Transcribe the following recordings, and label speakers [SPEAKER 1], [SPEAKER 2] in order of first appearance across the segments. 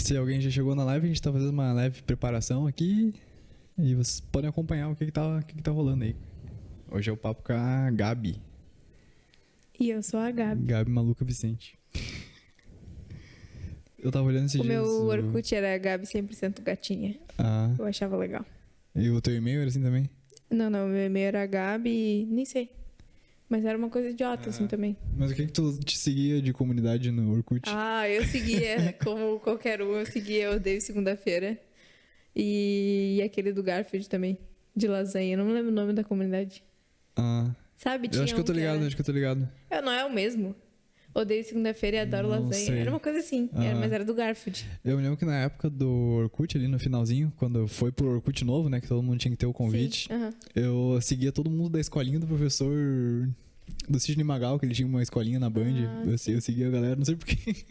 [SPEAKER 1] Se alguém já chegou na live, a gente tá fazendo uma leve preparação aqui. E vocês podem acompanhar o que tá rolando aí. Hoje é o papo com a Gabi.
[SPEAKER 2] E eu sou a Gabi.
[SPEAKER 1] Gabi Maluca Vicente. Eu tava olhando esses
[SPEAKER 2] O
[SPEAKER 1] dias...
[SPEAKER 2] meu Orkut era a Gabi 100% gatinha.
[SPEAKER 1] Ah,
[SPEAKER 2] Eu achava legal.
[SPEAKER 1] e o teu e-mail era assim também?
[SPEAKER 2] Não, meu e-mail era Gabi... Nem sei. Mas era uma coisa idiota, assim, também.
[SPEAKER 1] Mas o que tu te seguia de comunidade no Orkut?
[SPEAKER 2] Ah, eu seguia, como qualquer um, eu seguia Eu Odeio Segunda-feira. E aquele do Garfield também, de lasanha. Eu não me lembro o nome da comunidade.
[SPEAKER 1] Ah,
[SPEAKER 2] Sabe?
[SPEAKER 1] eu acho que eu tô ligado, acho que eu tô ligado.
[SPEAKER 2] Não é o mesmo. Odeio Segunda-feira e adoro
[SPEAKER 1] Não
[SPEAKER 2] lasanha.
[SPEAKER 1] sei.
[SPEAKER 2] Era uma coisa assim, mas era do Garfield.
[SPEAKER 1] Eu me lembro que na época do Orkut, ali no finalzinho, quando foi pro Orkut novo, né, que todo mundo tinha que ter o convite,
[SPEAKER 2] Sim, aham.
[SPEAKER 1] eu seguia todo mundo da escolinha do professor do Sidney Magal, que ele tinha uma escolinha na Band. Eu seguia a galera, não sei porquê.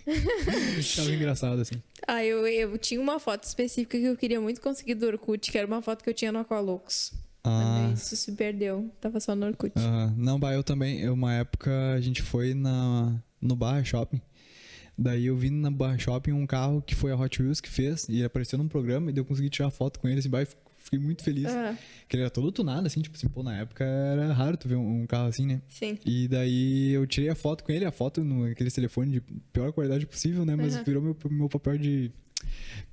[SPEAKER 1] Ficava engraçado, assim.
[SPEAKER 2] Ah, eu tinha uma foto específica que eu queria muito conseguir do Orkut, que era uma foto que eu tinha no Aqualocos.
[SPEAKER 1] Ah.
[SPEAKER 2] Mas isso se perdeu. Tava só no Orkut.
[SPEAKER 1] Não, eu também. Uma época a gente foi no Barra Shopping. Daí eu vi na Barra Shopping um carro que foi a Hot Wheels que fez. E ele apareceu num programa e daí eu consegui tirar foto com ele. Assim, fiquei muito feliz. Porque ele era todo tunado, assim. Tipo assim, pô, na época era raro tu ver um carro assim, né?
[SPEAKER 2] Sim.
[SPEAKER 1] E daí eu tirei a foto com ele. A foto naquele telefone de pior qualidade possível, né? Mas virou meu papel de...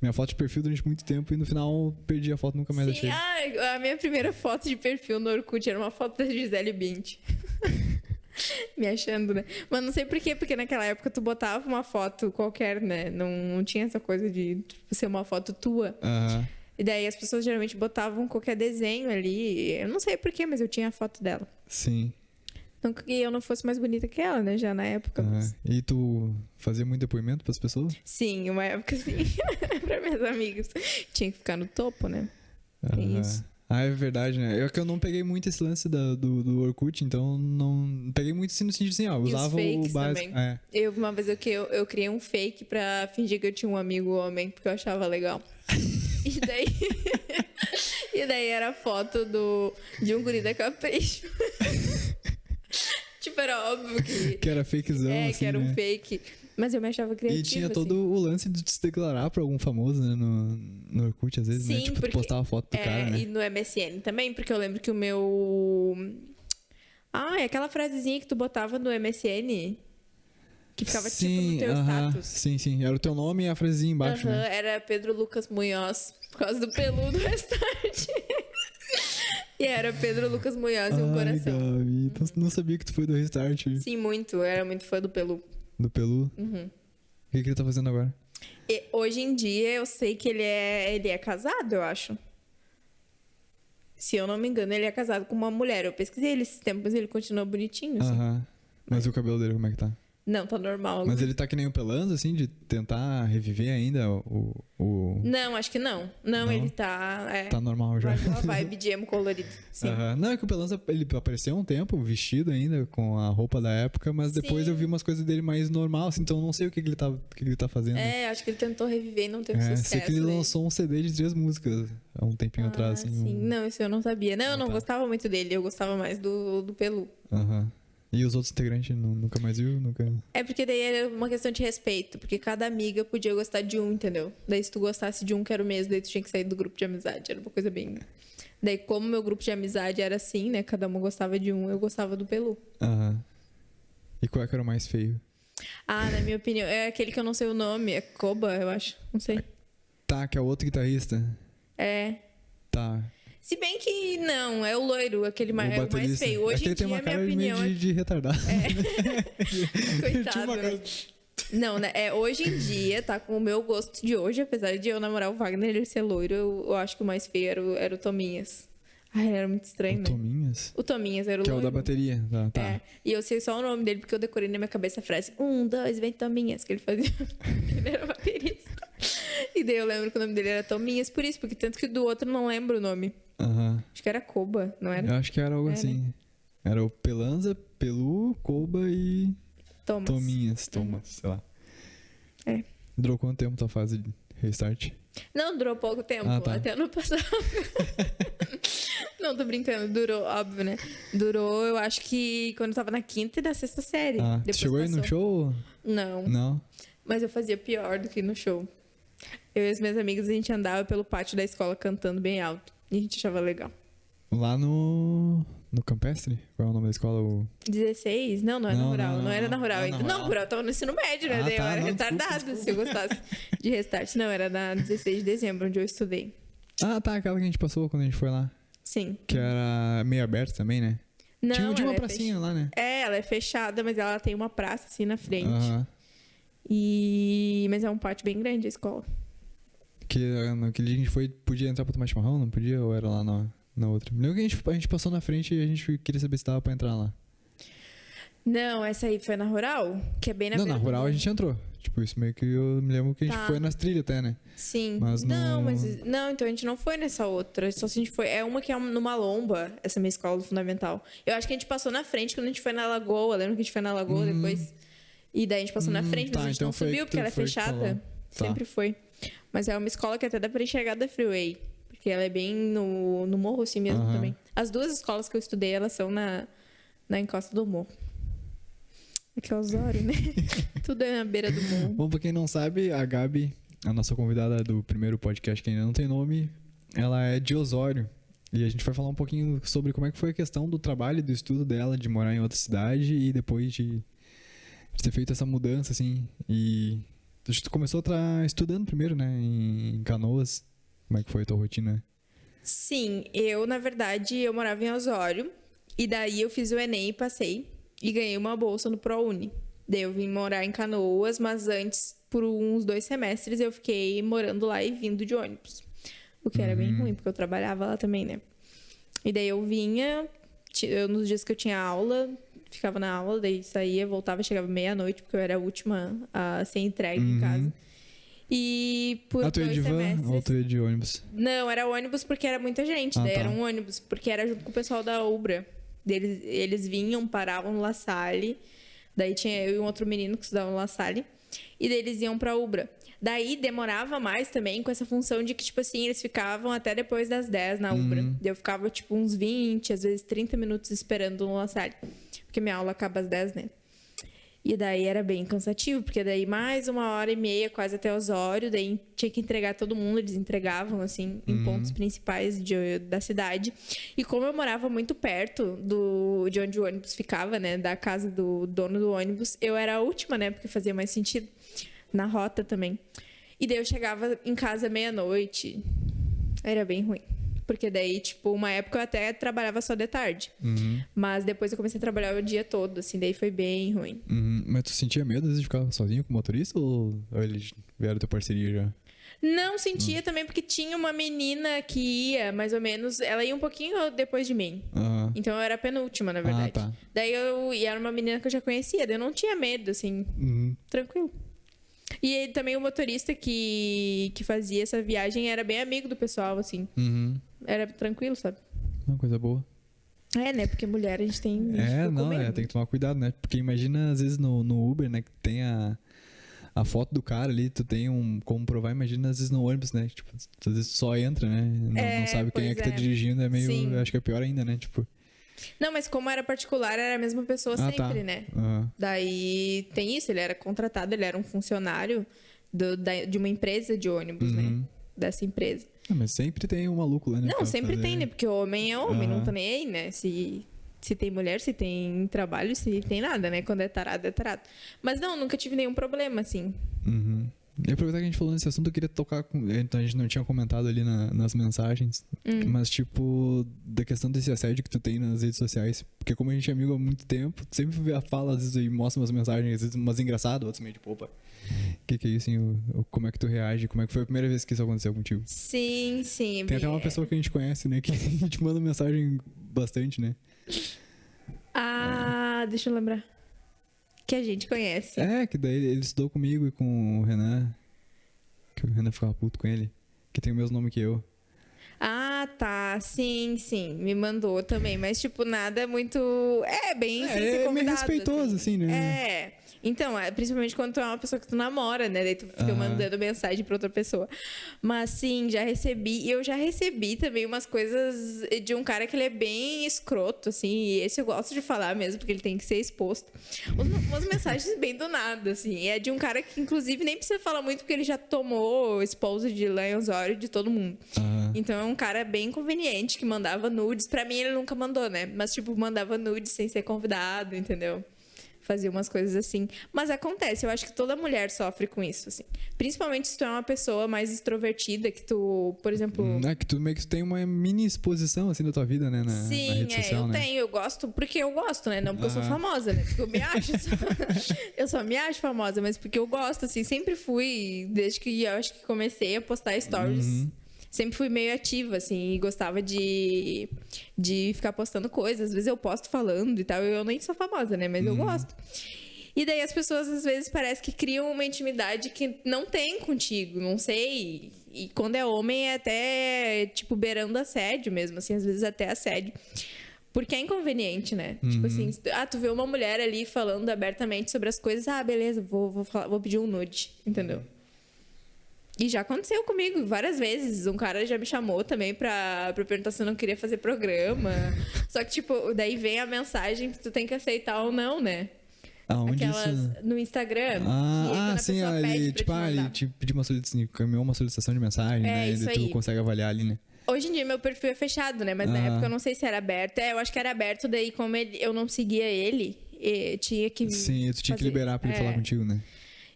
[SPEAKER 1] Minha foto de perfil durante muito tempo e no final perdi a foto, nunca mais achei.
[SPEAKER 2] A minha primeira foto de perfil no Orkut era uma foto da Gisele Bündchen. Me achando, né? Mas não sei por quê, porque naquela época tu botava uma foto qualquer, né? Não tinha essa coisa de ser uma foto tua. E daí as pessoas geralmente botavam qualquer desenho ali. Eu não sei por quê, mas eu tinha a foto dela.
[SPEAKER 1] Sim.
[SPEAKER 2] Não que eu não fosse mais bonita que ela, né? Já na época. Mas...
[SPEAKER 1] E tu fazia muito depoimento pras pessoas?
[SPEAKER 2] Sim, uma época sim. Pra minhas amigas. Tinha que ficar no topo, né? Tem isso.
[SPEAKER 1] É verdade, né? Eu não peguei muito esse lance do Orkut, então não peguei muito assim no sentido assim, ó, usava o básico.
[SPEAKER 2] Uma vez eu criei um fake pra fingir que eu tinha um amigo homem, porque eu achava legal. E daí era foto de um guri da Capricho. Tipo, era óbvio que
[SPEAKER 1] era fakezão, assim,
[SPEAKER 2] que era um
[SPEAKER 1] né?
[SPEAKER 2] fake. Mas eu me achava criativa.
[SPEAKER 1] E tinha todo o lance de se declarar pra algum famoso, né? No Orkut, às vezes,
[SPEAKER 2] sim,
[SPEAKER 1] né? Tipo,
[SPEAKER 2] porque,
[SPEAKER 1] tu postava foto do cara, né?
[SPEAKER 2] E no MSN também, porque eu lembro que o meu... é aquela frasezinha que tu botava no MSN... Que ficava tipo no teu status.
[SPEAKER 1] Sim. Era o teu nome e a frasezinha embaixo, né?
[SPEAKER 2] Era Pedro Lucas Munhoz, por causa do peludo Restart. E era Pedro Lucas Munhoz e um coração.
[SPEAKER 1] Gabi, então não sabia que tu foi do Restart.
[SPEAKER 2] Sim, muito. Eu era muito fã do Pelu.
[SPEAKER 1] Do Pelu?
[SPEAKER 2] Uhum.
[SPEAKER 1] O que ele tá fazendo agora?
[SPEAKER 2] E hoje em dia eu sei que ele é casado, eu acho. Se eu não me engano, ele é casado com uma mulher. Eu pesquisei ele esses tempos e ele continua bonitinho, assim.
[SPEAKER 1] Mas o cabelo dele, como é que tá?
[SPEAKER 2] Não, tá normal.
[SPEAKER 1] Mas ele tá que nem o Pelanza, assim, de tentar reviver ainda o...
[SPEAKER 2] Não, acho que não. Não, ele tá...
[SPEAKER 1] Tá normal já.
[SPEAKER 2] Uma vibe de emo colorido, sim.
[SPEAKER 1] Não, é que o Pelanza, ele apareceu um tempo vestido ainda, com a roupa da época, mas depois eu vi umas coisas dele mais normal, assim, então eu não sei o que ele tá fazendo.
[SPEAKER 2] Acho que ele tentou reviver e não teve sucesso.
[SPEAKER 1] Sei que ele lançou um CD de 3 músicas há um tempinho atrás, assim.
[SPEAKER 2] Sim, não, isso eu não sabia. Não, eu não gostava muito dele, eu gostava mais do Pelu.
[SPEAKER 1] E os outros integrantes nunca mais viu?
[SPEAKER 2] É porque daí era uma questão de respeito, porque cada amiga podia gostar de um, entendeu? Daí se tu gostasse de um que era o mesmo, daí tu tinha que sair do grupo de amizade, era uma coisa bem... Daí como meu grupo de amizade era assim, né, cada uma gostava de um, eu gostava do Pelu.
[SPEAKER 1] E qual é que era o mais feio?
[SPEAKER 2] Na minha opinião, é aquele que eu não sei o nome, é Koba, eu acho, não sei.
[SPEAKER 1] Tá, que é o outro guitarrista? Tá.
[SPEAKER 2] Se bem que não, é o loiro, aquele mais feio. Hoje em dia,
[SPEAKER 1] tem uma cara
[SPEAKER 2] minha opinião
[SPEAKER 1] de retardado.
[SPEAKER 2] Coitado, né? Não, né? Hoje em dia, tá com o meu gosto de hoje, apesar de eu namorar o Wagner e ele ser loiro, eu acho que o mais feio era o Tominhas. Ele era muito estranho, né?
[SPEAKER 1] Tominhas?
[SPEAKER 2] O Tominhas era o
[SPEAKER 1] loiro. Que é o da bateria. Tá.
[SPEAKER 2] E eu sei só o nome dele porque eu decorei na minha cabeça a frase 1, 2, vem Tominhas, que ele fazia. Ele era baterista. E daí eu lembro que o nome dele era Tominhas, por isso, porque tanto que do outro eu não lembro o nome. Acho que era Koba, não era?
[SPEAKER 1] Eu acho que era algo assim. Era o Pelanza, Pelu, Koba e... Tominhas, sei lá. Durou quanto tempo tua fase de restart?
[SPEAKER 2] Não, durou pouco tempo. Até ano passado. Não, tô brincando. Durou, óbvio, né? Durou, eu acho que quando eu tava na 5ª e na 6ª série.
[SPEAKER 1] Depois chegou aí no show?
[SPEAKER 2] Não.
[SPEAKER 1] Não?
[SPEAKER 2] Mas eu fazia pior do que no show. Eu e os meus amigos, a gente andava pelo pátio da escola cantando bem alto. E a gente achava legal.
[SPEAKER 1] Lá no Campestre? Qual é o nome da escola?
[SPEAKER 2] 16? Não, não é na
[SPEAKER 1] Não,
[SPEAKER 2] rural.
[SPEAKER 1] não,
[SPEAKER 2] Não era na
[SPEAKER 1] não.
[SPEAKER 2] rural
[SPEAKER 1] Não,
[SPEAKER 2] ainda.
[SPEAKER 1] na
[SPEAKER 2] Não,
[SPEAKER 1] rural.
[SPEAKER 2] rural tava no ensino médio, né?
[SPEAKER 1] Ah,
[SPEAKER 2] Daí eu
[SPEAKER 1] tá,
[SPEAKER 2] era
[SPEAKER 1] não,
[SPEAKER 2] retardado
[SPEAKER 1] desculpa.
[SPEAKER 2] se eu gostasse de restart. Não, era na 16 de dezembro, onde eu estudei.
[SPEAKER 1] Ah, tá, aquela que a gente passou quando a gente foi lá.
[SPEAKER 2] Sim.
[SPEAKER 1] Que era meio aberta também, né?
[SPEAKER 2] Não,
[SPEAKER 1] tinha uma
[SPEAKER 2] ela é
[SPEAKER 1] pracinha lá, né?
[SPEAKER 2] ela é fechada, mas ela tem uma praça assim na frente.
[SPEAKER 1] Aham.
[SPEAKER 2] Mas é um pátio bem grande a escola.
[SPEAKER 1] Que naquele dia que a gente foi, podia entrar pra tomar chimarrão? Não podia? Ou era lá na outra? Me lembro que a gente passou na frente e a gente queria saber se dava pra entrar lá.
[SPEAKER 2] Não, essa aí foi na rural, que é bem na
[SPEAKER 1] Não,
[SPEAKER 2] beira
[SPEAKER 1] na
[SPEAKER 2] do
[SPEAKER 1] rural a
[SPEAKER 2] morro.
[SPEAKER 1] gente entrou. Tipo, isso meio que eu me lembro que a gente
[SPEAKER 2] Tá.
[SPEAKER 1] foi nas trilhas até, né?
[SPEAKER 2] Sim.
[SPEAKER 1] Mas
[SPEAKER 2] não,
[SPEAKER 1] no-
[SPEAKER 2] então a gente não foi nessa outra. Só se a gente foi. É uma que é numa lomba, essa minha escola do fundamental. Eu acho que a gente passou na frente quando a gente foi na lagoa. Lembra que a gente foi na lagoa depois? E daí a gente passou na frente, mas
[SPEAKER 1] tá,
[SPEAKER 2] a gente
[SPEAKER 1] então
[SPEAKER 2] não
[SPEAKER 1] foi
[SPEAKER 2] subiu
[SPEAKER 1] que
[SPEAKER 2] porque
[SPEAKER 1] tu
[SPEAKER 2] ela é
[SPEAKER 1] foi que
[SPEAKER 2] fechada.
[SPEAKER 1] falou. Tá.
[SPEAKER 2] Sempre foi. Mas é uma escola que até dá pra enxergar da Freeway. Porque ela é bem no morro assim mesmo
[SPEAKER 1] Aham.
[SPEAKER 2] também. As duas escolas que eu estudei, elas são na encosta do morro. Aqui é Osório, né? Tudo é na beira do morro.
[SPEAKER 1] Bom, pra quem não sabe, a Gabi, a nossa convidada do primeiro podcast que ainda não tem nome, ela é de Osório. E a gente vai falar um pouquinho sobre como é que foi a questão do trabalho e do estudo dela, de morar em outra cidade e depois de ter feito essa mudança, assim. E tu começou a estar estudando primeiro, né, em Canoas. Como é que foi a tua rotina?
[SPEAKER 2] Sim, eu, na verdade, eu morava em Osório. E daí eu fiz o Enem e passei. E ganhei uma bolsa no ProUni. Daí eu vim morar em Canoas, mas antes, por uns 2 semestres, eu fiquei morando lá e vindo de ônibus. O que era bem ruim, porque eu trabalhava lá também, né? E daí eu vinha, nos dias que eu tinha aula, ficava na aula, daí saía, voltava, chegava meia-noite, porque eu era a última a ser entregue em casa. E por
[SPEAKER 1] Tu ia
[SPEAKER 2] 2
[SPEAKER 1] de van
[SPEAKER 2] semestres...
[SPEAKER 1] ou tu ia de ônibus?
[SPEAKER 2] Não, era ônibus porque era muita gente.
[SPEAKER 1] Ah,
[SPEAKER 2] Daí
[SPEAKER 1] tá.
[SPEAKER 2] era um ônibus, porque era junto com o pessoal da Ubra. Eles vinham, paravam no La Salle. Daí tinha eu e um outro menino que estudavam no La Salle. E daí eles iam pra Ubra. Daí demorava mais também com essa função de que, tipo assim, eles ficavam até depois das 10 na Ubra. Daí eu ficava, tipo, uns 20, às vezes 30 minutos esperando no La Salle. Porque minha aula acaba às 10, né? E daí era bem cansativo, porque daí mais 1h30, quase até Osório, daí tinha que entregar todo mundo, eles entregavam, assim, em pontos principais da cidade. E como eu morava muito perto de onde o ônibus ficava, né, da casa do dono do ônibus, eu era a última, né, porque fazia mais sentido, na rota também. E daí eu chegava em casa meia-noite, era bem ruim. Porque daí, tipo, uma época eu até trabalhava só de tarde. Mas depois eu comecei a trabalhar o dia todo, assim, daí foi bem ruim.
[SPEAKER 1] Mas tu sentia medo às vezes de ficar sozinho com o motorista ou eles vieram tua parceria já?
[SPEAKER 2] Não sentia também, porque tinha uma menina que ia, mais ou menos, ela ia um pouquinho depois de mim.
[SPEAKER 1] Aham.
[SPEAKER 2] Então eu era a penúltima, na verdade.
[SPEAKER 1] tá.
[SPEAKER 2] E era uma menina que eu já conhecia, daí eu não tinha medo, assim, tranquilo. E ele, também o motorista que fazia essa viagem era bem amigo do pessoal, assim. Era tranquilo, sabe?
[SPEAKER 1] Uma coisa boa.
[SPEAKER 2] É, né? Porque mulher a gente tem. A gente fica com
[SPEAKER 1] Não,
[SPEAKER 2] medo.
[SPEAKER 1] tem que tomar cuidado, né? Porque imagina, às vezes, no Uber, né, que tem a foto do cara ali, tu tem como provar, imagina, às vezes no ônibus, né? Tipo, às vezes só entra, né? Não sabe quem é
[SPEAKER 2] pois
[SPEAKER 1] que tá dirigindo, é meio.
[SPEAKER 2] Sim.
[SPEAKER 1] Eu acho que é pior ainda, né? Tipo.
[SPEAKER 2] Não, mas como era particular, era a mesma pessoa sempre,
[SPEAKER 1] tá.
[SPEAKER 2] né?
[SPEAKER 1] Aham.
[SPEAKER 2] Daí tem isso, ele era contratado, ele era um funcionário de uma empresa de ônibus, né? Dessa empresa.
[SPEAKER 1] Mas sempre tem um maluco lá, né?
[SPEAKER 2] Não,
[SPEAKER 1] pra
[SPEAKER 2] sempre
[SPEAKER 1] fazer-
[SPEAKER 2] tem, né? Porque homem é homem, não
[SPEAKER 1] Aham.
[SPEAKER 2] tá nem aí, né? Se tem mulher, se tem trabalho, se tem nada, né? Quando é tarado, é tarado. Mas não, nunca tive nenhum problema, assim.
[SPEAKER 1] E aproveitar que a gente falou nesse assunto, eu queria tocar com. Então a gente não tinha comentado ali nas mensagens. Mas, tipo, da questão desse assédio que tu tem nas redes sociais. Porque como a gente é amigo há muito tempo, tu sempre fala, às vezes, e mostra umas mensagens, às vezes umas engraçadas, outras meio tipo, opa, o que é isso, assim? Como é que tu reage? Como é que foi a primeira vez que isso aconteceu contigo?
[SPEAKER 2] Sim.
[SPEAKER 1] Tem até uma pessoa que a gente conhece, né? Que a gente manda mensagem bastante, né?
[SPEAKER 2] Ah, deixa eu lembrar. Que a gente conhece.
[SPEAKER 1] Que daí ele estudou comigo e com o Renan. Que o Renan ficava puto com ele. Que tem o mesmo nome que eu.
[SPEAKER 2] Ah, tá. Sim, sim. Me mandou também. Mas, tipo, nada muito... bem sem ser
[SPEAKER 1] É meio
[SPEAKER 2] convidado,
[SPEAKER 1] respeitoso, assim, né?
[SPEAKER 2] É. Então, principalmente quando tu é uma pessoa que tu namora, né? Daí tu fica mandando mensagem pra outra pessoa. Mas, sim, já recebi. E eu já recebi também umas coisas de um cara que ele é bem escroto, assim. E esse eu gosto de falar mesmo, porque ele tem que ser exposto. Umas mensagens bem do nada, assim. E é de um cara que, inclusive, nem precisa falar muito, porque ele já tomou esposa de Leonzório de todo mundo. Então, é um cara bem inconveniente que mandava nudes. Pra mim, ele nunca mandou, né? Mas, tipo, mandava nudes sem ser convidado, entendeu? Fazia umas coisas assim. Mas acontece, eu acho que toda mulher sofre com isso, assim. Principalmente se tu é uma pessoa mais extrovertida, que tu, por exemplo...
[SPEAKER 1] Que tu meio que tem uma mini exposição, assim, da tua vida, né? Na rede social,
[SPEAKER 2] eu
[SPEAKER 1] né?
[SPEAKER 2] tenho. Eu gosto porque eu gosto, né? Não porque eu sou famosa, né? Porque eu me acho... eu só me acho famosa, mas porque eu gosto, assim. Sempre fui, desde que eu acho que comecei a postar stories... Sempre fui meio ativa, assim, e gostava de ficar postando coisas. Às vezes eu posto falando e tal, eu nem sou famosa, né? Mas eu gosto. E daí as pessoas, às vezes, parece que criam uma intimidade que não tem contigo, não sei. E quando é homem é até, tipo, beirando assédio mesmo, assim, às vezes até assédio. Porque é inconveniente, né? Tipo assim, tu vê uma mulher ali falando abertamente sobre as coisas, beleza, vou pedir um nude, entendeu? E já aconteceu comigo várias vezes. Um cara já me chamou também pra perguntar se eu não queria fazer programa. Só que, tipo, daí vem a mensagem que tu tem que aceitar ou não, né?
[SPEAKER 1] Aonde
[SPEAKER 2] Aquelas
[SPEAKER 1] isso?
[SPEAKER 2] no Instagram.
[SPEAKER 1] Sim, ele te pediu encaminhou uma solicitação de mensagem, né?
[SPEAKER 2] Isso
[SPEAKER 1] E tu
[SPEAKER 2] aí.
[SPEAKER 1] consegue avaliar ali, né?
[SPEAKER 2] Hoje em dia meu perfil é fechado, né? Mas na época eu não sei se era aberto. Eu acho que era aberto, daí como eu não seguia ele, tinha que...
[SPEAKER 1] Sim, tu tinha que liberar pra ele falar contigo, né?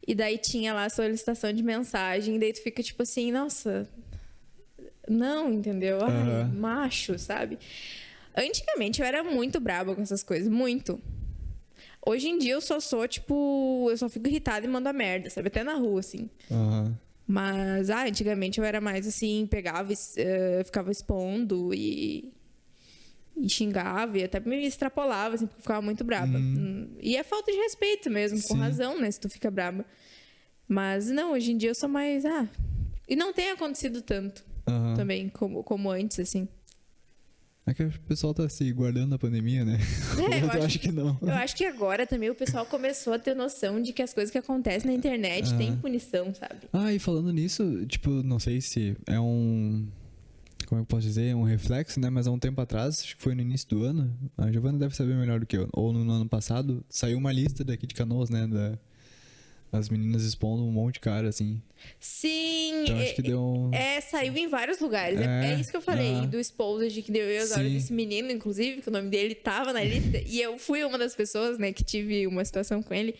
[SPEAKER 2] E daí tinha lá a solicitação de mensagem, e daí tu fica tipo assim, nossa, não, entendeu? Macho, sabe? Antigamente eu era muito braba com essas coisas, muito. Hoje em dia eu só sou, tipo, eu só fico irritada e mando a merda, sabe? Até na rua, assim. Mas, antigamente eu era mais assim, pegava, ficava expondo e xingava e até me extrapolava, assim, porque eu ficava muito braba. E é falta de respeito mesmo, com razão, né, se tu fica braba. Mas não, hoje em dia eu sou mais... E não tem acontecido tanto também, como antes, assim.
[SPEAKER 1] É que o pessoal tá se guardando da pandemia, né? Eu acho que não.
[SPEAKER 2] Eu acho que agora também o pessoal começou a ter noção de que as coisas que acontecem na internet têm punição, sabe?
[SPEAKER 1] E falando nisso, tipo, não sei se é como eu posso dizer, um reflexo, né? Mas há um tempo atrás, acho que foi no início do ano, a Giovana deve saber melhor do que eu, ou no ano passado, saiu uma lista daqui de Canoas, né? As meninas expondo um monte de cara, assim.
[SPEAKER 2] Sim,
[SPEAKER 1] então, acho que deu
[SPEAKER 2] saiu em vários lugares. É isso que eu falei, do Exposed, que deu eu desse menino, inclusive, que o nome dele tava na lista. E eu fui uma das pessoas, né, que tive uma situação com ele.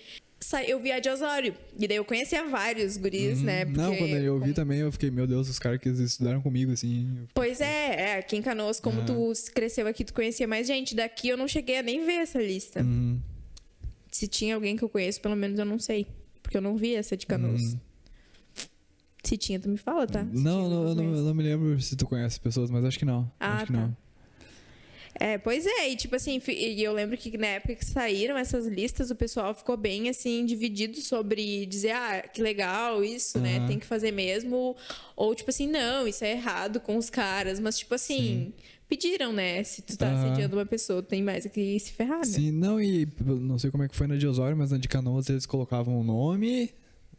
[SPEAKER 2] Eu via de Osório. E daí eu conhecia vários guris, né? Porque,
[SPEAKER 1] não, quando eu vi também, eu fiquei, meu Deus, os caras que estudaram comigo, assim.
[SPEAKER 2] Pois aqui em Canoas, como tu cresceu aqui, tu conhecia mais gente. Daqui eu não cheguei a nem ver essa lista. Se tinha alguém que eu conheço, pelo menos eu não sei. Porque eu não vi essa de Canoas. Se tinha, tu me fala, tá?
[SPEAKER 1] Não, eu não me lembro se tu conhece pessoas, mas acho que não. Acho que não.
[SPEAKER 2] Pois é, e tipo assim, e eu lembro que na época que saíram essas listas, o pessoal ficou bem, assim, dividido sobre dizer, que legal isso, né, tem que fazer mesmo, ou tipo assim, não, isso é errado com os caras, mas tipo assim, pediram, né, se tu tá assediando uma pessoa, tem mais que se ferrar, né?
[SPEAKER 1] Sim, não, e não sei como é que foi na de Osório, mas na de Canoas eles colocavam o nome,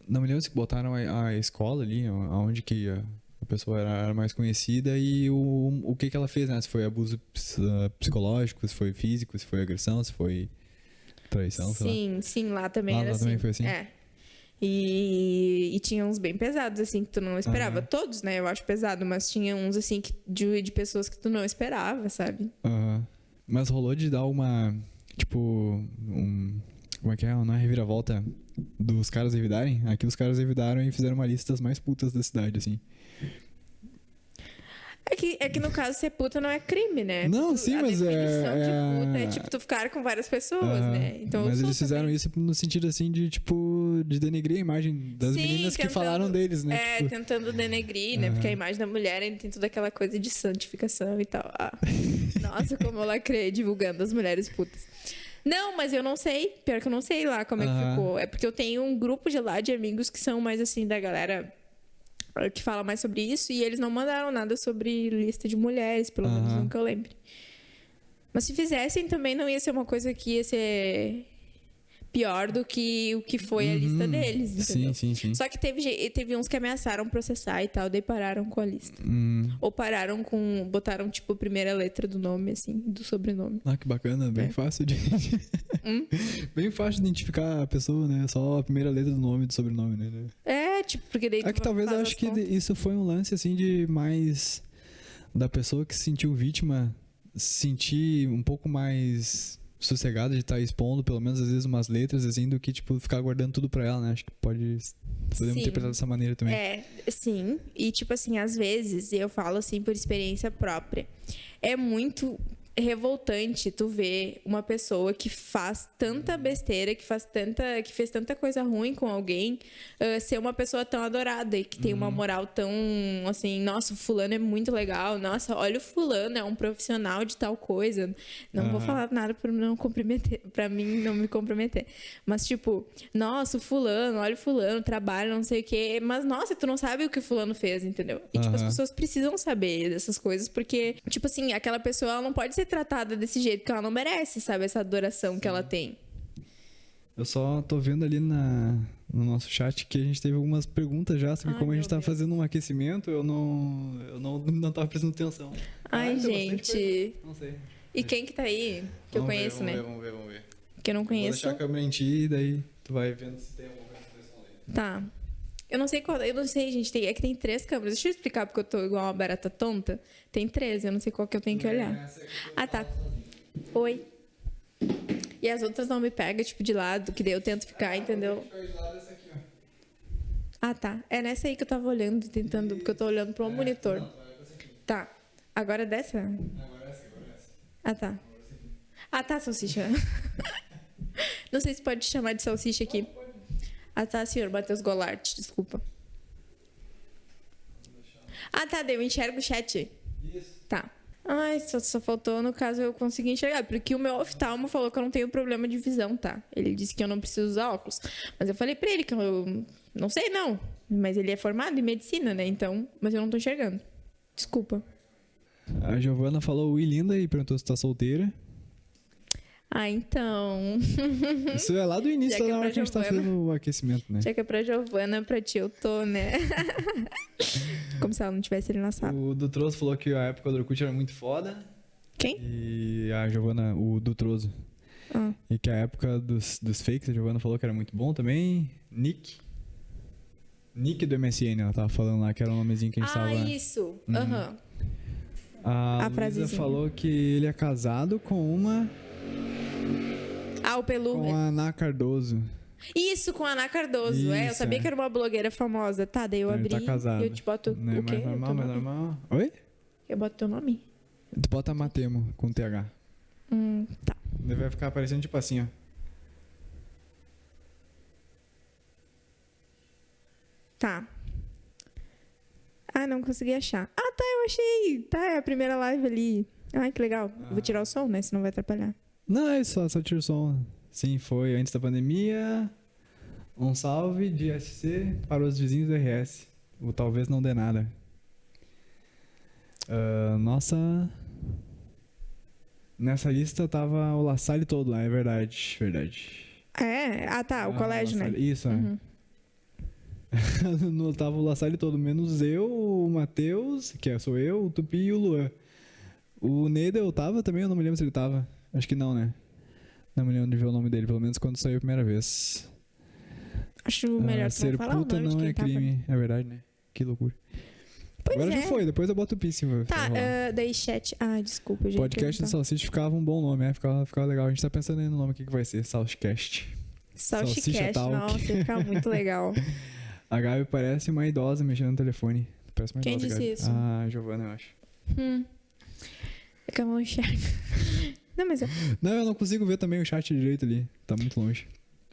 [SPEAKER 1] não me lembro se botaram a escola ali, aonde que a pessoa era mais conhecida e o que ela fez, né? Se foi abuso psicológico, se foi físico, se foi agressão, se foi traição, sei lá.
[SPEAKER 2] Sim, lá também era
[SPEAKER 1] lá
[SPEAKER 2] assim.
[SPEAKER 1] Também foi assim?
[SPEAKER 2] E tinha uns bem pesados, assim, que tu não esperava. Todos, né? Eu acho pesado, mas tinha uns, assim, de pessoas que tu não esperava, sabe?
[SPEAKER 1] Mas rolou de dar uma, tipo, como é que é? Uma reviravolta dos caras revidarem? Aqui os caras revidaram e fizeram uma lista das mais putas da cidade, assim.
[SPEAKER 2] É que no caso ser puta não é crime, né?
[SPEAKER 1] Não, sim, mas
[SPEAKER 2] a definição de puta é tipo tu ficar com várias pessoas, né? Então,
[SPEAKER 1] mas eles fizeram isso no sentido assim de tipo de denegrir a imagem das meninas que falaram deles, né? Tipo...
[SPEAKER 2] tentando denegrir, né? Porque a imagem da mulher ainda tem toda aquela coisa de santificação e tal. Nossa, como eu lacrei divulgando as mulheres putas. Não, mas eu não sei. Pior que eu não sei lá como é que ficou. É porque eu tenho um grupo de amigos que são mais assim da galera que fala mais sobre isso, e eles não mandaram nada sobre lista de mulheres, pelo menos não que eu lembre. Mas se fizessem também não ia ser uma coisa que ia ser pior do que o que foi a lista deles, entendeu?
[SPEAKER 1] Sim.
[SPEAKER 2] Só que teve uns que ameaçaram processar e tal, daí pararam com a lista. Ou pararam com... Botaram, tipo, a primeira letra do nome, assim, do sobrenome.
[SPEAKER 1] Ah, que bacana. Bem fácil de... Bem fácil de identificar a pessoa, né? Só a primeira letra do nome e do sobrenome, né?
[SPEAKER 2] É, tipo, porque daí...
[SPEAKER 1] É que talvez eu acho que isso foi um lance, assim, de mais... Da pessoa que se sentiu vítima, se sentir um pouco mais... sossegada de estar expondo, pelo menos às vezes, umas letras, assim, do que, tipo, ficar guardando tudo pra ela, né? Acho que podemos interpretar dessa maneira também.
[SPEAKER 2] Sim. E, tipo assim, às vezes, eu falo, assim, por experiência própria, é muito revoltante tu ver uma pessoa que faz tanta besteira, que fez tanta coisa ruim com alguém, ser uma pessoa tão adorada e que tem uma moral tão, assim, nossa, o fulano é muito legal, nossa, olha o fulano, é um profissional de tal coisa. Não vou falar nada pra mim não me comprometer. Mas, tipo, nossa, o fulano, olha o fulano, trabalha, não sei o quê, mas, nossa, tu não sabe o que o fulano fez, entendeu? E, tipo, as pessoas precisam saber dessas coisas, porque, tipo assim, aquela pessoa, ela não pode ser tratada desse jeito, porque ela não merece, sabe? Essa adoração que ela tem.
[SPEAKER 1] Eu só tô vendo ali no nosso chat que a gente teve algumas perguntas já, só que como a gente tá fazendo um aquecimento, eu não tava prestando atenção.
[SPEAKER 2] Ai, gente.
[SPEAKER 1] Não sei.
[SPEAKER 2] E quem que tá aí? Que eu conheço, né?
[SPEAKER 1] Vamos ver.
[SPEAKER 2] Que eu não conheço.
[SPEAKER 1] Vou deixar a câmera em ti e daí tu vai vendo se tem alguma coisa pra responder.
[SPEAKER 2] Tá. Eu não sei, gente. É que tem 3 câmeras. Deixa eu explicar porque eu tô igual uma barata tonta. Tem 3, eu não sei qual que eu tenho que olhar. Ah, tá. Oi. E as outras não me pegam, tipo, de lado, que daí eu tento ficar, entendeu? Ah, tá. É nessa aí que eu tava olhando, tentando, porque eu tô olhando pro monitor. Tá. Agora é dessa?
[SPEAKER 1] Agora é essa.
[SPEAKER 2] Ah, tá. Ah, tá, salsicha. Não sei se pode chamar de salsicha aqui. Ah, tá, senhor Matheus Golart, desculpa. Ah, tá, daí eu enxergo o chat.
[SPEAKER 1] Isso.
[SPEAKER 2] Tá. Ai, só faltou, no caso, eu conseguir enxergar. Porque o meu oftalmo falou que eu não tenho problema de visão, tá? Ele disse que eu não preciso usar óculos. Mas eu falei pra ele que eu não sei, não. Mas ele é formado em medicina, né? Então, mas eu não tô enxergando. Desculpa.
[SPEAKER 1] A Giovana falou ui linda e perguntou se tá solteira.
[SPEAKER 2] Ah, então.
[SPEAKER 1] Isso é lá do início da hora que a gente tá fazendo o aquecimento, né?
[SPEAKER 2] Já que é pra Giovana, pra ti eu tô, né? Como se ela não tivesse ali na sala.
[SPEAKER 1] O Dutroso falou que a época do Orkut era muito foda.
[SPEAKER 2] Quem?
[SPEAKER 1] E a Giovana, o Dutroso. E que a época dos fakes, a Giovana falou que era muito bom também. Nick do MSN, ela tava falando lá, que era o nomezinho que a gente tava...
[SPEAKER 2] Ah, isso. Aham.
[SPEAKER 1] A Luísa falou que ele é casado com uma...
[SPEAKER 2] Ah, o Pelu.
[SPEAKER 1] Com a Ana Cardoso.
[SPEAKER 2] Isso, com a Ana Cardoso.
[SPEAKER 1] Isso,
[SPEAKER 2] eu sabia que era uma blogueira famosa. Tá, daí eu abri
[SPEAKER 1] tá casado.
[SPEAKER 2] e eu te boto
[SPEAKER 1] Não é
[SPEAKER 2] o quê?
[SPEAKER 1] mais normal. Oi?
[SPEAKER 2] Eu boto teu nome?
[SPEAKER 1] Tu bota Matemo com TH.
[SPEAKER 2] Tá.
[SPEAKER 1] Ele vai ficar aparecendo tipo assim, ó.
[SPEAKER 2] Tá. Ah, não consegui achar. Ah, tá, eu achei. Tá, é a primeira live ali. Ai, que legal. Vou tirar o som, né? Senão vai atrapalhar.
[SPEAKER 1] Não, é só tira o som. Sim, foi antes da pandemia. Um salve de SC para os vizinhos do RS. Ou talvez não dê nada. Nossa. Nessa lista tava o La Salle todo lá, é verdade.
[SPEAKER 2] É? Ah, tá, o colégio, né?
[SPEAKER 1] Isso, Não tava o La Salle todo, menos eu, o Matheus, que sou eu, o Tupi e o Luan. O Neidel tava também, eu não me lembro se ele tava. Acho que não, né? Não me lembro de ver o nome dele, pelo menos quando saiu a primeira vez.
[SPEAKER 2] Acho melhor tu não falar o nome
[SPEAKER 1] Ser puta não é crime,
[SPEAKER 2] tava.
[SPEAKER 1] É verdade, né? Que loucura.
[SPEAKER 2] Pois
[SPEAKER 1] Agora
[SPEAKER 2] é.
[SPEAKER 1] já foi, depois eu boto o Pi,
[SPEAKER 2] Tá, daí chat. Ah, desculpa, gente.
[SPEAKER 1] Podcast do Salsicha ficava um bom nome, né? Ficava legal. A gente tá pensando aí no nome, o que vai ser? Salsicast.
[SPEAKER 2] Salsicast, nossa, ia ficar muito legal.
[SPEAKER 1] A Gabi parece uma idosa mexendo no telefone. Parece uma
[SPEAKER 2] Quem
[SPEAKER 1] idosa,
[SPEAKER 2] disse
[SPEAKER 1] Gabi.
[SPEAKER 2] isso?
[SPEAKER 1] A Giovana, eu acho.
[SPEAKER 2] É que eu não enxergo. Não, mas...
[SPEAKER 1] Não, eu não consigo ver também o chat direito ali. Tá muito longe.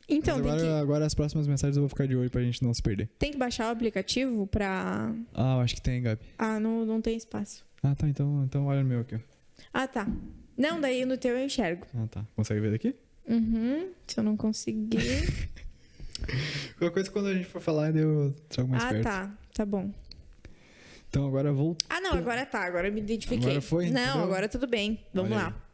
[SPEAKER 2] Então,
[SPEAKER 1] mas agora as próximas mensagens eu vou ficar de olho pra gente não se perder.
[SPEAKER 2] Tem que baixar o aplicativo pra...
[SPEAKER 1] Ah, eu acho que tem, Gabi.
[SPEAKER 2] Ah, não tem espaço.
[SPEAKER 1] Ah, tá. Então olha no meu aqui, ó.
[SPEAKER 2] Ah, tá. Não, daí no teu eu enxergo.
[SPEAKER 1] Ah, tá. Consegue ver daqui?
[SPEAKER 2] Se eu não conseguir...
[SPEAKER 1] Qualquer coisa quando a gente for falar, eu trago mais perto.
[SPEAKER 2] Ah, tá. Tá bom.
[SPEAKER 1] Então agora voltou.
[SPEAKER 2] Ah, não, agora tá. Agora eu me identifiquei.
[SPEAKER 1] Agora foi?
[SPEAKER 2] Não,
[SPEAKER 1] Entendeu?
[SPEAKER 2] agora tudo bem. Vamos
[SPEAKER 1] Olha
[SPEAKER 2] lá.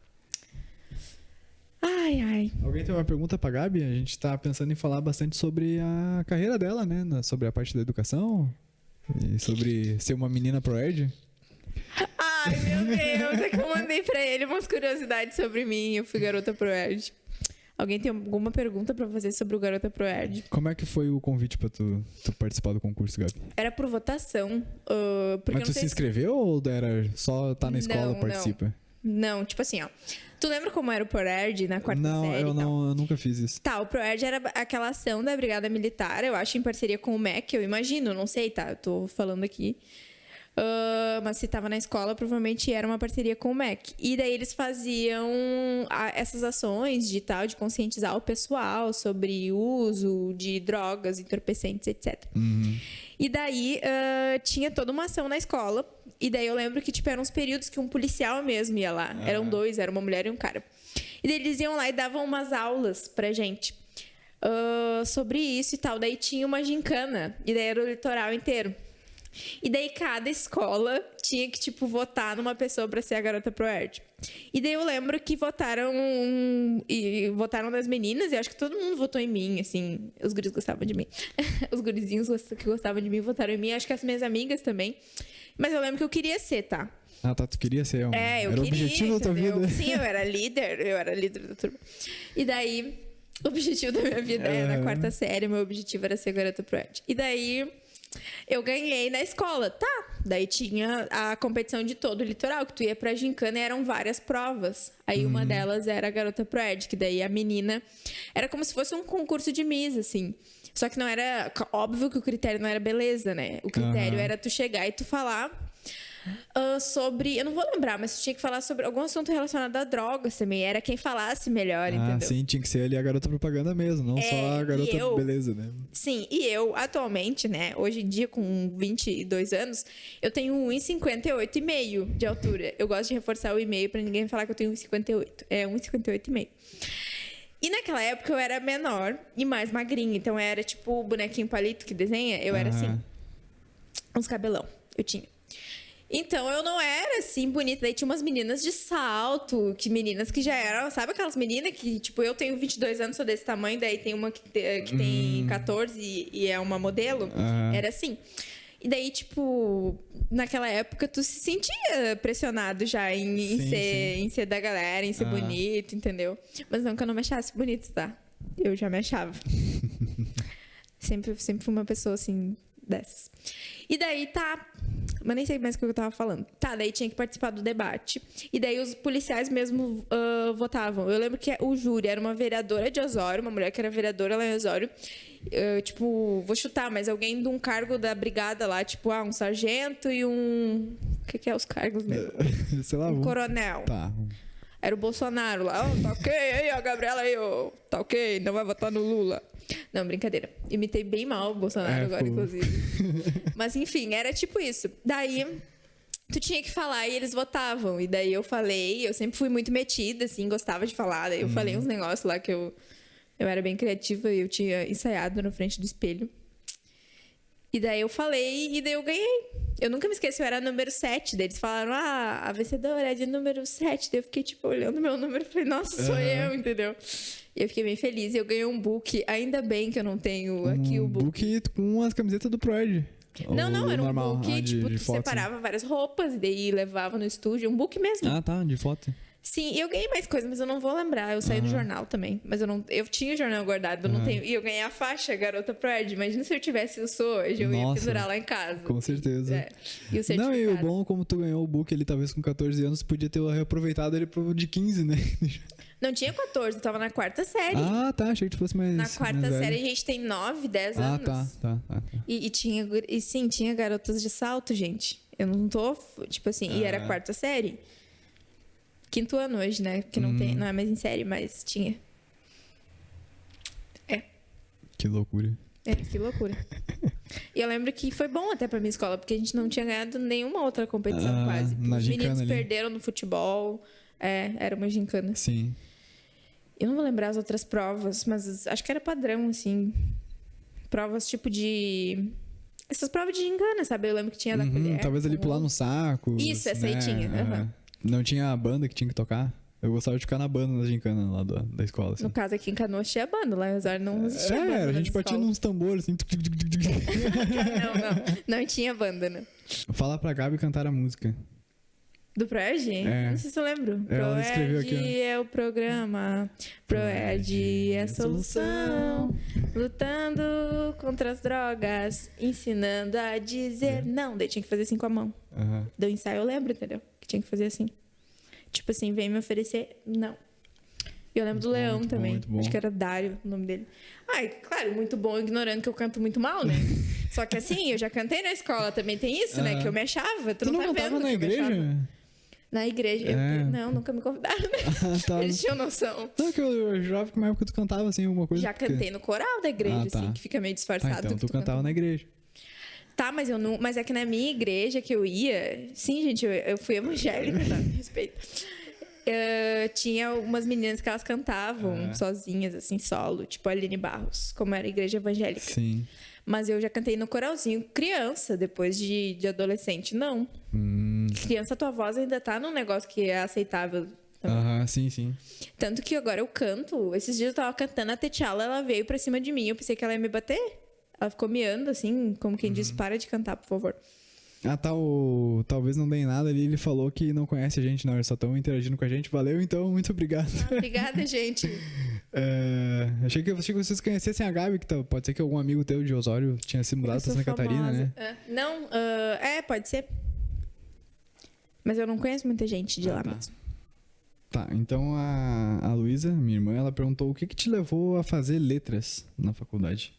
[SPEAKER 2] Ai.
[SPEAKER 1] Alguém tem uma pergunta pra Gabi? A gente tá pensando em falar bastante sobre a carreira dela, né? Sobre a parte da educação. E sobre ser uma menina pro-ed.
[SPEAKER 2] Ai, meu Deus. É que eu mandei pra ele umas curiosidades sobre mim. Eu fui garota pro-ed. Alguém tem alguma pergunta pra fazer sobre o Garota Pro-Ed?
[SPEAKER 1] Como é que foi o convite pra tu participar do concurso, Gabi?
[SPEAKER 2] Era por votação. Porque
[SPEAKER 1] Mas
[SPEAKER 2] eu
[SPEAKER 1] tu
[SPEAKER 2] não
[SPEAKER 1] se
[SPEAKER 2] sei
[SPEAKER 1] inscreveu ou era só tá na escola,
[SPEAKER 2] Não,
[SPEAKER 1] participa?
[SPEAKER 2] Não, tipo assim, ó. Tu lembra como era o Pro-Ed na quarta
[SPEAKER 1] Não,
[SPEAKER 2] série?
[SPEAKER 1] eu
[SPEAKER 2] e tal?
[SPEAKER 1] não, eu nunca fiz isso.
[SPEAKER 2] Tá, o Pro-Ed era aquela ação da Brigada Militar, eu acho, em parceria com o MEC, eu imagino, não sei, tá? Eu tô falando aqui. Mas se tava na escola, provavelmente era uma parceria com o MEC. E daí eles faziam essas ações de conscientizar o pessoal sobre o uso de drogas, entorpecentes, etc. E daí tinha toda uma ação na escola. E daí eu lembro que eram uns períodos que um policial mesmo ia lá. Eram dois, era uma mulher e um cara. E daí eles iam lá e davam umas aulas pra gente sobre isso e tal. Daí tinha uma gincana. E daí era o litoral inteiro. E daí cada escola tinha que, votar numa pessoa pra ser a garota pro-ed. E daí eu lembro que votaram nas meninas, e acho que todo mundo votou em mim, assim. Os guris gostavam de mim. Os gurizinhos que gostavam de mim votaram em mim, acho que as minhas amigas também. Mas eu lembro que eu queria ser, tá?
[SPEAKER 1] Ah, tá, tu queria ser
[SPEAKER 2] eu
[SPEAKER 1] era
[SPEAKER 2] queria,
[SPEAKER 1] o objetivo da tua vida.
[SPEAKER 2] Sim, eu era líder da turma. E daí, o objetivo da minha vida era na quarta série, meu objetivo era ser garota pro-ed. E daí eu ganhei na escola, tá? Daí tinha a competição de todo o litoral, que tu ia pra gincana e eram várias provas. Aí uma delas era a garota pro-ed, que daí a menina... Era como se fosse um concurso de Miss, assim. Só que não era... Óbvio que o critério não era beleza, né? O critério era tu chegar e tu falar... sobre... Eu não vou lembrar, mas tu tinha que falar sobre algum assunto relacionado a drogas também. Era quem falasse melhor, entendeu?
[SPEAKER 1] Sim, tinha que ser ali a garota propaganda mesmo, não só a garota beleza, né?
[SPEAKER 2] Sim, e eu, atualmente, né, hoje em dia, com 22 anos, eu tenho 1,58,5 de altura. Eu gosto de reforçar o e-mail pra ninguém falar que eu tenho 1,58. É 1,58,5. E naquela época eu era menor e mais magrinha. Então era tipo o bonequinho palito que desenha. Eu era assim, uns cabelão. Eu tinha. Então eu não era assim bonita. Daí tinha umas meninas de salto, meninas que já eram, sabe aquelas meninas que, eu tenho 22 anos, sou desse tamanho, daí tem uma que tem 14 e é uma modelo. Era assim. E daí, naquela época, tu se sentia pressionado já em ser da galera, em ser bonito, entendeu? Mas não que eu não me achasse bonito, tá? Eu já me achava. sempre fui uma pessoa, assim, dessas. E daí, tá... Mas nem sei mais o que eu tava falando. Tá, daí tinha que participar do debate. E daí os policiais mesmo votavam. Eu lembro que o júri era uma vereadora de Osório, uma mulher que era vereadora lá em Osório. Vou chutar, mas alguém de um cargo da brigada lá, um sargento e um... O que é os cargos mesmo?
[SPEAKER 1] Sei lá,
[SPEAKER 2] um coronel.
[SPEAKER 1] Tá.
[SPEAKER 2] Era o Bolsonaro lá. Tá ok, aí a Gabriela aí, tá ok, não vai votar no Lula. Não, brincadeira. Imitei bem mal o Bolsonaro agora, inclusive. Mas enfim, era tipo isso. Daí, tu tinha que falar e eles votavam. E daí eu falei, eu sempre fui muito metida, assim, gostava de falar. Daí eu falei uns negócios lá que eu era bem criativa e eu tinha ensaiado na frente do espelho. E daí eu falei e daí eu ganhei. Eu nunca me esqueci, eu era número 7. Daí eles falaram, a vencedora é de número 7. Daí eu fiquei, olhando meu número e falei, nossa, sou eu, entendeu? E eu fiquei bem feliz. E eu ganhei um book. Ainda bem que eu não tenho aqui o book.
[SPEAKER 1] Com as camisetas do Pro-ed.
[SPEAKER 2] Não, era um
[SPEAKER 1] normal,
[SPEAKER 2] book,
[SPEAKER 1] de
[SPEAKER 2] tu
[SPEAKER 1] foto,
[SPEAKER 2] separava várias roupas e daí levava no estúdio. Um book mesmo.
[SPEAKER 1] Ah, tá, de foto.
[SPEAKER 2] Sim, eu ganhei mais coisas, mas eu não vou lembrar. Eu saí no jornal também. Mas eu tinha o jornal guardado, eu não tenho. E eu ganhei a faixa Garota Pro-ed. Imagina se eu tivesse isso hoje, eu ia pendurar lá em casa.
[SPEAKER 1] Com certeza.
[SPEAKER 2] E o certificado.
[SPEAKER 1] Não, e o bom, como tu ganhou o book ali, talvez com 14 anos, tu podia ter reaproveitado ele pro de 15, né?
[SPEAKER 2] Não tinha 14, eu tava na quarta série.
[SPEAKER 1] Ah, tá, achei que tu fosse mais.
[SPEAKER 2] Na quarta
[SPEAKER 1] mais
[SPEAKER 2] série
[SPEAKER 1] velho.
[SPEAKER 2] a gente tem 9, 10 anos.
[SPEAKER 1] Tá.
[SPEAKER 2] Tinha garotas de salto, gente. Eu não tô, e era a quarta série. 5º ano hoje, né? Porque não é mais em série, mas tinha.
[SPEAKER 1] Que loucura.
[SPEAKER 2] Que loucura. E eu lembro que foi bom até pra minha escola, porque a gente não tinha ganhado nenhuma outra competição quase. Os meninos perderam no futebol. Era uma gincana.
[SPEAKER 1] Sim.
[SPEAKER 2] Eu não vou lembrar as outras provas, mas acho que era padrão, assim. Provas tipo de essas provas de gincana, sabe? Eu lembro que tinha da colher.
[SPEAKER 1] Talvez ali pular no saco.
[SPEAKER 2] Isso, essa aí tinha.
[SPEAKER 1] Não tinha a banda que tinha que tocar. Eu gostava de ficar na banda na gincana lá da escola. Assim.
[SPEAKER 2] No caso, aqui em Canoas tinha banda, lá em Osório não existia banda.
[SPEAKER 1] A gente batia nos tambores, assim.
[SPEAKER 2] Não tinha banda, né?
[SPEAKER 1] Fala pra Gabi cantar a música.
[SPEAKER 2] Do Proerd? Não sei se eu lembro.
[SPEAKER 1] Ela escreveu aqui,
[SPEAKER 2] Proerd é o programa, Proerd é a solução, lutando contra as drogas, ensinando a dizer não. Daí tinha que fazer assim com a mão. Do ensaio eu lembro, entendeu? Que tinha que fazer assim. Tipo assim, vem me oferecer, não. E eu lembro do Leão também. Acho que era Dário o nome dele. Ai, claro, muito bom, ignorando que eu canto muito mal, né? Só que assim, eu já cantei na escola, também tem isso, né? Que eu me achava. Tu não tá
[SPEAKER 1] cantava
[SPEAKER 2] vendo
[SPEAKER 1] na igreja?
[SPEAKER 2] Na igreja. Não, nunca me convidaram, né?
[SPEAKER 1] Tá.
[SPEAKER 2] Eles tinham noção.
[SPEAKER 1] Não, que eu jurava que uma época tu cantava, assim, alguma coisa.
[SPEAKER 2] Já cantei no coral da igreja, assim, que fica meio disfarçado.
[SPEAKER 1] Então tu cantava na igreja.
[SPEAKER 2] Tá, mas eu não. Mas é que na minha igreja que eu ia. Sim, gente, eu fui evangélica, tá? Me respeito. Tinha umas meninas que elas cantavam sozinhas, assim, solo, tipo a Aline Barros, como era a igreja evangélica.
[SPEAKER 1] Sim.
[SPEAKER 2] Mas eu já cantei no coralzinho criança, depois de adolescente, não. Criança, tua voz ainda tá num negócio que é aceitável.
[SPEAKER 1] Sim.
[SPEAKER 2] Tanto que agora eu canto. Esses dias eu tava cantando, a T'Challa, ela veio pra cima de mim, eu pensei que ela ia me bater. Ela ficou miando, assim, como quem diz, para de cantar, por favor.
[SPEAKER 1] Talvez não dê em nada ali, ele falou que não conhece a gente, não, eles só estão interagindo com a gente. Valeu, então, muito obrigado.
[SPEAKER 2] Obrigada, gente.
[SPEAKER 1] Achei que vocês conhecessem a Gabi, que pode ser que algum amigo teu de Osório tinha se mudado pra Santa Catarina, né?
[SPEAKER 2] Não, pode ser. Mas eu não conheço muita gente de lá mesmo.
[SPEAKER 1] Tá, então a Luísa, minha irmã, ela perguntou o que te levou a fazer letras na faculdade?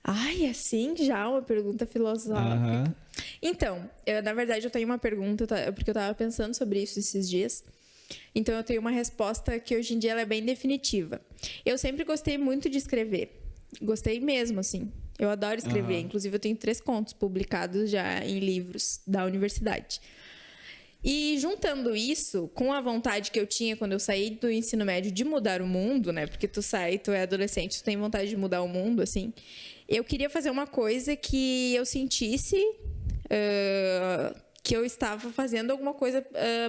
[SPEAKER 2] Ai, assim já? Uma pergunta filosófica. Então, na verdade, eu tenho uma pergunta, porque eu tava pensando sobre isso esses dias. Então, eu tenho uma resposta que hoje em dia ela é bem definitiva. Eu sempre gostei muito de escrever. Gostei mesmo, assim. Eu adoro escrever. Inclusive, eu tenho 3 contos publicados já em livros da universidade. E juntando isso com a vontade que eu tinha quando eu saí do ensino médio de mudar o mundo, né? Porque tu é adolescente, tu tem vontade de mudar o mundo, assim. Eu queria fazer uma coisa que eu sentisse que eu estava fazendo alguma coisa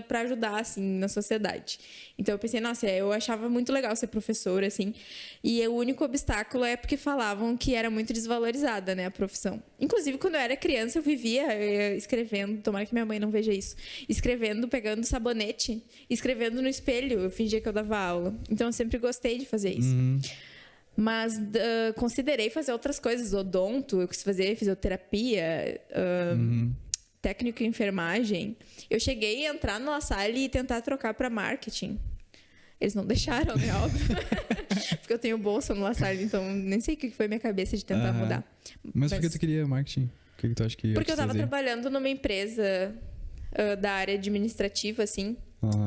[SPEAKER 2] para ajudar, assim, na sociedade. Então, eu pensei, nossa, eu achava muito legal ser professora, assim. E o único obstáculo é porque falavam que era muito desvalorizada, né, a profissão. Inclusive, quando eu era criança, eu vivia escrevendo, tomara que minha mãe não veja isso, escrevendo, pegando sabonete, escrevendo no espelho, eu fingia que eu dava aula. Então, eu sempre gostei de fazer isso. Mas considerei fazer outras coisas, odonto, eu quis fazer fisioterapia, técnico em enfermagem. Eu cheguei a entrar na Salle e tentar trocar para marketing. Eles não deixaram, né? Óbvio. Porque eu tenho bolsa no La Salle, então nem sei o que foi minha cabeça de tentar mudar.
[SPEAKER 1] Mas por que tu queria marketing? O que tu acha que ia
[SPEAKER 2] Porque eu tava trabalhando numa empresa da área administrativa, assim.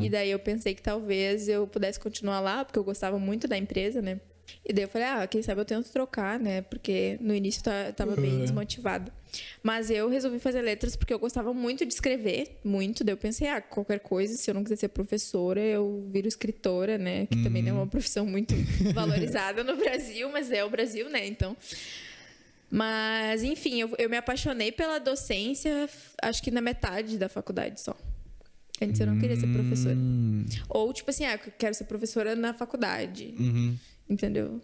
[SPEAKER 2] E daí eu pensei que talvez eu pudesse continuar lá, porque eu gostava muito da empresa, né? E daí eu falei, quem sabe eu tento trocar, né? Porque no início eu tava bem desmotivada. Mas eu resolvi fazer letras porque eu gostava muito de escrever, muito. Daí eu pensei, qualquer coisa, se eu não quiser ser professora, eu viro escritora, né? Que também não é uma profissão muito valorizada no Brasil, mas é o Brasil, né? Então... Mas, enfim, eu me apaixonei pela docência, acho que na metade da faculdade só. Antes eu não queria ser professora. Ou, tipo assim, eu quero ser professora na faculdade. Entendeu?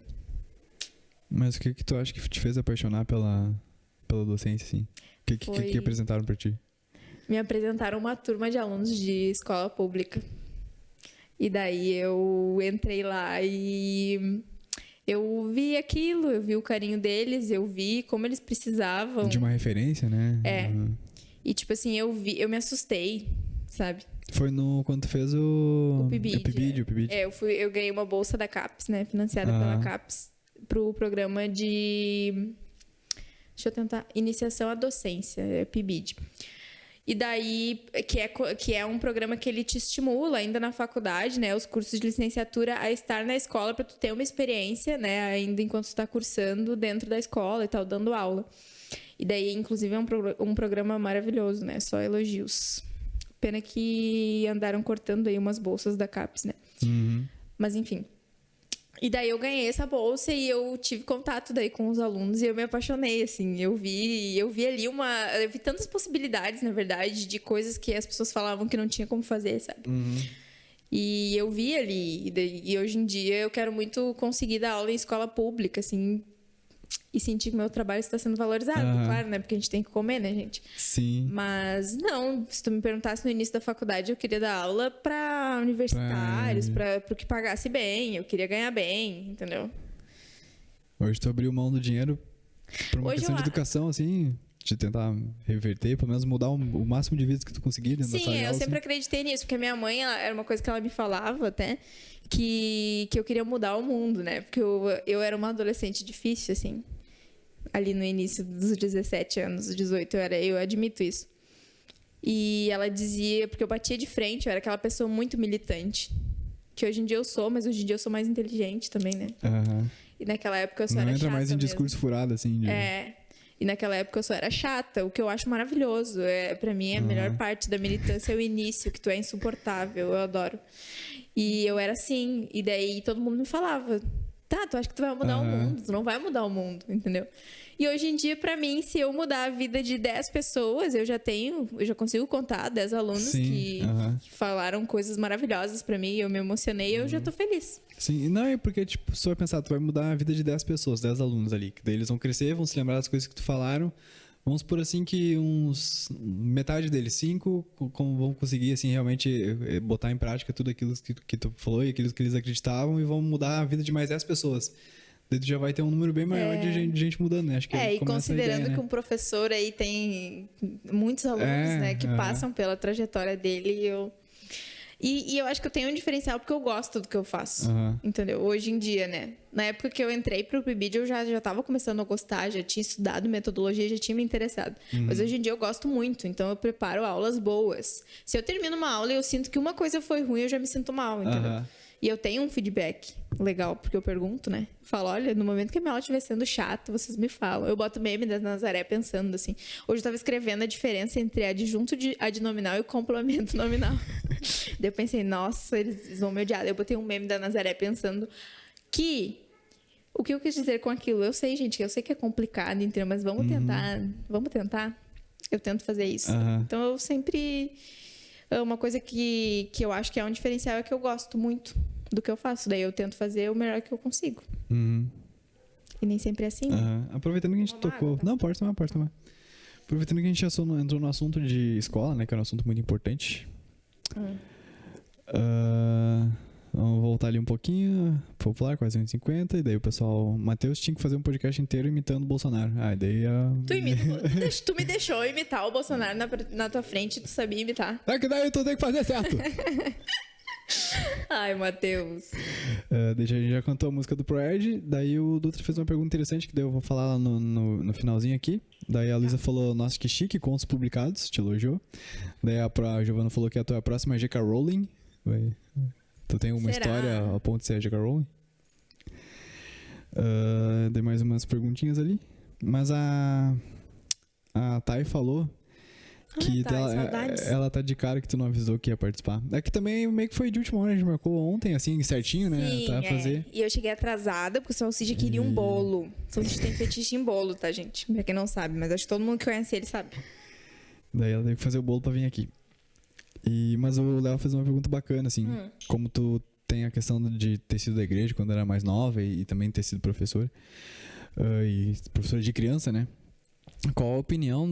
[SPEAKER 1] Mas o que tu acha que te fez apaixonar pela docência, assim? O que apresentaram pra ti?
[SPEAKER 2] Me apresentaram uma turma de alunos de escola pública. E daí eu entrei lá e eu vi aquilo, eu vi o carinho deles, eu vi como eles precisavam.
[SPEAKER 1] De uma referência, né?
[SPEAKER 2] E tipo assim, eu me assustei, sabe?
[SPEAKER 1] Foi quando tu fez o
[SPEAKER 2] PIBID.
[SPEAKER 1] O PIBID.
[SPEAKER 2] Eu ganhei uma bolsa da CAPES, né? Financiada pela CAPES, pro programa de... Deixa eu tentar. Iniciação à docência, PIBID. E daí, que é um programa que ele te estimula ainda na faculdade, né? Os cursos de licenciatura a estar na escola para tu ter uma experiência, né? Ainda enquanto tu tá cursando dentro da escola e tal, dando aula. E daí, inclusive, é um programa maravilhoso, né? Só elogios. Pena que andaram cortando aí umas bolsas da CAPES, né?
[SPEAKER 1] Uhum.
[SPEAKER 2] Mas, enfim. E daí eu ganhei essa bolsa e eu tive contato daí com os alunos e eu me apaixonei, assim. Eu vi ali eu vi tantas possibilidades, na verdade, de coisas que as pessoas falavam que não tinha como fazer, sabe? E eu vi ali. E hoje em dia eu quero muito conseguir dar aula em escola pública, assim, e sentir que meu trabalho está sendo valorizado, claro, né? Porque a gente tem que comer, né, gente?
[SPEAKER 1] Sim.
[SPEAKER 2] Mas não, se tu me perguntasse no início da faculdade, eu queria dar aula para universitários, para o que pagasse bem, eu queria ganhar bem, entendeu?
[SPEAKER 1] Hoje tu abriu mão do dinheiro pra uma
[SPEAKER 2] Hoje
[SPEAKER 1] questão de educação, assim, de tentar reverter, pelo menos mudar o máximo de vidas que tu conseguir dentro da sala de
[SPEAKER 2] Sim, eu
[SPEAKER 1] aula,
[SPEAKER 2] sempre
[SPEAKER 1] assim.
[SPEAKER 2] acreditei nisso, porque a minha mãe, era uma coisa que ela me falava até, que eu queria mudar o mundo, né? Porque eu era uma adolescente difícil, assim. Ali no início dos 17 anos, 18, eu admito isso. E ela dizia, porque eu batia de frente, eu era aquela pessoa muito militante. Que hoje em dia eu sou, mas hoje em dia eu sou mais inteligente também, né? E naquela época eu só
[SPEAKER 1] Não
[SPEAKER 2] era
[SPEAKER 1] entra
[SPEAKER 2] chata
[SPEAKER 1] mais em
[SPEAKER 2] mesmo.
[SPEAKER 1] discurso furado, assim.
[SPEAKER 2] E naquela época eu só era chata, o que eu acho maravilhoso. Pra mim, a melhor parte da militância é o início, que tu é insuportável, eu adoro. E eu era assim, e daí todo mundo me falava, tá, tu acha que tu vai mudar o mundo, tu não vai mudar o mundo, entendeu? E hoje em dia, pra mim, se eu mudar a vida de 10 pessoas, eu já consigo contar 10 alunos que falaram coisas maravilhosas pra mim, eu me emocionei, eu já tô feliz.
[SPEAKER 1] Sim, não, é porque, tipo, se tu vai pensar, tu vai mudar a vida de 10 pessoas, 10 alunos ali, que daí eles vão crescer, vão se lembrar das coisas que tu falaram, vamos por assim que metade deles, 5, vão conseguir, assim, realmente botar em prática tudo aquilo que tu falou e aquilo que eles acreditavam e vão mudar a vida de mais 10 pessoas. Daí tu já vai ter um número bem maior de gente mudando, né? Acho que
[SPEAKER 2] E
[SPEAKER 1] começa
[SPEAKER 2] considerando
[SPEAKER 1] a ideia, né?
[SPEAKER 2] que um professor aí tem muitos alunos, né, que passam pela trajetória dele, E eu acho que eu tenho um diferencial porque eu gosto do que eu faço, entendeu? Hoje em dia, né? Na época que eu entrei pro PIBID, eu já tava começando a gostar, já tinha estudado metodologia, já tinha me interessado. Mas hoje em dia eu gosto muito, então eu preparo aulas boas. Se eu termino uma aula e eu sinto que uma coisa foi ruim, eu já me sinto mal, entendeu? E eu tenho um feedback legal, porque eu pergunto, né? Falo, olha, no momento que a minha aula estiver sendo chata, vocês me falam. Eu boto meme da Nazaré pensando assim. Hoje eu tava escrevendo a diferença entre adjunto adnominal e complemento nominal. Daí eu pensei, nossa, eles vão me odiar. Daí eu botei um meme da Nazaré pensando que... O que eu quis dizer com aquilo? Eu sei, gente, eu sei que é complicado, entendeu? Mas vamos tentar. Eu tento fazer isso. Então eu sempre... Uma coisa que eu acho que é um diferencial é que eu gosto muito do que eu faço. Daí eu tento fazer o melhor que eu consigo. E nem sempre é assim.
[SPEAKER 1] Aproveitando que a gente tocou... Não, pode tomar. Aproveitando que a gente já entrou no assunto de escola, né? Que é um assunto muito importante. Vamos voltar ali um pouquinho. Popular, quase 1,50. E daí o pessoal... Matheus tinha que fazer um podcast inteiro imitando o Bolsonaro. Daí...
[SPEAKER 2] Tu me deixou imitar o Bolsonaro na tua frente, tu sabia imitar.
[SPEAKER 1] É que daí tu tem que fazer certo.
[SPEAKER 2] Ai, Matheus.
[SPEAKER 1] A gente já cantou a música do Proerd. Daí o Dutra fez uma pergunta interessante que daí eu vou falar lá no finalzinho aqui. Daí a Luísa falou, nossa, que chique, contos publicados, te elogiou. Daí a Giovana falou que a tua próxima é J.K. Rowling. Tu tem uma história a ponto de ser a J.K. Rowling? Dei mais umas perguntinhas ali. Mas a Thay falou que ela tá de cara que tu não avisou que ia participar. É que também meio que foi de última hora, a gente marcou ontem, assim, certinho, né?
[SPEAKER 2] Sim,
[SPEAKER 1] fazer.
[SPEAKER 2] E eu cheguei atrasada, porque o Salsicha queria um bolo. O Salsicha tem fetiche em bolo, tá, gente? Pra quem não sabe, mas acho que todo mundo que conhece ele sabe.
[SPEAKER 1] Daí ela teve que fazer o bolo pra vir aqui. Mas o Léo fez uma pergunta bacana, assim. Como tu tem a questão de ter sido da igreja quando era mais nova e também ter sido professor. E professor de criança, né? Qual a opinião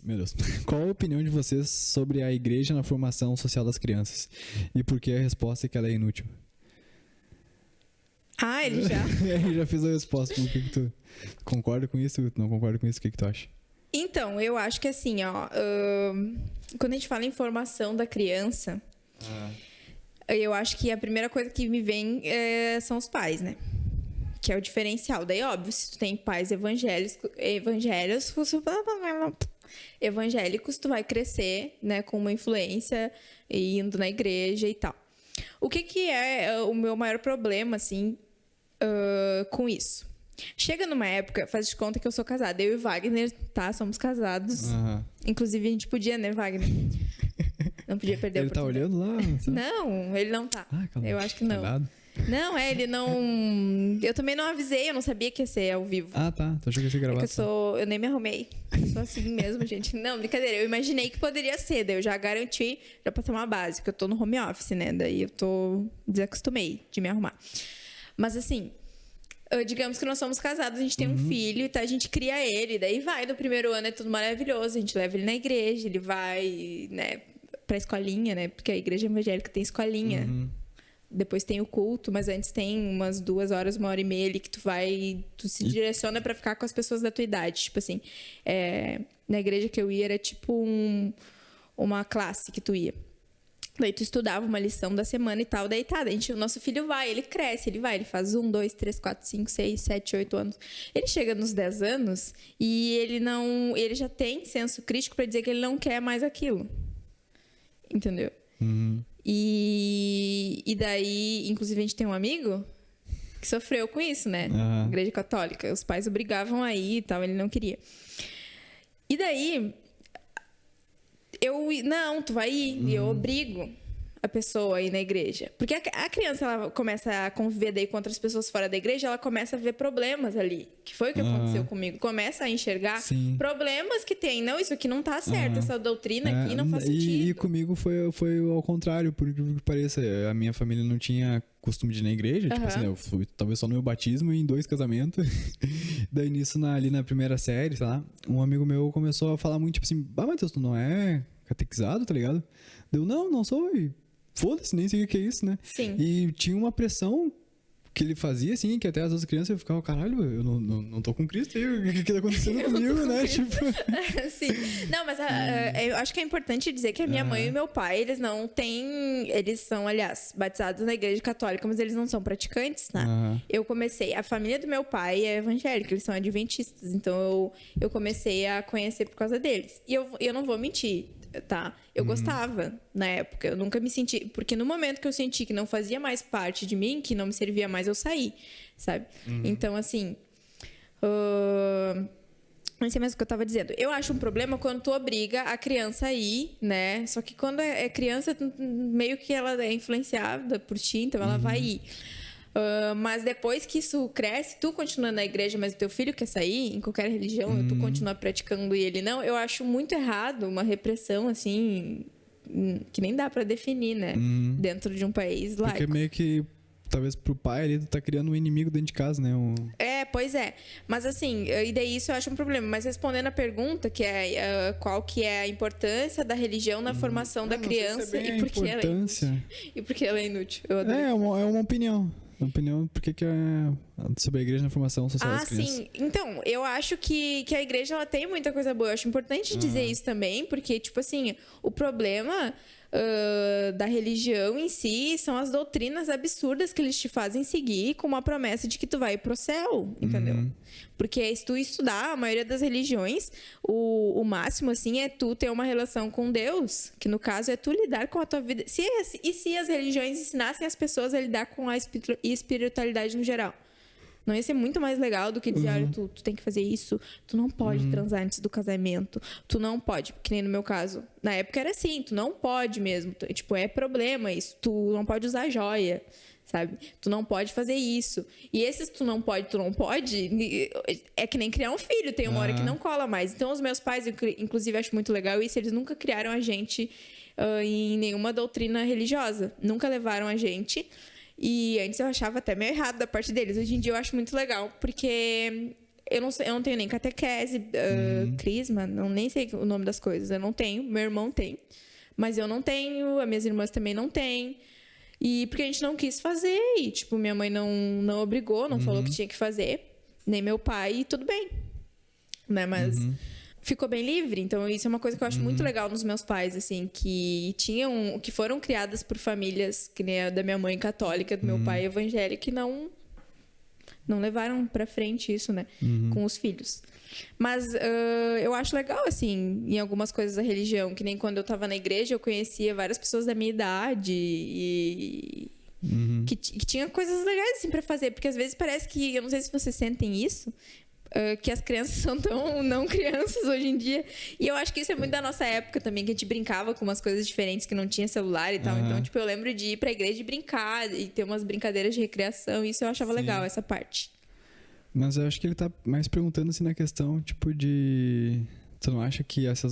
[SPEAKER 1] Meu Deus. Qual a opinião de vocês sobre a igreja na formação social das crianças? E por que a resposta é que ela é inútil?
[SPEAKER 2] Ele já...
[SPEAKER 1] Ele já fez a resposta. O que tu concorda com isso? Não concorda com isso? O que tu acha?
[SPEAKER 2] Então, eu acho que assim, quando a gente fala em formação da criança, eu acho que a primeira coisa que me vem são os pais, né? Que é o diferencial. Daí, óbvio, se tu tem pais evangélicos, tu vai crescer, né, com uma influência e indo na igreja e tal. O que é o meu maior problema, assim, com isso? Chega numa época, faz de conta que eu sou casada, eu e Wagner, tá? Somos casados. Inclusive, a gente podia, né, Wagner? Não podia perder a oportunidade.
[SPEAKER 1] Ele tá olhando lá?
[SPEAKER 2] Não, ele não tá. Eu acho que não. Não, ele não... Eu também não avisei, eu não sabia que ia ser ao vivo.
[SPEAKER 1] Ah, tá. Tu achou que ia ser
[SPEAKER 2] É
[SPEAKER 1] gravado?
[SPEAKER 2] que eu nem me arrumei. Eu sou assim mesmo, gente. Não, brincadeira. Eu imaginei que poderia ser. Daí eu já garanti, já pra ter uma base, porque eu tô no home office, né? Daí eu desacostumei de me arrumar. Mas assim, digamos que nós somos casados, a gente tem um filho, então a gente cria ele. Daí vai, no primeiro ano é tudo maravilhoso. A gente leva ele na igreja, ele vai, né, pra escolinha, né? Porque a igreja evangélica tem escolinha. Depois tem o culto, mas antes tem umas 2 horas, 1h30 ali que tu se direciona pra ficar com as pessoas da tua idade. Tipo assim, na igreja que eu ia era tipo uma classe que tu ia. Daí tu estudava uma lição da semana e tal, daí tá, o nosso filho vai, ele cresce, ele faz 1, 2, 3, 4, 5, 6, 7, 8 anos. Ele chega nos 10 anos e ele já tem senso crítico pra dizer que ele não quer mais aquilo. Entendeu? E daí, inclusive, a gente tem um amigo que sofreu com isso, né? Igreja católica. Os pais obrigavam a ir e tal, ele não queria. E daí, não, tu vai ir. E eu obrigo a pessoa a ir na igreja. Porque a criança, ela começa a conviver daí com outras pessoas fora da igreja, ela começa a ver problemas ali. Que foi o que aconteceu comigo. Começa a enxergar problemas que tem. Não, isso aqui não tá certo, essa doutrina aqui não faz sentido.
[SPEAKER 1] E comigo foi ao contrário, por incrível que pareça. A minha família não tinha costume de ir na igreja. Tipo assim, eu fui talvez só no meu batismo e em 2 casamentos. Daí nisso, ali na primeira série, sei lá, um amigo meu começou a falar muito, tipo assim, Matheus, tu não é catequizado, tá ligado? Deu, não sou, e foda-se, nem sei o que é isso, né?
[SPEAKER 2] Sim.
[SPEAKER 1] E tinha uma pressão que ele fazia, assim, que até as outras crianças eu ficava, caralho, eu não tô com Cristo aí, o que tá acontecendo comigo, né? Tipo...
[SPEAKER 2] Sim. Não, mas eu acho que é importante dizer que a minha mãe e meu pai, eles não têm... Eles são, aliás, batizados na igreja católica, mas eles não são praticantes, né? Eu comecei... A família do meu pai é evangélica, eles são adventistas, então eu comecei a conhecer por causa deles. E eu não vou mentir, tá? Eu gostava na época, eu nunca me senti... Porque no momento que eu senti que não fazia mais parte de mim, que não me servia mais, eu saí, sabe? Então, assim... Não sei mais o que eu tava dizendo. Eu acho um problema quando tu obriga a criança a ir, né? Só que quando é criança, meio que ela é influenciada por ti, então ela vai ir. Mas depois que isso cresce, tu continua na igreja, mas o teu filho quer sair, em qualquer religião, tu continua praticando e ele não, eu acho muito errado uma repressão, assim, que nem dá pra definir, né? Dentro de um país laico.
[SPEAKER 1] Porque meio que, talvez pro pai ali, tu tá criando um inimigo dentro de casa, né?
[SPEAKER 2] Pois é. Mas assim, e daí isso eu acho um problema. Mas respondendo a pergunta, que é qual que é a importância da religião na formação da criança e por que ela é inútil. E por que ela é inútil.
[SPEAKER 1] É uma opinião. Uma opinião, por que sobre a igreja na formação social das crianças?
[SPEAKER 2] Sim. Então, eu acho que a igreja ela tem muita coisa boa. Eu acho importante dizer isso também, porque, tipo assim, o problema da religião em si são as doutrinas absurdas que eles te fazem seguir com uma promessa de que tu vai pro céu, entendeu? Porque se tu estudar a maioria das religiões, o máximo, assim, é tu ter uma relação com Deus, que no caso é tu lidar com a tua vida. E se as religiões ensinassem as pessoas a lidar com a espiritualidade no geral? Não ia ser muito mais legal do que dizer, olha, tu tem que fazer isso, tu não pode transar antes do casamento, tu não pode, que nem no meu caso. Na época era assim, tu não pode mesmo, tipo, é problema isso, tu não pode usar joia, sabe? Tu não pode fazer isso. E esses tu não pode, é que nem criar um filho, tem uma hora que não cola mais. Então os meus pais, inclusive, acho muito legal isso, eles nunca criaram a gente em nenhuma doutrina religiosa, nunca levaram a gente. E antes eu achava até meio errado da parte deles. Hoje em dia eu acho muito legal, porque eu não tenho nem catequese, crisma, nem sei o nome das coisas. Eu não tenho, meu irmão tem, mas eu não tenho, as minhas irmãs também não têm. E porque a gente não quis fazer, e tipo, minha mãe não obrigou, não falou que tinha que fazer, nem meu pai, e tudo bem, né? Mas ficou bem livre. Então isso é uma coisa que eu acho muito legal nos meus pais, assim, que foram criadas por famílias, que nem a da minha mãe católica, do meu pai evangélico, e não levaram pra frente isso, né, com os filhos. Mas eu acho legal, assim, em algumas coisas da religião, que nem quando eu tava na igreja, eu conhecia várias pessoas da minha idade e que tinha coisas legais, assim, pra fazer. Porque às vezes parece que, eu não sei se vocês sentem isso, que as crianças são tão não crianças hoje em dia. E eu acho que isso é muito da nossa época também, que a gente brincava com umas coisas diferentes, que não tinha celular e tal. Então, tipo, eu lembro de ir pra igreja e brincar e ter umas brincadeiras de recreação. Isso eu achava legal, essa parte.
[SPEAKER 1] Mas eu acho que ele tá mais perguntando assim na questão, tipo, de... Tu não acha que as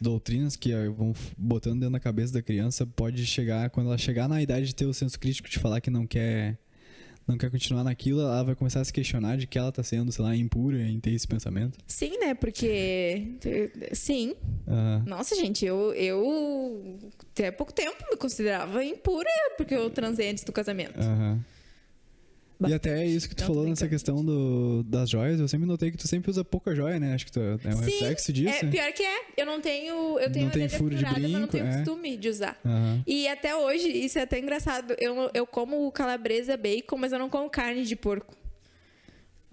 [SPEAKER 1] doutrinas que vão botando dentro da cabeça da criança pode chegar, quando ela chegar na idade de ter o senso crítico de falar que não quer continuar naquilo, ela vai começar a se questionar de que ela tá sendo, sei lá, impura em ter esse pensamento?
[SPEAKER 2] Sim, né? Porque... Sim. Nossa, gente, eu até pouco tempo me considerava impura porque eu transei antes do casamento. E
[SPEAKER 1] até isso que tu falou nessa questão das joias, eu sempre notei que tu sempre usa pouca joia, né? Acho que tu é um reflexo disso.
[SPEAKER 2] Pior que é. Eu tenho a orelha
[SPEAKER 1] furo de
[SPEAKER 2] furada,
[SPEAKER 1] brinco,
[SPEAKER 2] mas não tenho costume de usar. E até hoje, isso é até engraçado, eu como calabresa, bacon, mas eu não como carne de porco.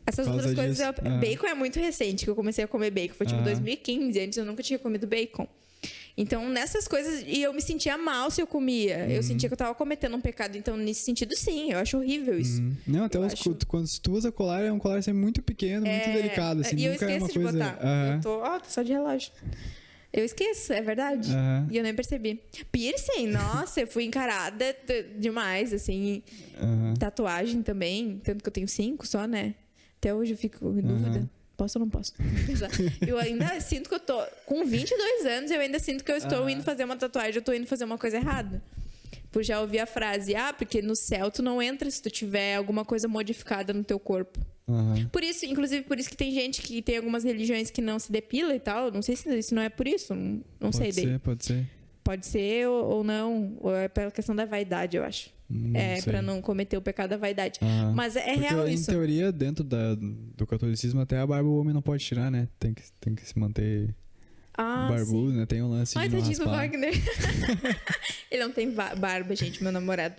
[SPEAKER 2] Essas outras coisas, bacon é muito recente que eu comecei a comer bacon. Foi tipo 2015, antes eu nunca tinha comido bacon. Então, nessas coisas, e eu me sentia mal se eu comia. Eu sentia que eu tava cometendo um pecado. Então, nesse sentido, sim, eu acho horrível isso.
[SPEAKER 1] Não, até quando tu usa colar, é um colar sempre muito pequeno, muito delicado. Assim,
[SPEAKER 2] e eu
[SPEAKER 1] nunca
[SPEAKER 2] esqueço
[SPEAKER 1] é uma
[SPEAKER 2] de
[SPEAKER 1] coisa...
[SPEAKER 2] botar. Eu tô só de relógio. Eu esqueço, é verdade. E eu nem percebi. Piercing, nossa, eu fui encarada demais, assim. Tatuagem também, tanto que eu tenho 5 só, né? Até hoje eu fico em dúvida. Posso ou não posso? Eu ainda sinto que eu tô... Com 22 anos, eu ainda sinto que eu estou indo fazer uma tatuagem. Eu tô indo fazer uma coisa errada. Por já ouvir a frase, porque no céu tu não entra se tu tiver alguma coisa modificada no teu corpo. Por isso, inclusive, por isso que tem gente que tem algumas religiões que não se depila e tal. Não sei se isso não é por isso. Não sei daí.
[SPEAKER 1] Pode ser.
[SPEAKER 2] Pode ser ou não. Ou é pela questão da vaidade, eu acho. Pra não cometer o pecado da vaidade. Mas é real isso.
[SPEAKER 1] Em teoria, dentro do catolicismo, até a barba o homem não pode tirar, né? Tem que se manter barbudo, né? Tem um lance de não
[SPEAKER 2] tadinho do
[SPEAKER 1] raspar.
[SPEAKER 2] Wagner. Ele não tem barba, gente, meu namorado.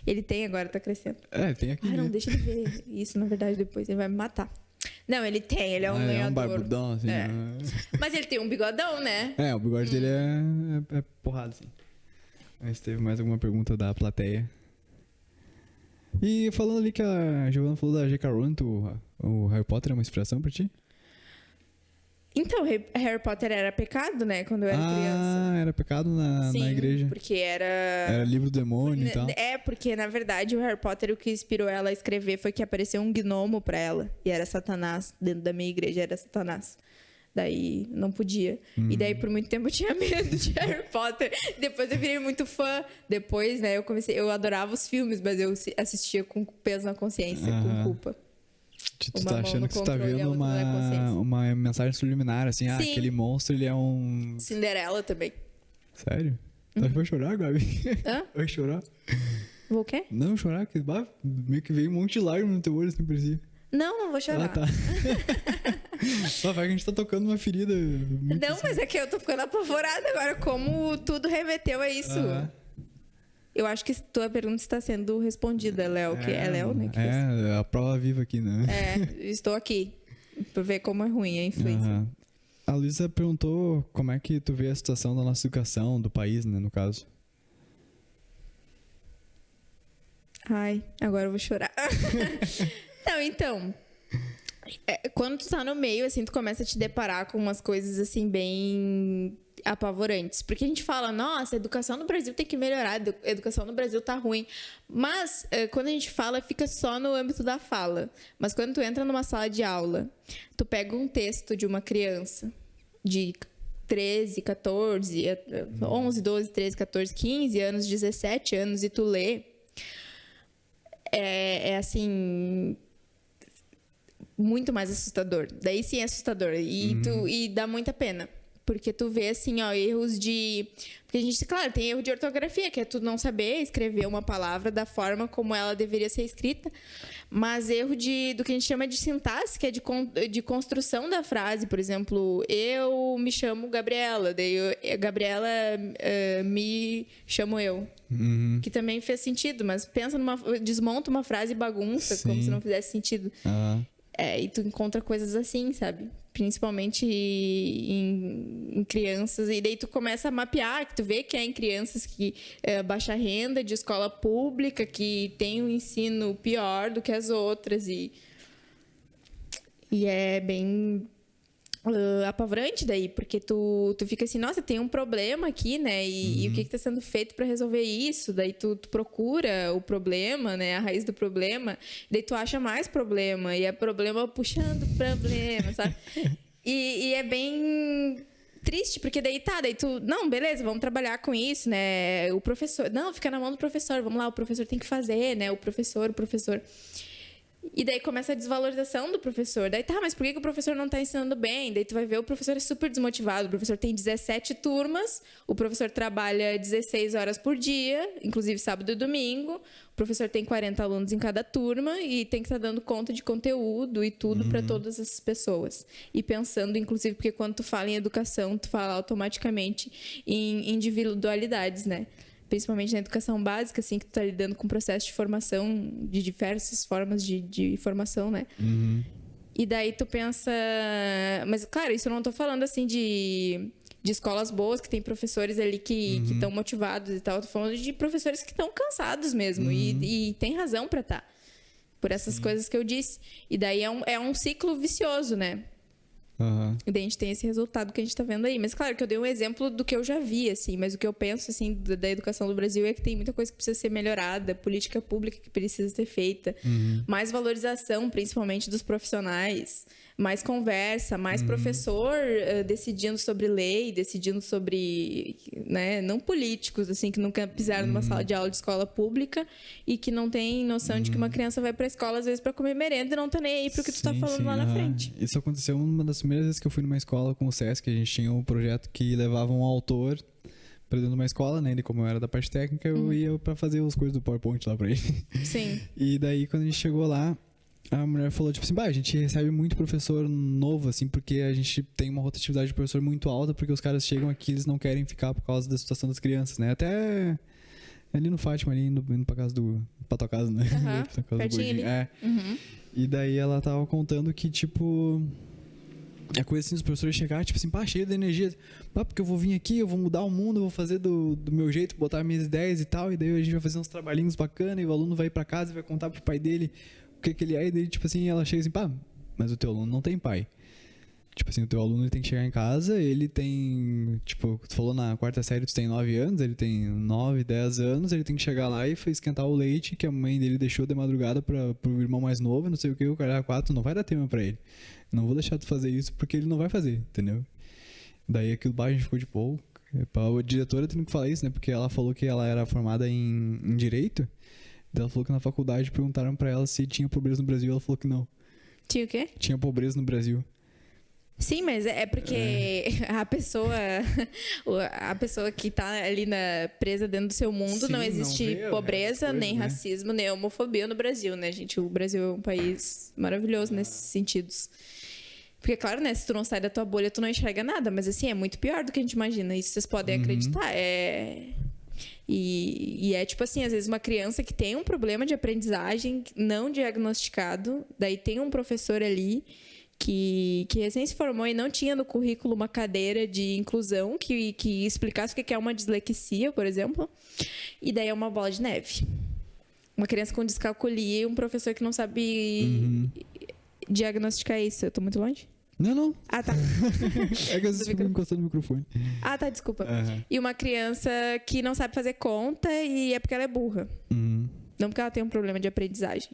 [SPEAKER 2] Ele tem agora, tá crescendo.
[SPEAKER 1] Tem aqui.
[SPEAKER 2] Não, deixa ele ver isso, na verdade, depois ele vai me matar. Não, ele tem, ele é um lenhador.
[SPEAKER 1] É um barbudão, assim.
[SPEAKER 2] Mas ele tem um bigodão, né?
[SPEAKER 1] O bigode dele é porrada, assim. Mas teve mais alguma pergunta da plateia? E falando ali que a Giovanna falou da J.K. Rowling, o Harry Potter é uma inspiração pra ti?
[SPEAKER 2] Então, Harry Potter era pecado, né? Quando eu era criança.
[SPEAKER 1] Era pecado na igreja.
[SPEAKER 2] Porque era...
[SPEAKER 1] Era livro do demônio e tal.
[SPEAKER 2] Porque, na verdade, o Harry Potter, o que inspirou ela a escrever foi que apareceu um gnomo pra ela. E era Satanás. Dentro da minha igreja era Satanás. Daí não podia. E daí por muito tempo eu tinha medo de Harry Potter. Depois eu virei muito fã. Depois, né, eu adorava os filmes, mas eu assistia com peso na consciência, com culpa.
[SPEAKER 1] Tu tá achando que você tá vendo uma mensagem subliminar, assim,
[SPEAKER 2] Sim.
[SPEAKER 1] Aquele monstro, ele é um...
[SPEAKER 2] Cinderela também.
[SPEAKER 1] Sério? Tu vai chorar, Gabi? Vai chorar?
[SPEAKER 2] Vou o quê?
[SPEAKER 1] Não, chorar, que meio que veio um monte de lágrimas no teu olho, assim, parecia.
[SPEAKER 2] Não vou chorar.
[SPEAKER 1] Tá. Só vai que a gente tá tocando uma ferida.
[SPEAKER 2] Não, mas é que eu tô ficando apavorada agora, como tudo remeteu a isso. Eu acho que tua pergunta está sendo respondida, Léo. Que é Léo, né?
[SPEAKER 1] A prova viva aqui, né?
[SPEAKER 2] Estou aqui pra ver como é ruim a influência.
[SPEAKER 1] A Luísa perguntou como é que tu vê a situação da nossa educação, do país, né, no caso.
[SPEAKER 2] Ai, agora eu vou chorar. Não, então... quando tu tá no meio, assim, tu começa a te deparar com umas coisas, assim, bem apavorantes. Porque a gente fala, nossa, a educação no Brasil tem que melhorar, a educação no Brasil tá ruim. Mas, quando a gente fala, fica só no âmbito da fala. Mas quando tu entra numa sala de aula, tu pega um texto de uma criança de 13, 14, 11, 12, 13, 14, 15 anos, 17 anos, e tu lê, assim... muito mais assustador. Daí sim é assustador. E dá muita pena. Porque tu vê, assim, erros de... Porque a gente, claro, tem erro de ortografia, que é tu não saber escrever uma palavra da forma como ela deveria ser escrita. Mas erro do que a gente chama de sintaxe, que é de construção da frase. Por exemplo, eu me chamo Gabriela. Daí Gabriela me chamo eu. Que também fez sentido. Mas desmonta uma frase e bagunça, como se não fizesse sentido. E tu encontra coisas assim, sabe? Principalmente em crianças. E daí tu começa a mapear, que tu vê que é em crianças que baixa renda, de escola pública, que tem um ensino pior do que as outras. E é bem apavorante daí, porque tu fica assim, nossa, tem um problema aqui, né? E o que está sendo feito para resolver isso? Daí tu procura o problema, né? A raiz do problema, daí tu acha mais problema, e é problema puxando problema, sabe? E é bem triste, porque daí tu, não, beleza, vamos trabalhar com isso, né? O professor, não, fica na mão do professor, vamos lá, o professor tem que fazer, né? O professor. E daí começa a desvalorização do professor. Daí mas por que o professor não está ensinando bem? Daí tu vai ver, o professor é super desmotivado. O professor tem 17 turmas, o professor trabalha 16 horas por dia, inclusive sábado e domingo. O professor tem 40 alunos em cada turma e tem que estar dando conta de conteúdo e tudo para todas essas pessoas. E pensando, inclusive, porque quando tu fala em educação, tu fala automaticamente em individualidades, né? Principalmente na educação básica, assim, que tu tá lidando com o processo de formação, de diversas formas de formação, né? E daí tu pensa... Mas, claro, isso eu não tô falando, assim, de escolas boas, que tem professores ali que estão motivados e tal. Eu tô falando de professores que estão cansados mesmo. E tem razão pra estar. Por essas coisas que eu disse. E daí é um ciclo vicioso, né? E daí a gente tem esse resultado que a gente tá vendo aí. Mas claro que eu dei um exemplo do que eu já vi, assim. Mas o que eu penso, assim, da educação do Brasil é que tem muita coisa que precisa ser melhorada. Política pública que precisa ser feita. Mais valorização, principalmente dos profissionais. Mais conversa, mais professor decidindo sobre lei, decidindo sobre... né, não políticos, assim, que nunca pisaram numa sala de aula de escola pública e que não tem noção de que uma criança vai pra escola, às vezes, pra comer merenda e não tá nem aí pro que tu tá falando lá na frente.
[SPEAKER 1] Isso aconteceu uma das primeiras vezes que eu fui numa escola com o SESC. A gente tinha um projeto que levava um autor pra dentro de uma escola, né? E como eu era da parte técnica, eu ia pra fazer as coisas do PowerPoint lá pra ele.
[SPEAKER 2] Sim.
[SPEAKER 1] E daí, quando a gente chegou lá, a mulher falou, tipo assim, a gente recebe muito professor novo, assim, porque a gente tem uma rotatividade de professor muito alta, porque os caras chegam aqui, eles não querem ficar por causa da situação das crianças, né? Até ali no Fátima, ali indo pra casa pra tua casa, né? Pra casa do gordinho. E daí ela tava contando que, tipo... É coisa assim, os professores chegarem, tipo assim, cheio de energia. Porque eu vou vir aqui, eu vou mudar o mundo, eu vou fazer do meu jeito, botar minhas ideias e tal. E daí a gente vai fazer uns trabalhinhos bacanas e o aluno vai ir pra casa e vai contar pro pai dele o que ele é. E daí, tipo assim, ela chega assim, mas o teu aluno não tem pai. Tipo assim, o teu aluno ele tem que chegar em casa, ele tem... Tipo, tu falou na quarta série, tu tem 9 anos, ele tem 9, 10 anos, ele tem que chegar lá e esquentar o leite que a mãe dele deixou de madrugada pro irmão mais novo, não sei o que, o cara 4, não vai dar tema pra ele. Não vou deixar tu fazer isso porque ele não vai fazer, entendeu? Daí aquilo a gente ficou de a diretora tendo que falar isso, né? Porque ela falou que ela era formada em Direito. Daí ela falou que na faculdade perguntaram pra ela se tinha pobreza no Brasil. Ela falou que não.
[SPEAKER 2] Tinha o quê?
[SPEAKER 1] Tinha pobreza no Brasil.
[SPEAKER 2] Sim, mas é porque a pessoa que tá ali presa dentro do seu mundo, não existe pobreza, nem racismo, nem homofobia no Brasil, né, gente? O Brasil é um país maravilhoso nesses sentidos. Porque, claro, né, se tu não sai da tua bolha, tu não enxerga nada, mas assim, é muito pior do que a gente imagina. Isso vocês podem acreditar. E é tipo assim, às vezes uma criança que tem um problema de aprendizagem não diagnosticado, daí tem um professor ali que recém se formou e não tinha no currículo uma cadeira de inclusão que explicasse o que é uma dislexia, por exemplo. E daí é uma bola de neve. Uma criança com descalculia e um professor que não sabe diagnosticar isso. Eu tô muito longe?
[SPEAKER 1] Não.
[SPEAKER 2] Ah, tá.
[SPEAKER 1] É que eu fico encostando no microfone.
[SPEAKER 2] Ah, tá, desculpa. E uma criança que não sabe fazer conta e é porque ela é burra. Não porque ela tem um problema de aprendizagem.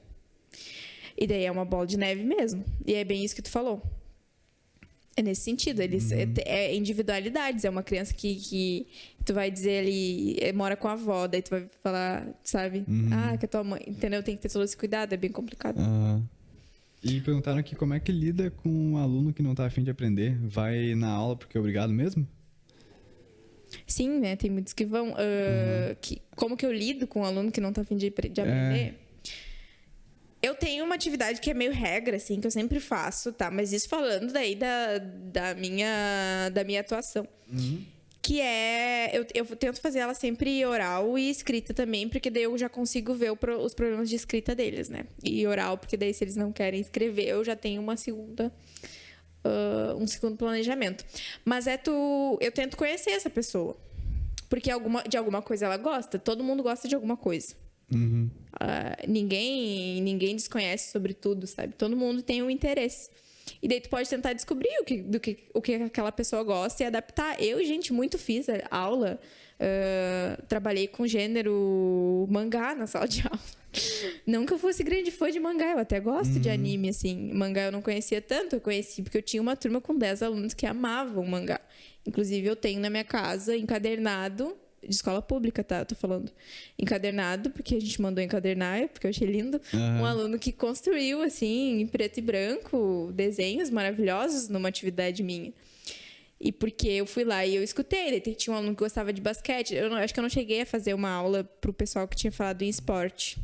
[SPEAKER 2] E daí é uma bola de neve mesmo. E é bem isso que tu falou. É nesse sentido. Eles é individualidades. É uma criança que tu vai dizer ali, mora com a avó, daí tu vai falar, sabe? Que a tua mãe, entendeu? Tem que ter todo esse cuidado, é bem complicado.
[SPEAKER 1] E perguntaram aqui como é que lida com um aluno que não tá afim de aprender. Vai na aula porque é obrigado mesmo?
[SPEAKER 2] Sim, né? Tem muitos que vão. Como que eu lido com um aluno que não tá afim de aprender? Eu tenho uma atividade que é meio regra, assim, que eu sempre faço, tá? Mas isso falando daí da minha atuação. Que é... Eu tento fazer ela sempre oral e escrita também, porque daí eu já consigo ver os problemas de escrita deles, né? E oral, porque daí se eles não querem escrever, eu já tenho um segundo planejamento. Mas eu tento conhecer essa pessoa. Porque de alguma coisa ela gosta. Todo mundo gosta de alguma coisa. Ninguém desconhece sobre tudo, sabe? Todo mundo tem um interesse. E daí tu pode tentar descobrir o que aquela pessoa gosta e adaptar. Eu, gente, muito fiz aula. Trabalhei com gênero mangá na sala de aula. Não que eu fosse grande fã de mangá, eu até gosto de anime, assim. Mangá eu não conhecia tanto, eu conheci porque eu tinha uma turma com 10 alunos que amavam mangá. Inclusive, eu tenho na minha casa, encadernado, de escola pública, tá? Eu tô falando encadernado, porque a gente mandou encadernar, porque eu achei lindo. Um aluno que construiu, assim, em preto e branco, desenhos maravilhosos numa atividade minha. E porque eu fui lá e eu escutei. Tinha um aluno que gostava de basquete. Acho que eu não cheguei a fazer uma aula pro pessoal que tinha falado em esporte.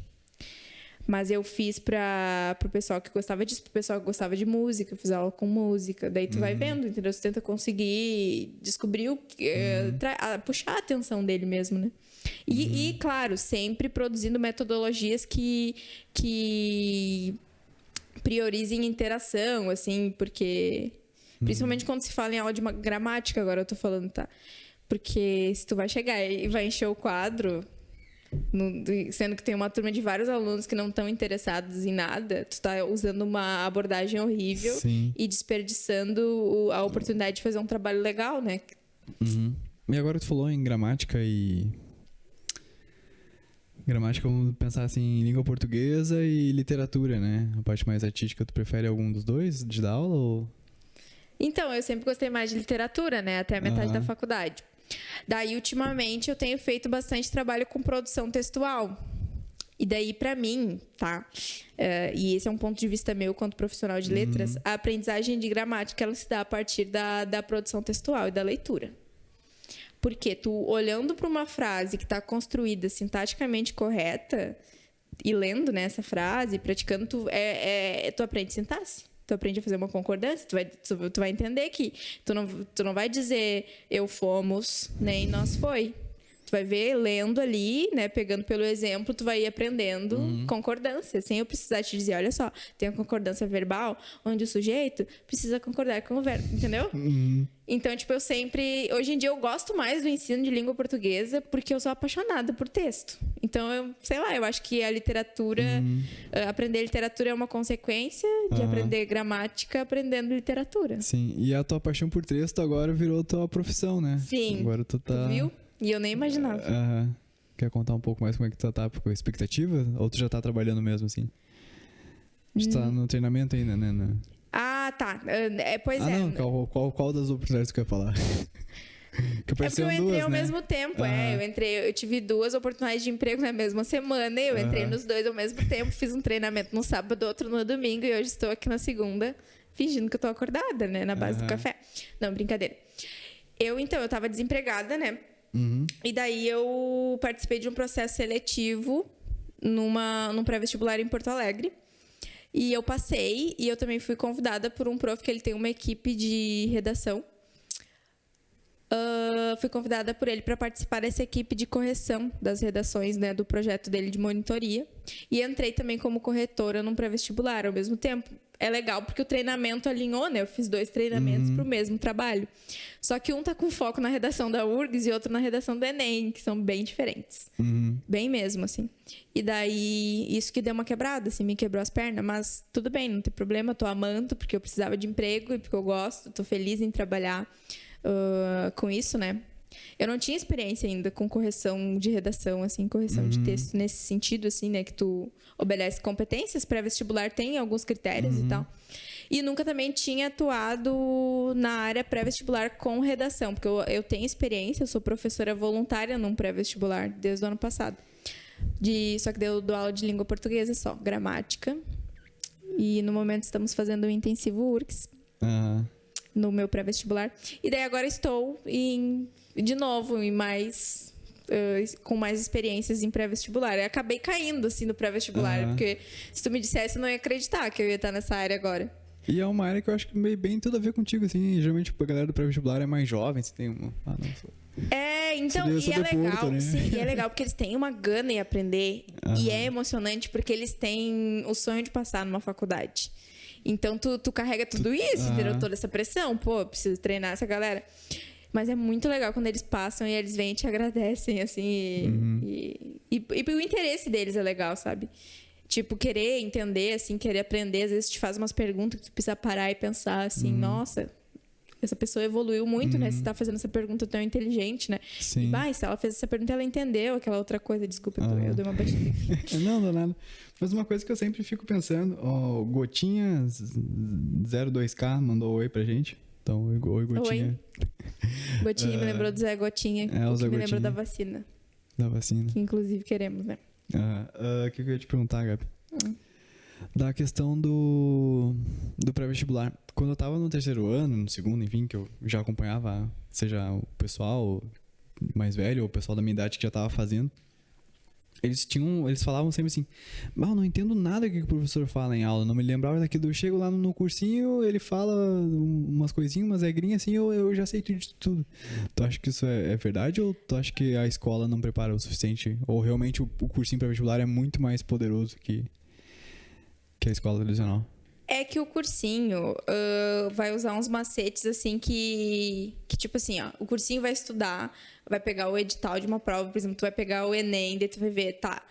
[SPEAKER 2] Mas eu fiz pro pessoal que gostava disso, pro pessoal que gostava de música. Eu fiz aula com música. Daí tu vai vendo, entendeu? Você tenta conseguir descobrir puxar a atenção dele mesmo, né? E, claro, sempre produzindo metodologias que priorizem interação, assim, porque... Principalmente quando se fala em aula de gramática, agora eu tô falando, tá? Porque se tu vai chegar e vai encher o quadro, sendo que tem uma turma de vários alunos que não estão interessados em nada, tu tá usando uma abordagem horrível.
[SPEAKER 1] Sim.
[SPEAKER 2] E desperdiçando a oportunidade de fazer um trabalho legal, né?
[SPEAKER 1] E agora tu falou em gramática e... Gramática, vamos pensar assim, em língua portuguesa e literatura, né? A parte mais artística, tu prefere algum dos dois de dar aula ou...
[SPEAKER 2] Então, eu sempre gostei mais de literatura, né? Até a metade da faculdade. Daí, ultimamente, eu tenho feito bastante trabalho com produção textual. E daí, pra mim, tá? E esse é um ponto de vista meu quanto profissional de letras, a aprendizagem de gramática, ela se dá a partir da produção textual e da leitura. Porque tu, olhando para uma frase que está construída sintaticamente correta e lendo, né, essa frase, praticando, tu aprende sintaxe. Tu aprende a fazer uma concordância, tu vai entender que tu não vai dizer eu fomos, nem nós foi. Tu vai ver, lendo ali, né, pegando pelo exemplo, tu vai ir aprendendo concordância, sem eu precisar te dizer, olha só, tem a concordância verbal, onde o sujeito precisa concordar com o verbo, entendeu? Então, tipo, hoje em dia eu gosto mais do ensino de língua portuguesa porque eu sou apaixonada por texto. Então, eu acho que a literatura, aprender literatura é uma consequência de aprender gramática aprendendo literatura.
[SPEAKER 1] Sim, e a tua paixão por texto agora virou tua profissão, né?
[SPEAKER 2] Sim,
[SPEAKER 1] agora tu
[SPEAKER 2] viu? E eu nem imaginava.
[SPEAKER 1] Quer contar um pouco mais como é que tu tá com a expectativa? Ou tu já tá trabalhando mesmo, assim? Tu tá no treinamento ainda, né?
[SPEAKER 2] Ah, tá. Pois é.
[SPEAKER 1] Não, qual das oportunidades que eu ia falar? Que
[SPEAKER 2] porque eu entrei
[SPEAKER 1] duas,
[SPEAKER 2] ao
[SPEAKER 1] né?
[SPEAKER 2] mesmo tempo, eu tive 2 oportunidades de emprego na mesma semana, eu entrei nos 2 ao mesmo tempo, fiz um treinamento no sábado, outro no domingo, e hoje estou aqui na segunda, fingindo que eu tô acordada, né, na base do café. Não, brincadeira. Eu tava desempregada, né? E daí eu participei de um processo seletivo num pré-vestibular em Porto Alegre. E eu passei, e eu também fui convidada por um prof que ele tem uma equipe de redação. Fui convidada por ele para participar dessa equipe de correção das redações, né, do projeto dele de monitoria. E entrei também como corretora num pré-vestibular ao mesmo tempo. É legal porque o treinamento alinhou, né? Eu fiz 2 treinamentos para o mesmo trabalho. Só que um tá com foco na redação da URGS e outro na redação do Enem, que são bem diferentes. Bem mesmo, assim. E daí, isso que deu uma quebrada, assim, me quebrou as pernas. Mas tudo bem, não tem problema. Eu tô amando porque eu precisava de emprego e porque eu gosto. Tô feliz em trabalhar com isso, né? Eu não tinha experiência ainda com correção de redação, assim, correção de texto nesse sentido, assim, né? Que tu obedece competências, pré-vestibular tem alguns critérios e tal. E nunca também tinha atuado na área pré-vestibular com redação, porque eu tenho experiência, eu sou professora voluntária num pré-vestibular desde o ano passado. Só que eu dou aula de língua portuguesa só, gramática. E no momento estamos fazendo um intensivo URGS. No meu pré-vestibular. E daí agora estou de novo com mais experiências em pré-vestibular. Eu acabei caindo assim no pré-vestibular, porque se tu me dissesse, eu não ia acreditar que eu ia estar nessa área agora.
[SPEAKER 1] E é uma área que eu acho que bem tudo a ver contigo, assim. Geralmente a galera do pré-vestibular é mais jovem, você tem uma...
[SPEAKER 2] Então, e é legal, né? Sim, e é legal porque eles têm uma gana em aprender e é emocionante porque eles têm o sonho de passar numa faculdade. Então, tu carrega tudo isso, entendeu? Toda essa pressão. Pô, preciso treinar essa galera. Mas é muito legal quando eles passam e eles vêm e te agradecem, assim. E o interesse deles é legal, sabe? Tipo, querer entender, assim, querer aprender. Às vezes te faz umas perguntas que tu precisa parar e pensar assim, nossa, essa pessoa evoluiu muito, né? Se tá fazendo essa pergunta tão inteligente, né?
[SPEAKER 1] Sim.
[SPEAKER 2] E, se ela fez essa pergunta, ela entendeu aquela outra coisa. Desculpa, eu dei uma batida aqui.
[SPEAKER 1] Não, não, nada. Mas uma coisa que eu sempre fico pensando, ó, Gotinha 02K mandou oi pra gente. Então, oi, Gotinha.
[SPEAKER 2] Gotinha me lembrou do Zé Gotinha,
[SPEAKER 1] o Zé
[SPEAKER 2] que me lembrou
[SPEAKER 1] Gotinha.
[SPEAKER 2] da vacina.
[SPEAKER 1] Da vacina.
[SPEAKER 2] Que inclusive queremos, né?
[SPEAKER 1] O que eu ia te perguntar, Gabi? Da questão do pré-vestibular. Quando eu tava no 3º ano, no 2º, enfim, que eu já acompanhava, seja o pessoal mais velho ou o pessoal da minha idade que já tava fazendo, eles falavam sempre assim, não entendo nada que o professor fala em aula, não me lembrava daqui eu chego lá no cursinho, ele fala umas coisinhas, umas regrinhas assim, eu já sei tudo. Tu acha que isso é verdade ou tu acha que a escola não prepara o suficiente? Ou realmente o cursinho pré-vestibular é muito mais poderoso que a escola tradicional?
[SPEAKER 2] É que o cursinho vai usar uns macetes, assim, que tipo assim, ó, o cursinho vai estudar, vai pegar o edital de uma prova, por exemplo, tu vai pegar o Enem, daí tu vai ver, tá,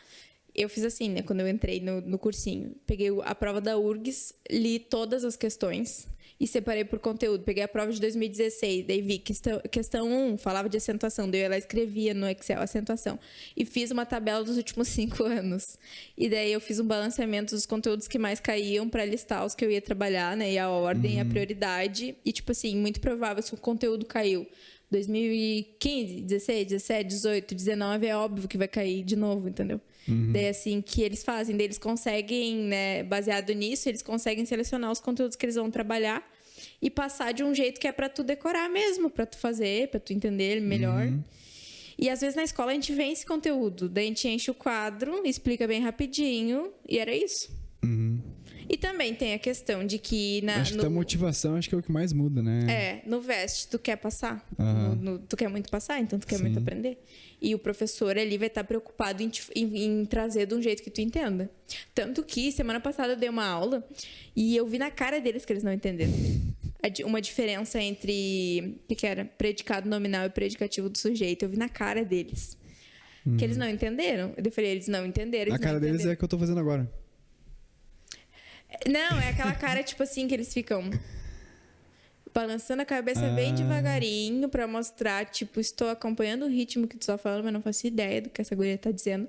[SPEAKER 2] eu fiz assim, né, quando eu entrei no cursinho, peguei a prova da URGS, li todas as questões e separei por conteúdo, peguei a prova de 2016, daí vi questão 1, falava de acentuação, daí eu ia lá escrevia no Excel a acentuação e fiz uma tabela dos últimos 5 anos, e daí eu fiz um balanceamento dos conteúdos que mais caíam para listar os que eu ia trabalhar, né, e a ordem, a prioridade, e tipo assim, muito provável se o conteúdo caiu 2015, 16, 17, 18, 19, é óbvio que vai cair de novo, entendeu? Daí assim, que eles fazem, daí eles conseguem, né, baseado nisso, eles conseguem selecionar os conteúdos que eles vão trabalhar e passar de um jeito que é pra tu decorar mesmo, pra tu fazer, pra tu entender ele melhor. E às vezes na escola a gente vê esse conteúdo, daí a gente enche o quadro, explica bem rapidinho e era isso. E também tem a questão de que...
[SPEAKER 1] acho que a motivação acho que é o que mais muda, né?
[SPEAKER 2] No VEST, tu quer passar. Tu quer muito passar, então tu quer muito aprender. E o professor ali vai estar preocupado em trazer de um jeito que tu entenda. Tanto que, semana passada eu dei uma aula e eu vi na cara deles que eles não entenderam. Uma diferença entre o que era predicado nominal e predicativo do sujeito. Eu vi na cara deles. Que eles não entenderam. Eu falei, eles não entenderam.
[SPEAKER 1] A cara deles é a que eu tô fazendo agora.
[SPEAKER 2] Não, é aquela cara, tipo assim, que eles ficam balançando a cabeça bem devagarinho pra mostrar, tipo, estou acompanhando o ritmo que tu tá falando, mas não faço ideia do que essa guria tá dizendo.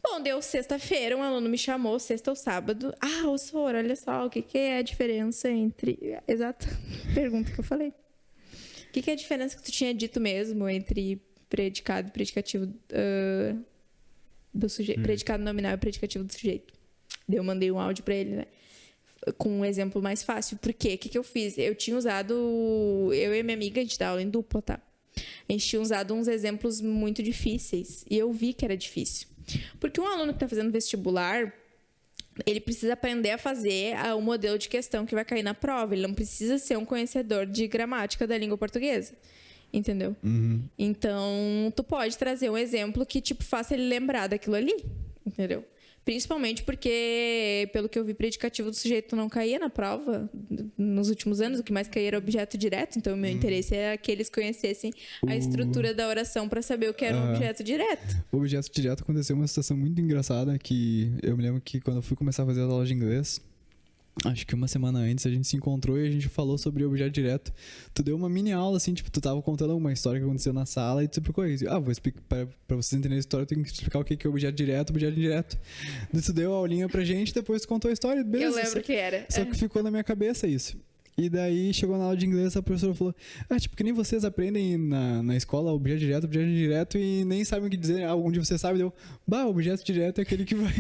[SPEAKER 2] Bom, deu sexta-feira, um aluno me chamou, sexta ou sábado. Ô Sor, olha só, o que é a diferença entre... Exata pergunta que eu falei. O que é a diferença que tu tinha dito mesmo entre predicado e predicativo do sujeito? Predicado nominal e predicativo do sujeito. Daí eu mandei um áudio pra ele, né? Com um exemplo mais fácil. Por quê? O que eu fiz? Eu tinha usado... Eu e minha amiga, a gente dá aula em dupla, tá? A gente tinha usado uns exemplos muito difíceis. E eu vi que era difícil. Porque um aluno que tá fazendo vestibular, ele precisa aprender a fazer o modelo de questão que vai cair na prova. Ele não precisa ser um conhecedor de gramática da língua portuguesa. Entendeu? Então, tu pode trazer um exemplo que, tipo, faça ele lembrar daquilo ali. Entendeu? Principalmente porque, pelo que eu vi, predicativo do sujeito não caía na prova nos últimos anos. O que mais caía era objeto direto. Então, o meu interesse era que eles conhecessem a estrutura da oração para saber o que era um objeto direto.
[SPEAKER 1] O objeto direto aconteceu uma situação muito engraçada que eu me lembro que quando eu fui começar a fazer as aulas de inglês, acho que uma semana antes a gente se encontrou e a gente falou sobre objeto direto. Tu deu uma mini aula, assim, tipo, tu tava contando uma história que aconteceu na sala e tu explicou isso. Vou explicar, pra vocês entenderem a história, eu tenho que explicar o que é objeto direto, objeto indireto. Daí tu deu a aulinha pra gente, depois tu contou a história, beleza.
[SPEAKER 2] Eu lembro que era.
[SPEAKER 1] Só que ficou na minha cabeça isso. E daí chegou na aula de inglês, a professora falou: tipo, que nem vocês aprendem na escola objeto direto e nem sabem o que dizer. Algum dia você sabe, objeto direto é aquele que vai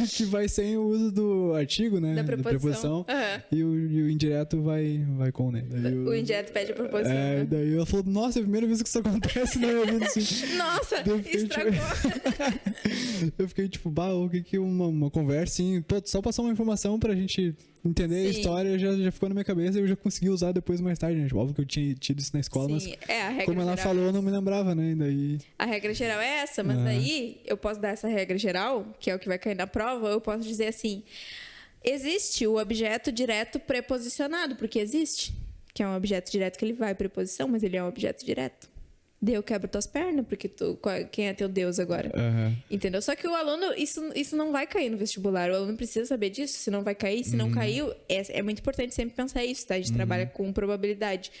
[SPEAKER 1] que vai sem o uso do artigo, né?
[SPEAKER 2] Da preposição.
[SPEAKER 1] E o indireto vai com, né?
[SPEAKER 2] O indireto pede a preposição.
[SPEAKER 1] E daí ela falou: nossa, é a primeira vez que isso acontece na minha vida, assim.
[SPEAKER 2] Nossa, estragou.
[SPEAKER 1] Eu fiquei tipo, o que uma conversa, assim, só passou uma informação pra gente entender. Sim. A história já ficou na minha cabeça e eu já consegui usar depois mais tarde, né? Óbvio que eu tinha tido isso na escola,
[SPEAKER 2] sim,
[SPEAKER 1] mas
[SPEAKER 2] a regra
[SPEAKER 1] como ela falou, eu não me lembrava, né? E daí...
[SPEAKER 2] A regra geral é essa, mas daí eu posso dar essa regra geral, que é o que vai cair na prova, eu posso dizer assim, existe o objeto direto preposicionado, porque existe, que é um objeto direto que ele vai preposição, mas ele é um objeto direto. Daí eu quebro tuas pernas, porque quem é teu Deus agora? Entendeu? Só que o aluno, isso não vai cair no vestibular. O aluno precisa saber disso, se não vai cair. Se não caiu, é muito importante sempre pensar isso, tá? A gente trabalha com probabilidade.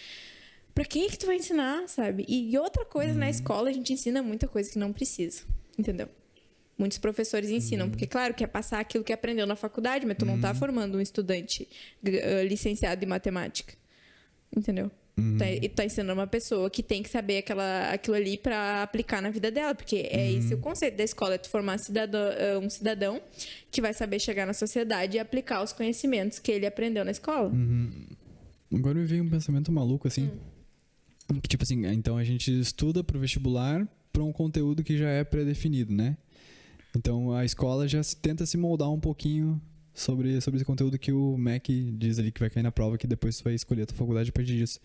[SPEAKER 2] Pra quem é que tu vai ensinar, sabe? E outra coisa, na escola a gente ensina muita coisa que não precisa, entendeu? Muitos professores ensinam, porque claro, quer passar aquilo que aprendeu na faculdade, mas tu não tá formando um estudante licenciado em matemática, entendeu? E tá ensinando uma pessoa que tem que saber aquilo ali pra aplicar na vida dela, porque é esse o conceito da escola, é tu formar um cidadão que vai saber chegar na sociedade e aplicar os conhecimentos que ele aprendeu na escola.
[SPEAKER 1] Agora me veio um pensamento maluco, assim, que tipo assim, então a gente estuda pro vestibular pra um conteúdo que já é pré-definido, né? Então a escola já tenta se moldar um pouquinho sobre esse conteúdo que o MEC diz ali que vai cair na prova, que depois tu vai escolher a tua faculdade a partir disso.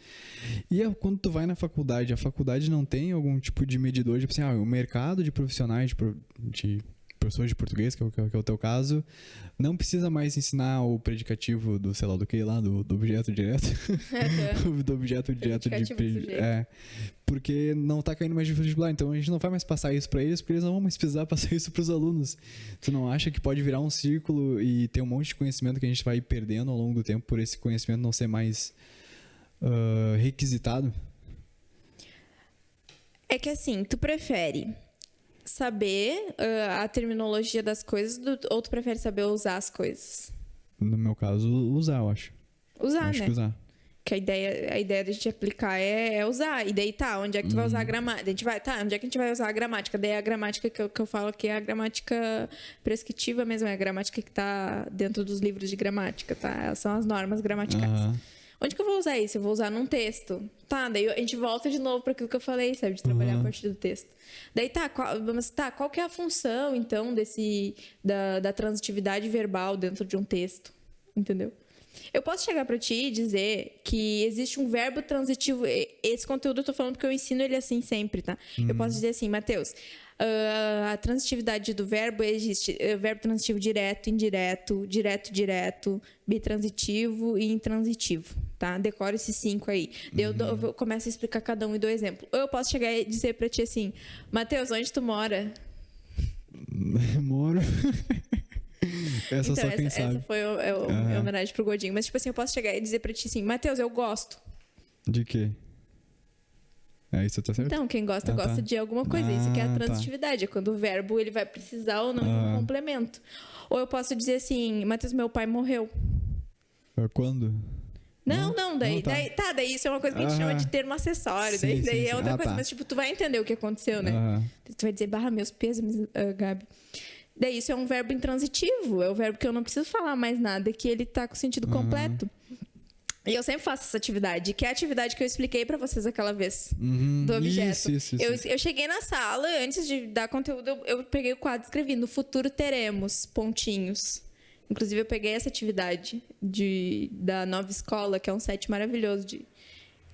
[SPEAKER 1] E quando tu vai na faculdade, a faculdade não tem algum tipo de medidor, tipo assim, o mercado de profissionais, de professores de português, que é o teu caso, não precisa mais ensinar o predicativo do, sei lá, do que lá, do objeto direto. Do objeto direto porque não tá caindo mais de vestibular, então a gente não vai mais passar isso pra eles, porque eles não vão mais precisar passar isso pros alunos. Tu não acha que pode virar um círculo e ter um monte de conhecimento que a gente vai perdendo ao longo do tempo por esse conhecimento não ser mais requisitado?
[SPEAKER 2] É que assim, tu prefere saber a terminologia das coisas ou tu prefere saber usar as coisas?
[SPEAKER 1] No meu caso, usar, eu acho.
[SPEAKER 2] Usar,
[SPEAKER 1] acho
[SPEAKER 2] né?
[SPEAKER 1] Que usar.
[SPEAKER 2] Que a ideia da gente aplicar é usar. E daí onde é que tu vai usar a gramática? Onde é que a gente vai usar a gramática? Daí a gramática que eu falo que é a gramática prescritiva mesmo, é a gramática que tá dentro dos livros de gramática, tá? São as normas gramaticais. Onde que eu vou usar isso? Eu vou usar num texto. Tá, daí a gente volta de novo para aquilo que eu falei, sabe? De trabalhar a partir do texto. Daí qual que é a função, então, da transitividade verbal dentro de um texto? Entendeu? Eu posso chegar para ti e dizer que existe um verbo transitivo. Esse conteúdo eu tô falando porque eu ensino ele assim sempre, tá? Eu posso dizer assim, Matheus, a transitividade do verbo existe verbo transitivo direto, indireto, direto, bitransitivo e intransitivo, tá? Decora esses 5 aí. Eu começo a explicar cada um e dou exemplo. Ou eu posso chegar e dizer pra ti assim, Matheus, onde tu mora?
[SPEAKER 1] Moro. Essa só quem sabe.
[SPEAKER 2] Essa foi a homenagem pro Godinho. Mas, tipo assim, eu posso chegar e dizer pra ti assim, Matheus, eu gosto.
[SPEAKER 1] De quê? Isso tá certo?
[SPEAKER 2] Então, quem gosta, gosta de alguma coisa. Isso que é a transitividade. É quando o verbo ele vai precisar ou não de um complemento. Ou eu posso dizer assim, Matheus, meu pai morreu.
[SPEAKER 1] Quando?
[SPEAKER 2] Não, daí isso é uma coisa que a gente chama de termo acessório. Daí é outra coisa. Mas, tipo, tu vai entender o que aconteceu, né? Tu vai dizer, meus pêsames, Gabi. Daí isso é um verbo intransitivo. É o verbo que eu não preciso falar mais nada, que ele tá com sentido completo. E eu sempre faço essa atividade, que é a atividade que eu expliquei pra vocês aquela vez, do objeto.
[SPEAKER 1] Isso.
[SPEAKER 2] Eu cheguei na sala, antes de dar conteúdo, eu peguei o quadro e escrevi, no futuro teremos, pontinhos. Inclusive, eu peguei essa atividade da nova escola, que é um site maravilhoso,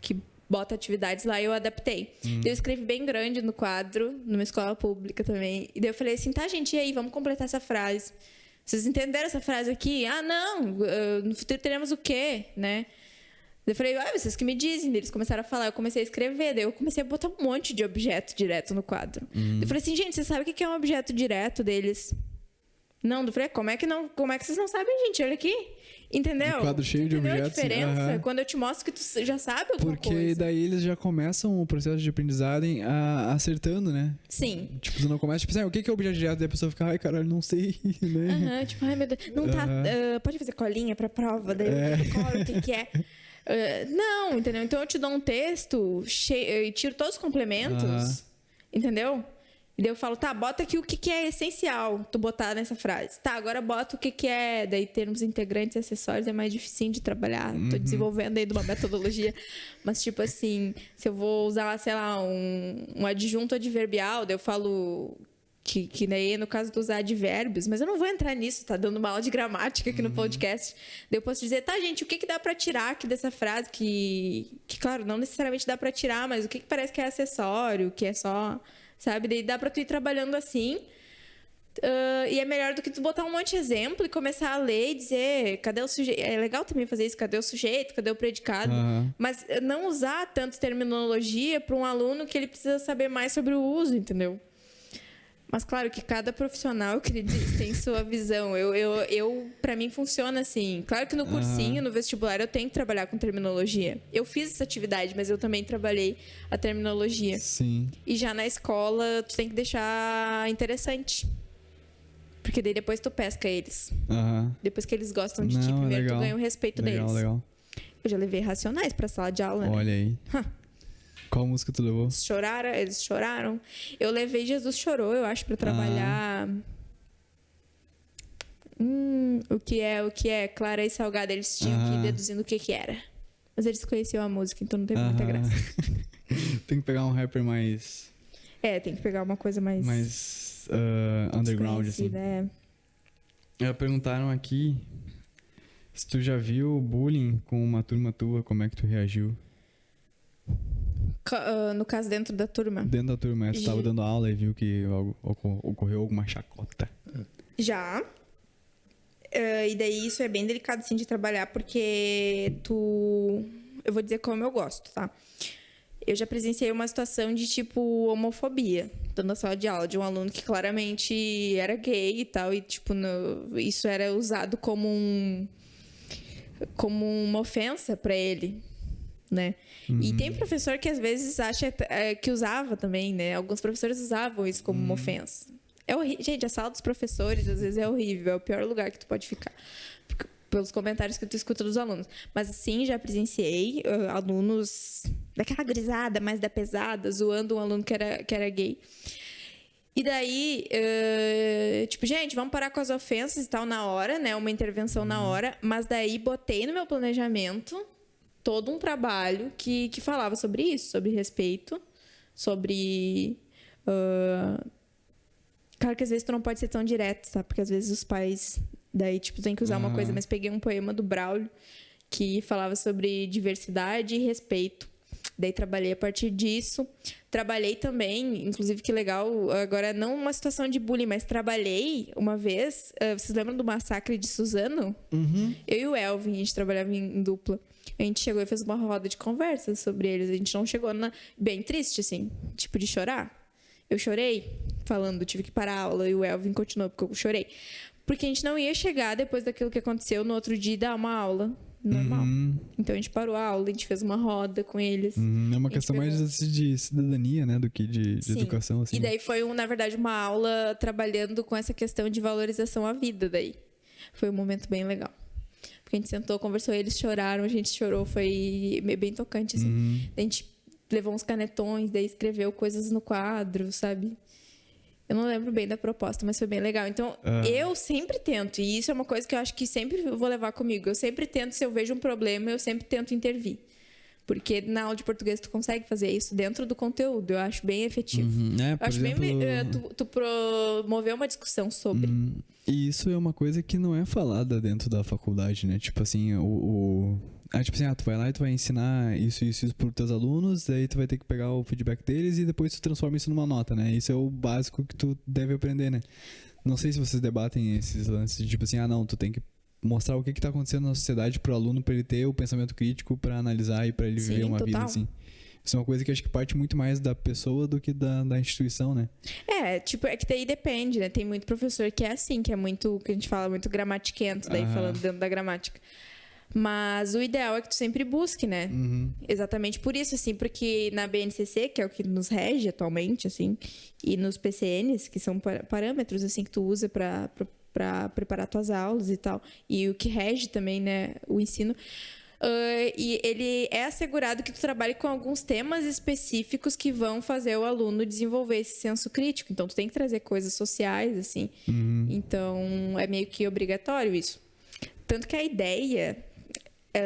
[SPEAKER 2] que bota atividades lá, e eu adaptei. Eu escrevi bem grande no quadro, numa escola pública também. E daí eu falei assim, tá, gente, e aí, vamos completar essa frase. Vocês entenderam essa frase aqui? No futuro teremos o quê, né? Eu falei, vocês que me dizem. Eles começaram a falar, eu comecei a escrever. Daí eu comecei a botar um monte de objeto direto no quadro. Eu falei assim, gente, vocês sabem o que é um objeto direto deles? Não, eu falei, como é que vocês não sabem, gente? Olha aqui. Entendeu?
[SPEAKER 1] Um quadro cheio de objetos.
[SPEAKER 2] A diferença? Quando eu te mostro que tu já sabe alguma coisa.
[SPEAKER 1] Porque daí eles já começam o processo de aprendizagem acertando, né?
[SPEAKER 2] Sim.
[SPEAKER 1] Tipo, tu não começa, tipo assim, o que é objeto direto? Daí a pessoa fica, caralho, não sei, né?
[SPEAKER 2] Tipo, meu Deus. Não tá... pode fazer colinha pra prova? Daí eu colo o que é. Não, entendeu? Então eu te dou um texto e tiro todos os complementos, entendeu? E daí eu falo, tá, bota aqui o que é essencial tu botar nessa frase. Tá, agora bota o que é... Daí termos integrantes e acessórios é mais dificinho de trabalhar. Tô desenvolvendo aí de uma metodologia. Mas, tipo assim, se eu vou usar, sei lá, um adjunto adverbial, daí eu falo... Que daí, no caso de usar advérbios, mas eu não vou entrar nisso, tá dando uma aula de gramática aqui no podcast. Daí eu posso dizer, tá, gente, o que dá pra tirar aqui dessa frase? Que claro, não necessariamente dá pra tirar, mas o que parece que é acessório, que é só... Sabe? Daí dá pra tu ir trabalhando assim. E é melhor do que tu botar um monte de exemplo e começar a ler e dizer, cadê o sujeito? É legal também fazer isso, cadê o sujeito, cadê o predicado? Mas não usar tanto terminologia para um aluno que ele precisa saber mais sobre o uso, entendeu? Mas claro que cada profissional, que ele diz, tem sua visão. Para mim funciona assim. Claro que no cursinho, no vestibular, eu tenho que trabalhar com terminologia. Eu fiz essa atividade, mas eu também trabalhei a terminologia.
[SPEAKER 1] Sim.
[SPEAKER 2] E já na escola, tu tem que deixar interessante. Porque daí depois tu pesca eles. Depois que eles gostam de ti, primeiro tu ganha o respeito deles.
[SPEAKER 1] Legal.
[SPEAKER 2] Eu já levei Racionais pra sala de aula,
[SPEAKER 1] Olha aí. Qual música tu levou?
[SPEAKER 2] Eles choraram. Eu levei Jesus Chorou, eu acho, pra trabalhar. O que é? Clara e Salgada. Eles tinham que ir deduzindo o que era. Mas eles conheciam a música, então não teve muita graça.
[SPEAKER 1] Tem que pegar um rapper mais...
[SPEAKER 2] tem que pegar uma coisa mais...
[SPEAKER 1] Mais underground, assim. Perguntaram aqui se tu já viu bullying com uma turma tua, como é que tu reagiu?
[SPEAKER 2] No caso, dentro da turma?
[SPEAKER 1] Dentro da turma, tu tava dando aula e viu que ocorreu alguma chacota.
[SPEAKER 2] Já. E daí isso é bem delicado, assim, de trabalhar, porque eu vou dizer como eu gosto, tá? Eu já presenciei uma situação de, tipo, homofobia, dentro da sala de aula, de um aluno que claramente era gay e tal, e, tipo, isso era usado como uma ofensa pra ele, né? E tem professor que às vezes acha que usava também, né? Alguns professores usavam isso como uma ofensa. Gente, a sala dos professores às vezes é horrível, é o pior lugar que tu pode ficar, pelos comentários que tu escuta dos alunos. Mas sim, já presenciei alunos daquela gurizada, mais da pesada, zoando um aluno que era gay. E daí, tipo, gente, vamos parar com as ofensas e tal na hora, né? Uma intervenção na hora. Mas daí botei no meu planejamento todo um trabalho que falava sobre isso, sobre respeito, sobre... Claro que às vezes tu não pode ser tão direto, tá? Porque às vezes os pais... Daí, tipo, tem que usar uma coisa. Mas peguei um poema do Braulio que falava sobre diversidade e respeito. Daí trabalhei a partir disso. Trabalhei também, inclusive, que legal, agora não uma situação de bullying, mas trabalhei uma vez... vocês lembram do massacre de Suzano? Eu e o Elvin, a gente trabalhava em dupla. A gente chegou e fez uma roda de conversa sobre eles. A gente não chegou bem triste, assim, tipo de chorar. Eu chorei falando, tive que parar a aula e o Elvin continuou porque eu chorei. Porque a gente não ia chegar depois daquilo que aconteceu no outro dia e dar uma aula normal. Então a gente parou a aula, a gente fez uma roda com eles.
[SPEAKER 1] É uma questão mais de cidadania, né, do que de educação, assim.
[SPEAKER 2] E daí foi, na verdade, uma aula trabalhando com essa questão de valorização à vida daí. Foi um momento bem legal. Porque a gente sentou, conversou, eles choraram, a gente chorou, foi bem tocante, assim. A gente levou uns canetões, daí escreveu coisas no quadro, sabe? Eu não lembro bem da proposta, mas foi bem legal. Então, eu sempre tento, e isso é uma coisa que eu acho que sempre vou levar comigo. Eu sempre tento, se eu vejo um problema, eu sempre tento intervir. Porque na aula de português tu consegue fazer isso dentro do conteúdo. Eu acho bem efetivo. Eu acho
[SPEAKER 1] exemplo...
[SPEAKER 2] bem tu promover uma discussão sobre.
[SPEAKER 1] E isso é uma coisa que não é falada dentro da faculdade, né? Tipo assim, tu vai lá e tu vai ensinar isso pros teus alunos, daí tu vai ter que pegar o feedback deles e depois tu transforma isso numa nota, né? Isso é o básico que tu deve aprender, né? Não sei se vocês debatem esses lances de tipo assim, tu tem que mostrar o que tá acontecendo na sociedade pro aluno, pra ele ter o pensamento crítico pra analisar e pra ele viver uma vida assim. Isso é uma coisa que acho que parte muito mais da pessoa do que da instituição, né?
[SPEAKER 2] É que daí depende, né? Tem muito professor que é assim, que é muito, que a gente fala, muito gramatiquento, daí falando dentro da gramática. Mas o ideal é que tu sempre busque, né? Exatamente por isso, assim, porque na BNCC, que é o que nos rege atualmente, assim, e nos PCNs, que são parâmetros, assim, que tu usa pra preparar tuas aulas e tal, e o que rege também, né, o ensino... e ele é assegurado que tu trabalhe com alguns temas específicos que vão fazer o aluno desenvolver esse senso crítico. Então, tu tem que trazer coisas sociais, assim. Então, é meio que obrigatório isso. Tanto que a ideia...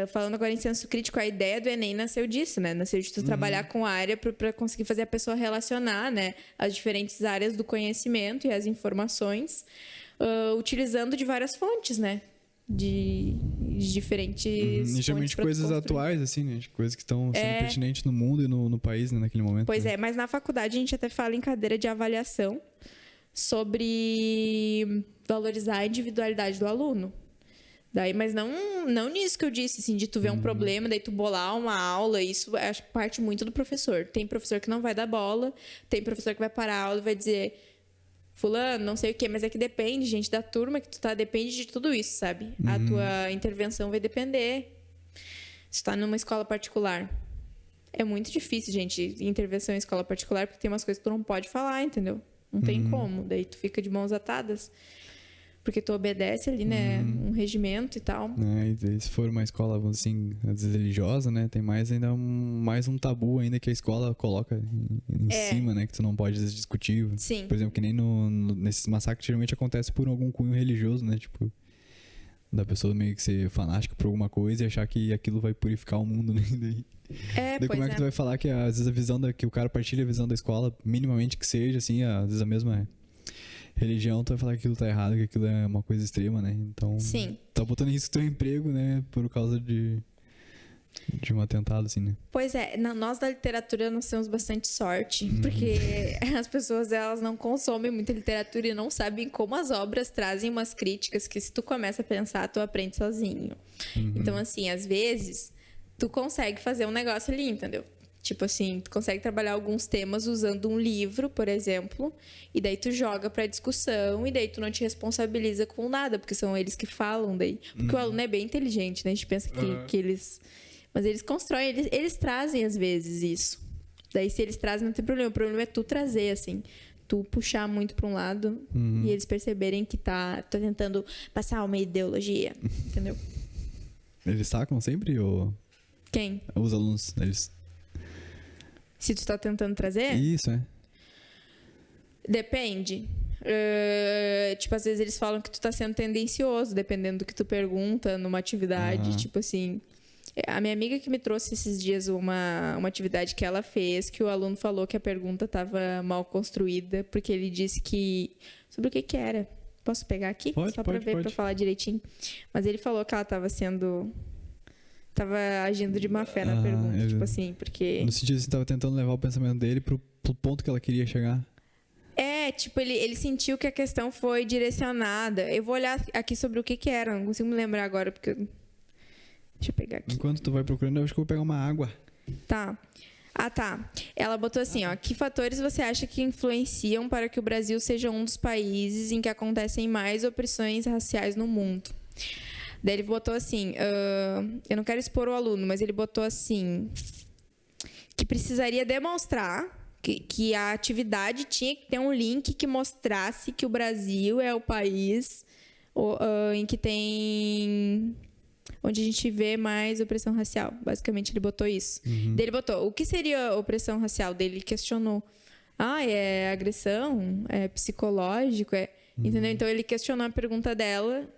[SPEAKER 2] falando agora em senso crítico, a ideia do Enem nasceu disso, né? Nasceu de tu trabalhar com a área para conseguir fazer a pessoa relacionar, né, as diferentes áreas do conhecimento e as informações, utilizando de várias fontes, né? De diferentes
[SPEAKER 1] fontes. Geralmente coisas atuais, assim, né? Coisas que estão sendo pertinentes no mundo e no país, né, naquele momento.
[SPEAKER 2] Pois é, mas na faculdade a gente até fala em cadeira de avaliação. sobre valorizar a individualidade do aluno. Daí, mas não nisso que eu disse, assim, de tu ver um problema, daí tu bolar uma aula, isso acho parte muito do professor. Tem professor que não vai dar bola, tem professor que vai parar a aula e vai dizer, fulano, não sei o quê, mas é que depende, gente, da turma que tu tá, depende de tudo isso, sabe? A tua intervenção vai depender. Se tu tá numa escola particular. É muito difícil, gente, intervenção em escola particular, porque tem umas coisas que tu não pode falar, entendeu? Não tem como. Daí tu fica de mãos atadas. Porque tu obedece ali, né? Um regimento e tal.
[SPEAKER 1] E daí, se for uma escola, vamos assim, às vezes religiosa, né? Tem mais ainda mais um tabu ainda que a escola coloca em cima, né? Que tu não pode discutir.
[SPEAKER 2] Sim.
[SPEAKER 1] Por exemplo, que nem nesses massacres geralmente acontece por algum cunho religioso, né? Tipo, da pessoa meio que ser fanática por alguma coisa e achar que aquilo vai purificar o mundo, né? Daí como é que tu vai falar que às vezes a visão que o cara partilha a visão da escola, minimamente que seja, assim, às vezes a mesma religião, tu vai falar que aquilo tá errado, que aquilo é uma coisa extrema, né? Então,
[SPEAKER 2] sim,
[SPEAKER 1] tá botando em risco teu emprego, né? Por causa de um atentado, assim, né?
[SPEAKER 2] Pois é, nós da literatura nós temos bastante sorte, porque as pessoas, elas não consomem muita literatura e não sabem como as obras trazem umas críticas que se tu começa a pensar, tu aprende sozinho. Então, assim, às vezes, tu consegue fazer um negócio ali, entendeu? Tipo assim, tu consegue trabalhar alguns temas usando um livro, por exemplo, e daí tu joga pra discussão, e daí tu não te responsabiliza com nada, porque são eles que falam daí. Porque o aluno é bem inteligente, né? A gente pensa que eles... Mas eles constroem, eles trazem às vezes isso. Daí se eles trazem, não tem problema. O problema é tu trazer, assim. Tu puxar muito pra um lado e eles perceberem que tá tentando passar uma ideologia, entendeu?
[SPEAKER 1] Eles sacam sempre ou...
[SPEAKER 2] Quem?
[SPEAKER 1] Os alunos, eles...
[SPEAKER 2] Se tu tá tentando trazer?
[SPEAKER 1] Isso, é.
[SPEAKER 2] Depende. Tipo, às vezes eles falam que tu tá sendo tendencioso, dependendo do que tu pergunta numa atividade. Tipo assim... A minha amiga que me trouxe esses dias uma atividade que ela fez, que o aluno falou que a pergunta estava mal construída, porque ele disse que... Sobre o que era? Posso pegar aqui? Só para ver, para falar direitinho. Mas ele falou que ela estava agindo de má fé na pergunta, tipo assim, porque...
[SPEAKER 1] No sentido de você estava tentando levar o pensamento dele pro ponto que ela queria chegar.
[SPEAKER 2] Tipo, ele sentiu que a questão foi direcionada. Eu vou olhar aqui sobre o que era, não consigo me lembrar agora, porque... Deixa eu pegar aqui.
[SPEAKER 1] Enquanto tu vai procurando, eu acho que eu vou pegar uma água.
[SPEAKER 2] Tá. Tá. Ela botou assim, ó. Que fatores você acha que influenciam para que o Brasil seja um dos países em que acontecem mais opressões raciais no mundo? Daí ele botou assim... eu não quero expor o aluno, mas ele botou assim... Que precisaria demonstrar que a atividade tinha que ter um link que mostrasse que o Brasil é o país em que tem... onde a gente vê mais opressão racial. Basicamente, ele botou isso. Daí ele botou, o que seria opressão racial? Daí ele questionou. É agressão? É psicológico? Entendeu? Então, ele questionou a pergunta dela.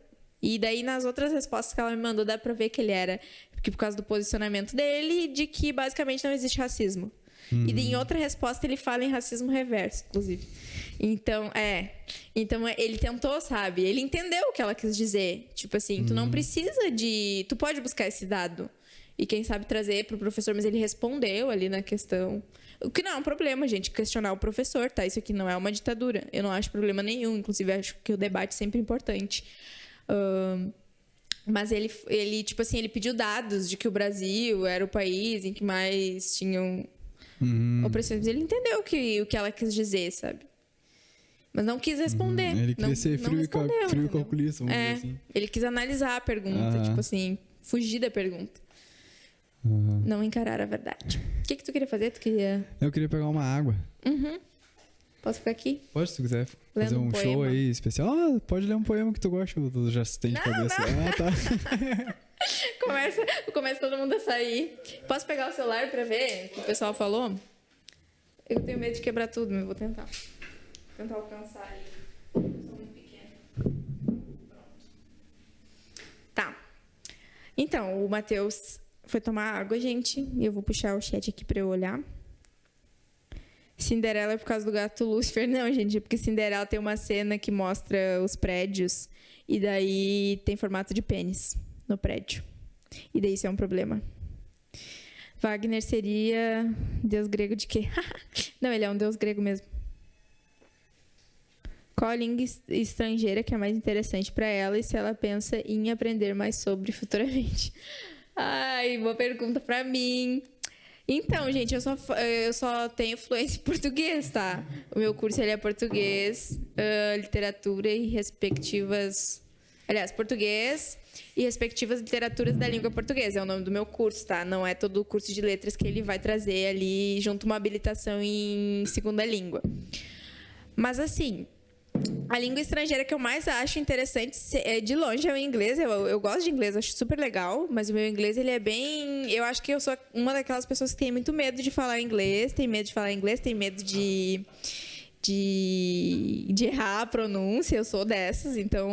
[SPEAKER 2] E daí, nas outras respostas que ela me mandou, dá pra ver que ele era... Porque por causa do posicionamento dele, de que, basicamente, não existe racismo. E em outra resposta, ele fala em racismo reverso, inclusive. Então, ele tentou, sabe? Ele entendeu o que ela quis dizer. Tipo assim, tu não precisa de... Tu pode buscar esse dado e, quem sabe, trazer pro professor, mas ele respondeu ali na questão. O que não é um problema, gente, questionar o professor, tá? Isso aqui não é uma ditadura. Eu não acho problema nenhum. Inclusive, acho que o debate é sempre importante. Mas ele, tipo assim, ele pediu dados de que o Brasil era o país em que mais tinham opressões. Ele entendeu o que ela quis dizer, sabe? Mas não quis responder.
[SPEAKER 1] Ele queria ser frio e calculista, vamos dizer assim.
[SPEAKER 2] Ele quis analisar a pergunta, tipo assim, fugir da pergunta. Não encarar a verdade. O que tu queria fazer?
[SPEAKER 1] Eu queria pegar uma água.
[SPEAKER 2] Posso ficar aqui?
[SPEAKER 1] Pode, se tu quiser fazer um show aí especial. Pode ler um poema que tu gosta, tu já tem de cabeça. Tá.
[SPEAKER 2] Começa todo mundo a sair. Posso pegar o celular pra ver o que o pessoal falou? Eu tenho medo de quebrar tudo, mas vou tentar. Vou tentar alcançar aí. Eu sou muito pequena. Pronto. Tá. Então, o Matheus foi tomar água, gente. E eu vou puxar o chat aqui pra eu olhar. Cinderela é por causa do gato Lúcifer. Não, gente, é porque Cinderela tem uma cena que mostra os prédios e daí tem formato de pênis no prédio. E daí isso é um problema. Wagner seria deus grego de quê? Não, ele é um deus grego mesmo. Qual a língua estrangeira que é mais interessante para ela e se ela pensa em aprender mais sobre futuramente? Ai, boa pergunta para mim. Então, gente, eu só tenho fluência em português, tá? O meu curso ele é português, literatura e respectivas... Aliás, português e respectivas literaturas da língua portuguesa. É o nome do meu curso, tá? Não é todo o curso de letras que ele vai trazer ali junto uma habilitação em segunda língua. Mas, assim, a língua estrangeira que eu mais acho interessante, de longe, é o inglês. Eu gosto de inglês, acho super legal, mas o meu inglês, ele é bem... Eu acho que eu sou uma daquelas pessoas que tem muito medo de falar inglês, tem medo de errar a pronúncia, eu sou dessas, então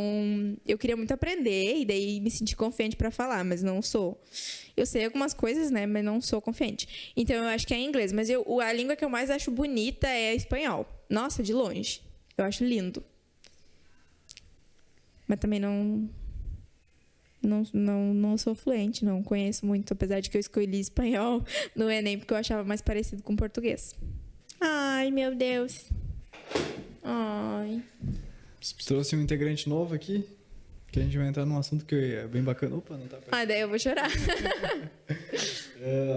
[SPEAKER 2] eu queria muito aprender e daí me sentir confiante para falar, mas não sou. Eu sei algumas coisas, né, mas não sou confiante. Então eu acho que é inglês, mas a língua que eu mais acho bonita é espanhol. Nossa, de longe. Eu acho lindo. Mas também não sou fluente, não conheço muito, apesar de que eu escolhi espanhol no Enem porque eu achava mais parecido com português. Ai, meu Deus. Ai.
[SPEAKER 1] Trouxe um integrante novo aqui, que a gente vai entrar num assunto que é bem bacana. Opa, não tá perto.
[SPEAKER 2] Daí eu vou chorar.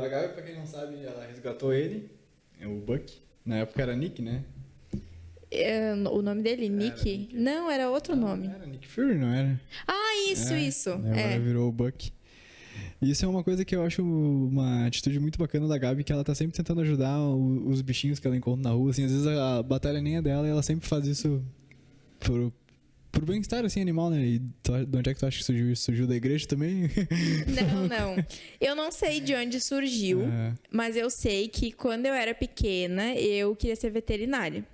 [SPEAKER 1] A Gabi, pra quem não sabe, ela resgatou ele, o Buck. Na época era Nick, né?
[SPEAKER 2] O nome dele, Nick? Não, era outro nome.
[SPEAKER 1] Era Nick Fury, não era?
[SPEAKER 2] Isso.
[SPEAKER 1] Agora virou o Buck. Isso é uma coisa que eu acho uma atitude muito bacana da Gabi, que ela tá sempre tentando ajudar os bichinhos que ela encontra na rua, assim, às vezes a batalha nem é dela e ela sempre faz isso por bem-estar, assim, animal, né? E de onde é que tu acha que surgiu isso? Surgiu da igreja também?
[SPEAKER 2] Não. Eu não sei de onde surgiu, mas eu sei que quando eu era pequena, eu queria ser veterinária.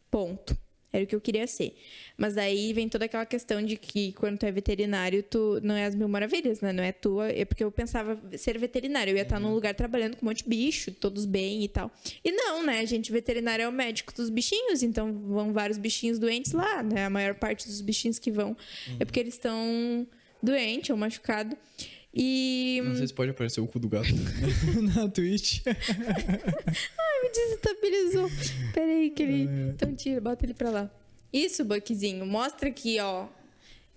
[SPEAKER 2] Ponto. Era o que eu queria ser. Mas daí vem toda aquela questão de que quando tu é veterinário, tu não é as mil maravilhas, né? Não é tua. É porque eu pensava ser veterinário. Eu ia estar num lugar trabalhando com um monte de bicho, todos bem e tal. E não, né? Gente, veterinário é o médico dos bichinhos, então vão vários bichinhos doentes lá, né? A maior parte dos bichinhos que vão é porque eles estão doentes ou machucados. E...
[SPEAKER 1] Não sei se pode aparecer o cu do gato na Twitch.
[SPEAKER 2] Ai, me desestabilizou. Peraí, que ele... Então tira, bota ele pra lá. Isso, Buckzinho. Mostra aqui, ó.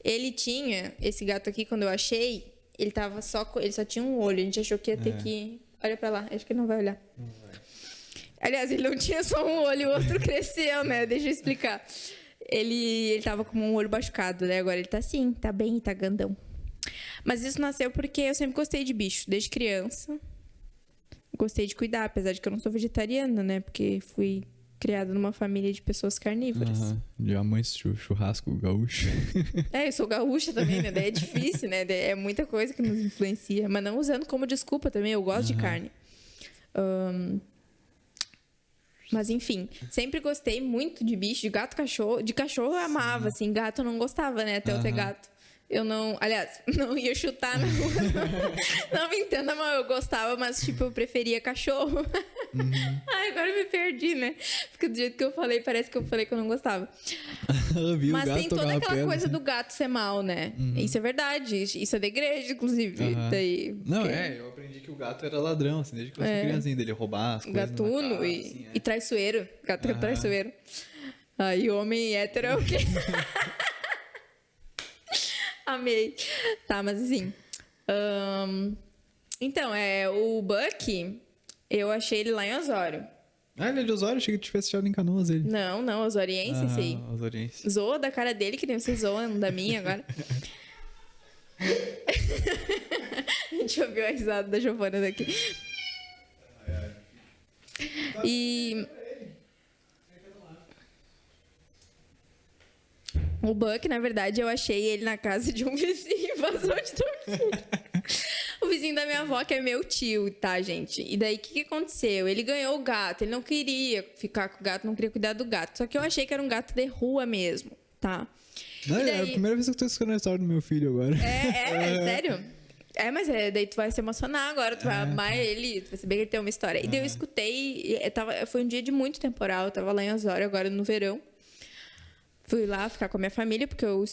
[SPEAKER 2] Ele tinha... Esse gato aqui, quando eu achei, ele tava só... Ele só tinha um olho. A gente achou que ia ter que... Olha pra lá. Acho que ele não vai olhar. Não vai. Aliás, ele não tinha só um olho. O outro cresceu, né? Deixa eu explicar. Ele tava com um olho machucado, né? Agora ele tá assim. Tá bem, tá grandão. Mas isso nasceu porque eu sempre gostei de bicho, desde criança. Gostei de cuidar, apesar de que eu não sou vegetariana, né? Porque fui criada numa família de pessoas carnívoras.
[SPEAKER 1] De mãe churrasco gaúcho.
[SPEAKER 2] Eu sou gaúcha também, né? Daí é difícil, né? É muita coisa que nos influencia. Mas não usando como desculpa também, eu gosto de carne. Mas enfim, sempre gostei muito de bicho, de gato, cachorro. De cachorro eu amava, assim. Gato eu não gostava, né? Até eu ter gato. Eu não... Aliás, não ia chutar na rua. Não me entenda mal, eu gostava, mas, tipo, eu preferia cachorro. Ai, agora eu me perdi, né? Porque do jeito que eu falei, parece que eu falei que eu não gostava. Mas tem toda aquela coisa do gato ser mal, né? Isso é verdade. Isso é da igreja, inclusive. Daí,
[SPEAKER 1] não, eu aprendi que o gato era ladrão, assim, desde que eu era criancinha, dele roubar as coisas.
[SPEAKER 2] Gatuno
[SPEAKER 1] casa,
[SPEAKER 2] e traiçoeiro. Gato é traiçoeiro. Aí homem hétero é o quê? Amei. Tá, mas assim... Então, o Buck, eu achei ele lá em Osório.
[SPEAKER 1] Ele é de Osório? Achei que tivesse achado em Canoas ele.
[SPEAKER 2] Não, osoriense esse aí.
[SPEAKER 1] Osoriense.
[SPEAKER 2] Zoa da cara dele, que nem vocês zoam da minha agora. A gente ouviu a risada da Giovana daqui. E... O Buck, na verdade, eu achei ele na casa de um vizinho, vazou de domicílio. O vizinho da minha avó, que é meu tio, tá, gente? E daí, o que aconteceu? Ele ganhou o gato, ele não queria ficar com o gato, não queria cuidar do gato. Só que eu achei que era um gato de rua mesmo, tá?
[SPEAKER 1] Não, daí... É a primeira vez que eu tô escutando a história do meu filho agora.
[SPEAKER 2] Sério? Mas daí tu vai se emocionar agora, tu vai amar ele, tu vai saber que ele tem uma história. E daí eu escutei, foi um dia de muito temporal, eu tava lá em Osório agora no verão. Fui lá ficar com a minha família, porque eu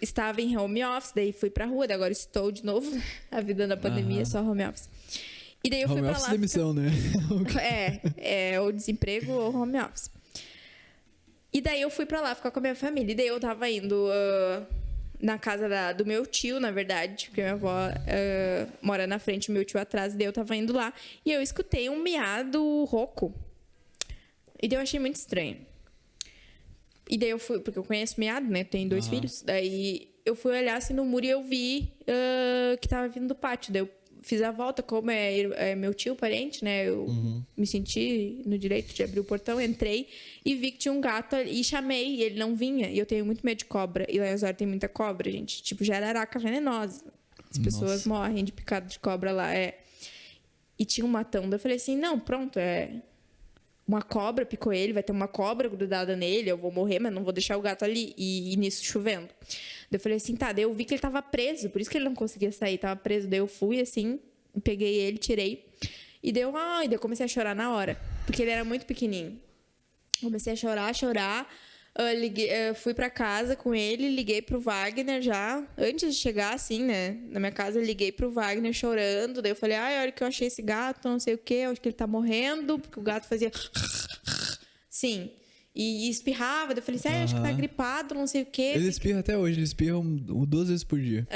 [SPEAKER 2] estava em home office, daí fui pra rua, daí agora estou de novo. A vida da pandemia é só home office. E daí eu fui pra lá.
[SPEAKER 1] Demissão, né?
[SPEAKER 2] Ou desemprego ou home office. E daí eu fui pra lá ficar com a minha família. E daí eu tava indo na casa do meu tio, na verdade, porque minha avó mora na frente, meu tio atrás. E daí eu tava indo lá e eu escutei um miado rouco. E daí eu achei muito estranho. E daí eu fui, porque eu conheço miado, né? Tenho 2 filhos. Daí eu fui olhar assim no muro e eu vi que tava vindo do pátio. Daí eu fiz a volta, como é meu tio, parente, né? Eu me senti no direito de abrir o portão, entrei e vi que tinha um gato ali, e chamei, e ele não vinha. E eu tenho muito medo de cobra. E lá em Osório tem muita cobra, gente. Tipo, jararaca venenosa. As pessoas morrem de picado de cobra lá. E tinha um matão. Daí eu falei assim, não, pronto, uma cobra picou ele, vai ter uma cobra grudada nele, eu vou morrer, mas não vou deixar o gato ali. E nisso chovendo. Daí eu falei assim, tá. Daí eu vi que ele tava preso, por isso que ele não conseguia sair, tava preso. Daí eu fui assim, peguei ele, tirei. E daí eu comecei a chorar na hora, porque ele era muito pequenininho. Comecei a chorar. Fui pra casa com ele, liguei pro Wagner já. Antes de chegar, assim, né, na minha casa, liguei pro Wagner chorando. Daí eu falei, olha que eu achei esse gato, não sei o quê, acho que ele tá morrendo, porque o gato fazia... Sim. E espirrava, daí eu falei assim, acho que tá gripado, não sei o quê.
[SPEAKER 1] Ele espirra até hoje, ele espirra 2 vezes por dia.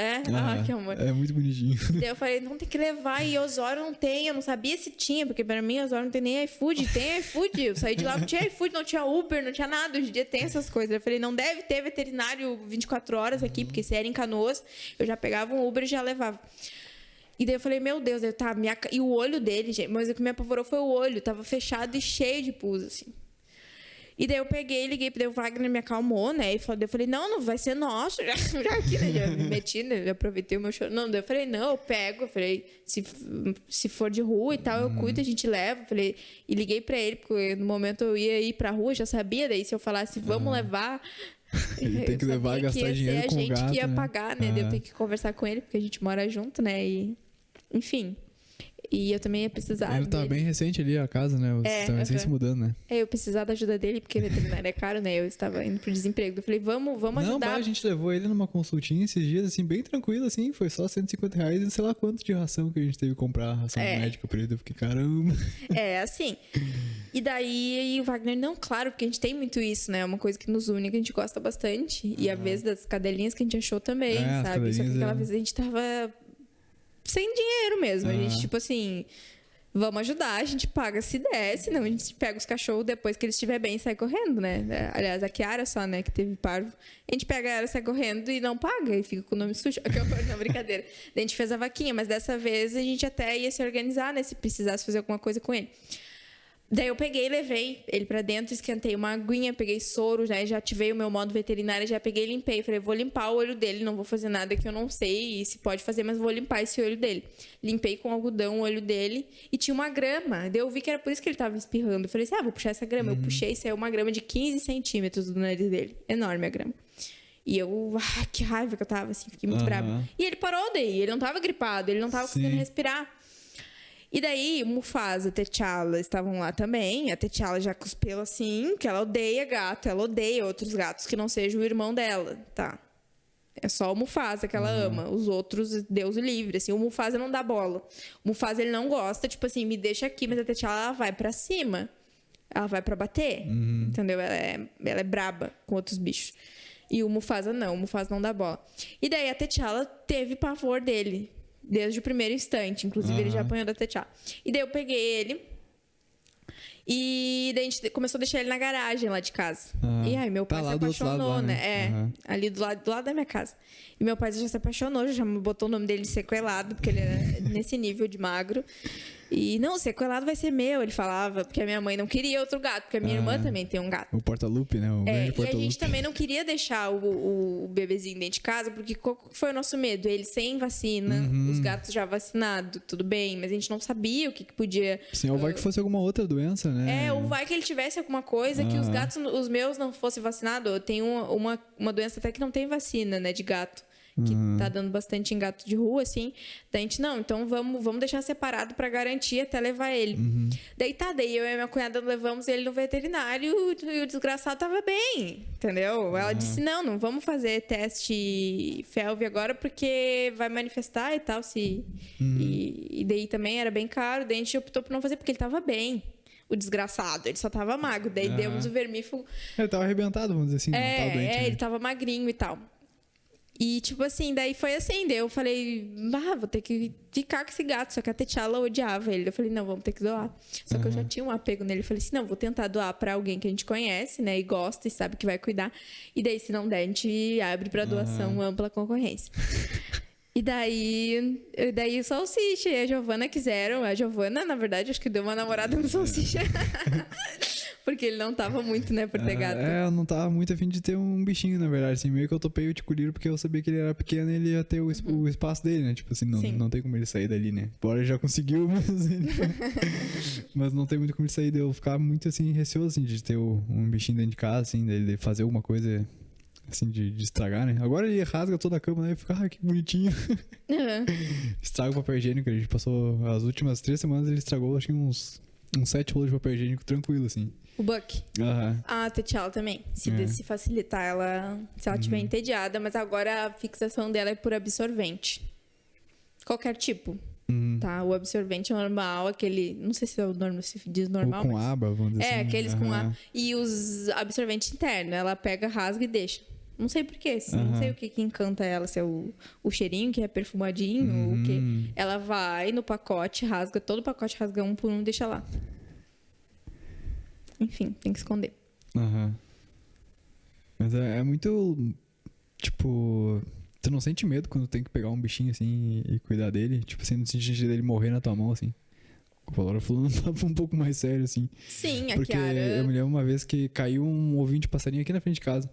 [SPEAKER 2] Que amor.
[SPEAKER 1] É muito bonitinho.
[SPEAKER 2] Daí eu falei, não tem que levar, e Osório não tem, eu não sabia se tinha, porque pra mim Osório não tem nem iFood, tem iFood, eu saí de lá, não tinha iFood, não tinha Uber, não tinha nada, hoje em dia tem essas coisas. Eu falei, não deve ter veterinário 24 horas aqui, porque se era em Canoas, eu já pegava um Uber e já levava. E daí eu falei, meu Deus, e o olho dele, gente, mas o que me apavorou foi o olho, tava fechado e cheio de pus, assim. E daí eu peguei, liguei, daí o Wagner me acalmou, né? E eu falei, não vai ser nosso. Já aqui, né? Já me meti, né? Já aproveitei o meu choro. Não, daí eu falei, não, eu pego. Eu falei, se for de rua e tal, eu cuido, a gente leva. Eu falei, e liguei pra ele, porque no momento eu ia ir pra rua, já sabia. Daí se eu falasse, vamos levar...
[SPEAKER 1] Ele tem que levar, gastar dinheiro com o gato,
[SPEAKER 2] a gente que ia
[SPEAKER 1] né?
[SPEAKER 2] pagar, né? Daí eu tenho que conversar com ele, porque a gente mora junto, né? E, enfim... E eu também ia precisar
[SPEAKER 1] Ele tá bem recente ali, a casa, né? Você tá recém se mudando, né?
[SPEAKER 2] Eu precisava da ajuda dele, porque veterinário é caro, né? Eu estava indo pro desemprego. Eu falei, vamos ajudar.
[SPEAKER 1] Não, a gente levou ele numa consultinha esses dias, assim, bem tranquilo, assim. Foi só R$150 e sei lá quanto de ração que a gente teve que comprar, ração médica pra ele. Eu fiquei, caramba.
[SPEAKER 2] Assim. E daí o Wagner, não, claro, porque a gente tem muito isso, né? É uma coisa que nos une, que a gente gosta bastante. E a vez das cadelinhas que a gente achou também, sabe? Só que aquela vez a gente tava... sem dinheiro mesmo. A gente, tipo assim, vamos ajudar, a gente paga se der, senão a gente pega os cachorros depois que eles estiver bem e sai correndo, né? Aliás, a Kiara só, né, que teve parvo. A gente pega ela, sai correndo e não paga, e fica com o nome sujo. Não, brincadeira. Daí a gente fez a vaquinha, mas dessa vez a gente até ia se organizar, né, se precisasse fazer alguma coisa com ele. Daí eu peguei, levei ele pra dentro, esquentei uma aguinha, peguei soro, né? Já ativei o meu modo veterinário, já peguei e limpei. Falei, vou limpar o olho dele, não vou fazer nada que eu não sei se pode fazer, mas vou limpar esse olho dele. Limpei com algodão o olho dele e tinha uma grama. Daí eu vi que era por isso que ele tava espirrando. Eu falei assim, vou puxar essa grama. Eu puxei, saiu uma grama de 15 centímetros do nariz dele. Enorme a grama. E eu, que raiva que eu tava, assim, fiquei muito brava. E ele parou daí, ele não tava gripado, ele não tava conseguindo respirar. E daí, o Mufasa, a T'Challa estavam lá também. A T'Challa já cuspiu assim, que ela odeia gato, ela odeia outros gatos que não sejam o irmão dela, tá? É só o Mufasa que ela ama. Os outros, Deus o livre, assim. O Mufasa não dá bola. O Mufasa, ele não gosta, tipo assim, me deixa aqui, mas a T'Challa, ela vai pra cima. Ela vai pra bater, entendeu? Ela é braba com outros bichos. E o Mufasa não, o Mufasa não dá bola. E daí a T'Challa teve pavor dele. Desde o primeiro instante. Inclusive, ele já apanhou da T'Challa. E daí eu peguei ele. E daí a gente começou a deixar ele na garagem lá de casa. E aí meu pai se apaixonou, lado, né? Ali do lado da minha casa. E meu pai já se apaixonou, já me botou o nome dele de Sequelado, porque ele era nesse nível de magro. E, não, o Sequelado vai ser meu, ele falava, porque a minha mãe não queria outro gato, porque a minha irmã também tem um gato.
[SPEAKER 1] O porta-lupe, né? O grande porta-lupe.
[SPEAKER 2] E a gente também não queria deixar o bebezinho dentro de casa, porque qual foi o nosso medo? Ele sem vacina, os gatos já vacinados, tudo bem, mas a gente não sabia o que podia...
[SPEAKER 1] Sim, ou vai que fosse alguma outra doença, né?
[SPEAKER 2] Ou vai que ele tivesse alguma coisa que os gatos, os meus, não fossem vacinados. Eu tenho uma doença até que não tem vacina, né, de gato. Que tá dando bastante em gato de rua, assim. Daí a gente, não, então vamos deixar separado pra garantir até levar ele. Daí eu e minha cunhada levamos ele no veterinário e o desgraçado tava bem, entendeu? Ela disse, não vamos fazer teste FeLV agora porque vai manifestar e tal. E daí também era bem caro, daí a gente optou por não fazer porque ele tava bem. o desgraçado. Ele só tava magro. Daí demos o vermífugo.
[SPEAKER 1] Ele tava arrebentado, vamos dizer assim. Não tava doente, né?
[SPEAKER 2] Ele tava magrinho e tal. E, tipo assim, daí foi assim. Daí eu falei, vou ter que ficar com esse gato. Só que a T'Challa odiava ele. Eu falei, não, vamos ter que doar. Só que eu já tinha um apego nele. Eu falei assim, não, vou tentar doar pra alguém que a gente conhece, né? E gosta e sabe que vai cuidar. E daí, se não der, a gente abre pra doação ampla concorrência. E daí o Salsicha e a Giovana quiseram. A Giovana, na verdade, acho que deu uma namorada no Salsicha. Porque ele não tava muito, né, por ter gato.
[SPEAKER 1] Eu não tava muito afim de ter um bichinho, na verdade. Assim, meio que eu topei o Ticuliro porque eu sabia que ele era pequeno e ele ia ter o espaço dele, né? Tipo assim, não tem como ele sair dali, né? Embora ele já conseguiu, mas não tem muito como ele sair. De eu ficar muito, assim, receoso, assim, de ter um bichinho dentro de casa, assim, dele fazer alguma coisa... Assim, de estragar, né? Agora ele rasga toda a cama, né? E fica, que bonitinho. Estraga o papel higiênico. A gente passou as últimas 3 semanas, ele estragou, acho que uns 7 rolos de papel higiênico tranquilo, assim.
[SPEAKER 2] O Buck. A T'Challa também. Se facilitar ela, se ela estiver entediada, mas agora a fixação dela é por absorvente. Qualquer tipo. Tá? O absorvente normal, aquele... Não sei se é o nome, se diz normal.
[SPEAKER 1] Ou com aba, vamos dizer assim.
[SPEAKER 2] Aqueles com aba. E os absorventes internos. Ela pega, rasga e deixa. Não sei porquê. Não sei o que encanta ela. Se é o cheirinho, que é perfumadinho, ou o quê. Ela vai no pacote, rasga todo o pacote, rasga um por um e deixa lá. Enfim, tem que esconder.
[SPEAKER 1] Mas é muito... Tipo... Tu não sente medo quando tem que pegar um bichinho assim e cuidar dele? Tipo assim, no sentido dele morrer na tua mão, assim. O Valora falando um pouco mais sério, assim.
[SPEAKER 2] Sim,
[SPEAKER 1] porque
[SPEAKER 2] a Kiara...
[SPEAKER 1] eu me lembro uma vez que caiu um ovinho de passarinho aqui na frente de casa.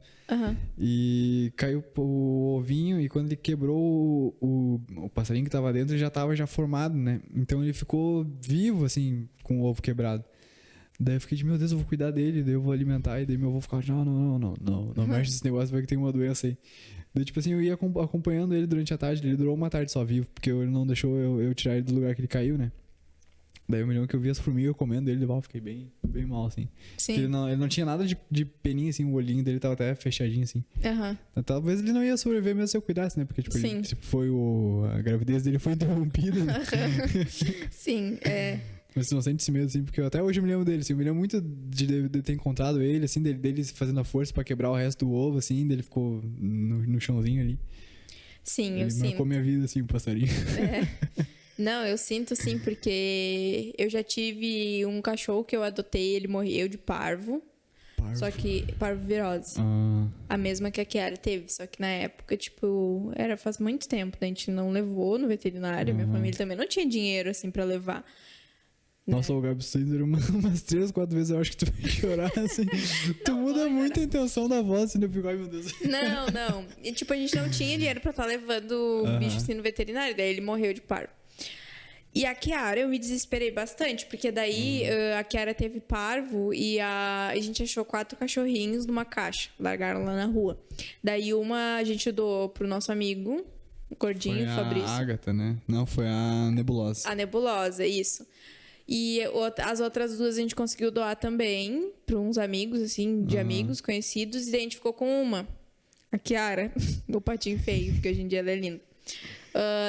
[SPEAKER 1] E caiu o ovinho e quando ele quebrou o passarinho que tava dentro, ele já tava formado, né? Então ele ficou vivo, assim, com o ovo quebrado. Daí eu fiquei de, meu Deus, eu vou cuidar dele, daí eu vou alimentar, e daí meu avô ficava, não mexe nesse negócio, vai que tem uma doença aí. Daí, tipo assim, eu ia acompanhando ele durante a tarde, ele durou uma tarde só vivo, porque ele não deixou eu tirar ele do lugar que ele caiu, né? Daí eu me lembro que eu vi as formigas comendo ele, eu fiquei bem mal, assim. Sim. Porque ele não tinha nada de peninha, assim, o olhinho dele tava até fechadinho, assim. Então, talvez ele não ia sobreviver mesmo se eu cuidasse, né? Porque, tipo, ele, a gravidez dele foi interrompida, né?
[SPEAKER 2] Sim,
[SPEAKER 1] Mas você não sente esse medo, assim, porque até hoje eu me lembro dele, assim, eu me lembro muito de ter encontrado ele, assim, dele fazendo a força pra quebrar o resto do ovo, assim, dele ficou no chãozinho ali.
[SPEAKER 2] Sim,
[SPEAKER 1] eu sinto. Ele marcou minha vida, assim, o passarinho.
[SPEAKER 2] Não, eu sinto sim, porque eu já tive um cachorro que eu adotei, ele morreu de parvo. Só que parvovirose. A mesma que a Kiara teve, só que na época, tipo, faz muito tempo, a gente não levou no veterinário, minha família também não tinha dinheiro, assim, pra levar.
[SPEAKER 1] Nossa, o Gabi Sandler, umas 3, 4 vezes eu acho que tu vai chorar, assim. Tu muda muito a intenção da voz, assim, eu fico, ai meu Deus.
[SPEAKER 2] Não. E, tipo, a gente não tinha dinheiro pra estar levando o bicho assim no veterinário, daí ele morreu de parvo. E a Kiara, eu me desesperei bastante, porque daí a Kiara teve parvo e a gente achou 4 cachorrinhos numa caixa, largaram lá na rua. Daí uma a gente doou pro nosso amigo, o gordinho,
[SPEAKER 1] foi
[SPEAKER 2] Fabrício.
[SPEAKER 1] A Agatha, né? Não, foi a Nebulosa.
[SPEAKER 2] A Nebulosa, isso. E as outras 2 a gente conseguiu doar também para uns amigos, assim, de amigos conhecidos. E daí a gente ficou com uma, a Kiara, o patinho feio, porque hoje em dia ela é linda.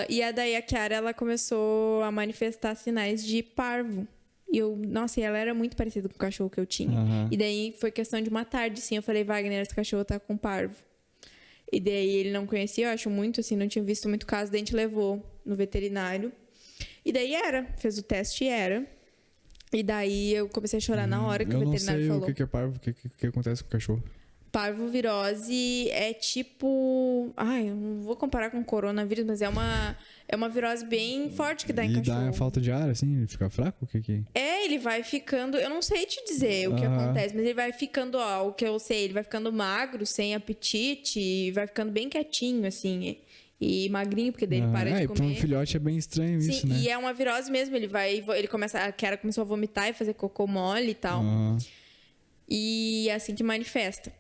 [SPEAKER 2] E daí a Kiara, ela começou a manifestar sinais de parvo. E e ela era muito parecida com o cachorro que eu tinha. E daí foi questão de uma tarde, assim, eu falei, Wagner, esse cachorro tá com parvo. E daí ele não conhecia, eu acho muito, assim, não tinha visto muito caso, daí a gente levou no veterinário. E daí fez o teste e E daí eu comecei a chorar na hora que o veterinário falou.
[SPEAKER 1] Eu não sei o que é parvo, o que acontece com o cachorro.
[SPEAKER 2] Parvovirose é tipo... eu não vou comparar com coronavírus, mas é uma virose bem forte que dá em cachorro.
[SPEAKER 1] E dá falta de ar, assim? Ele fica fraco? O que é?
[SPEAKER 2] Ele vai ficando... Eu não sei te dizer o que acontece, mas ele vai ficando... o que eu sei, ele vai ficando magro, sem apetite, e vai ficando bem quietinho, assim... E magrinho, porque daí ele para de comer.
[SPEAKER 1] Para um filhote é bem estranho isso, né?
[SPEAKER 2] E é uma virose mesmo. A Kiara começou a vomitar e fazer cocô mole e tal. E é assim que manifesta.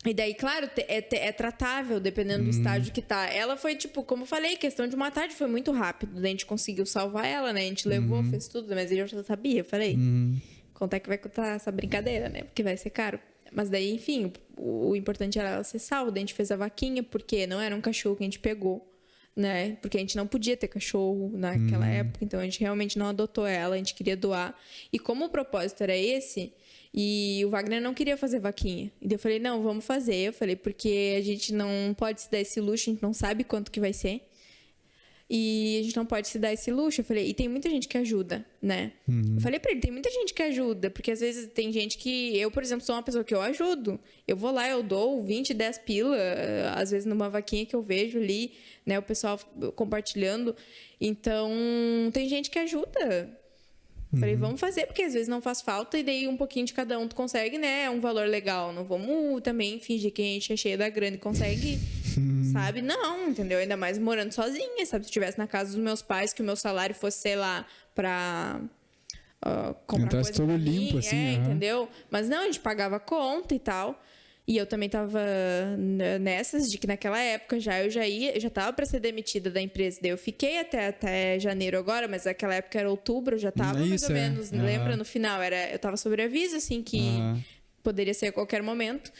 [SPEAKER 2] E daí, claro, é tratável, dependendo do estágio que tá. Ela foi, tipo, como eu falei, questão de uma tarde, foi muito rápido. Daí a gente conseguiu salvar ela, né? A gente levou, fez tudo, mas eu já sabia, eu falei. Quanto é que vai custar essa brincadeira, né? Porque vai ser caro. Mas daí, enfim, o importante era ela ser salva. Daí a gente fez a vaquinha, porque não era um cachorro que a gente pegou. né? Porque a gente não podia ter cachorro naquela época, então a gente realmente não adotou ela, a gente queria doar. E como o propósito era esse, e o Wagner não queria fazer vaquinha. E daí eu falei, não, vamos fazer. Eu falei, porque a gente não pode se dar esse luxo, a gente não sabe quanto que vai ser. E a gente não pode se dar esse luxo. Eu falei, e tem muita gente que ajuda, né? Eu falei pra ele, tem muita gente que ajuda. Porque às vezes tem gente que... Eu, por exemplo, sou uma pessoa que eu ajudo. Eu vou lá, eu dou 20, 10 pila. Às vezes numa vaquinha que eu vejo ali, né? O pessoal compartilhando. Então, tem gente que ajuda. Falei, vamos fazer, porque às vezes não faz falta. E daí um pouquinho de cada um tu consegue, né? É um valor legal. Não vamos também fingir que a gente é cheia da grana e consegue... Sabe? Não, entendeu? Ainda mais morando sozinha, sabe? Se eu estivesse na casa dos meus pais, que o meu salário fosse, sei lá, pra comprar
[SPEAKER 1] entrasse
[SPEAKER 2] coisa
[SPEAKER 1] todo
[SPEAKER 2] pra mim,
[SPEAKER 1] limpo, assim,
[SPEAKER 2] entendeu? Mas não, a gente pagava conta e tal. E eu também tava nessas de que naquela época eu já tava pra ser demitida da empresa. Daí eu fiquei até janeiro agora, mas naquela época era outubro, eu já tava mais ou menos, lembra? No final, eu tava sobre aviso, assim, que poderia ser a qualquer momento.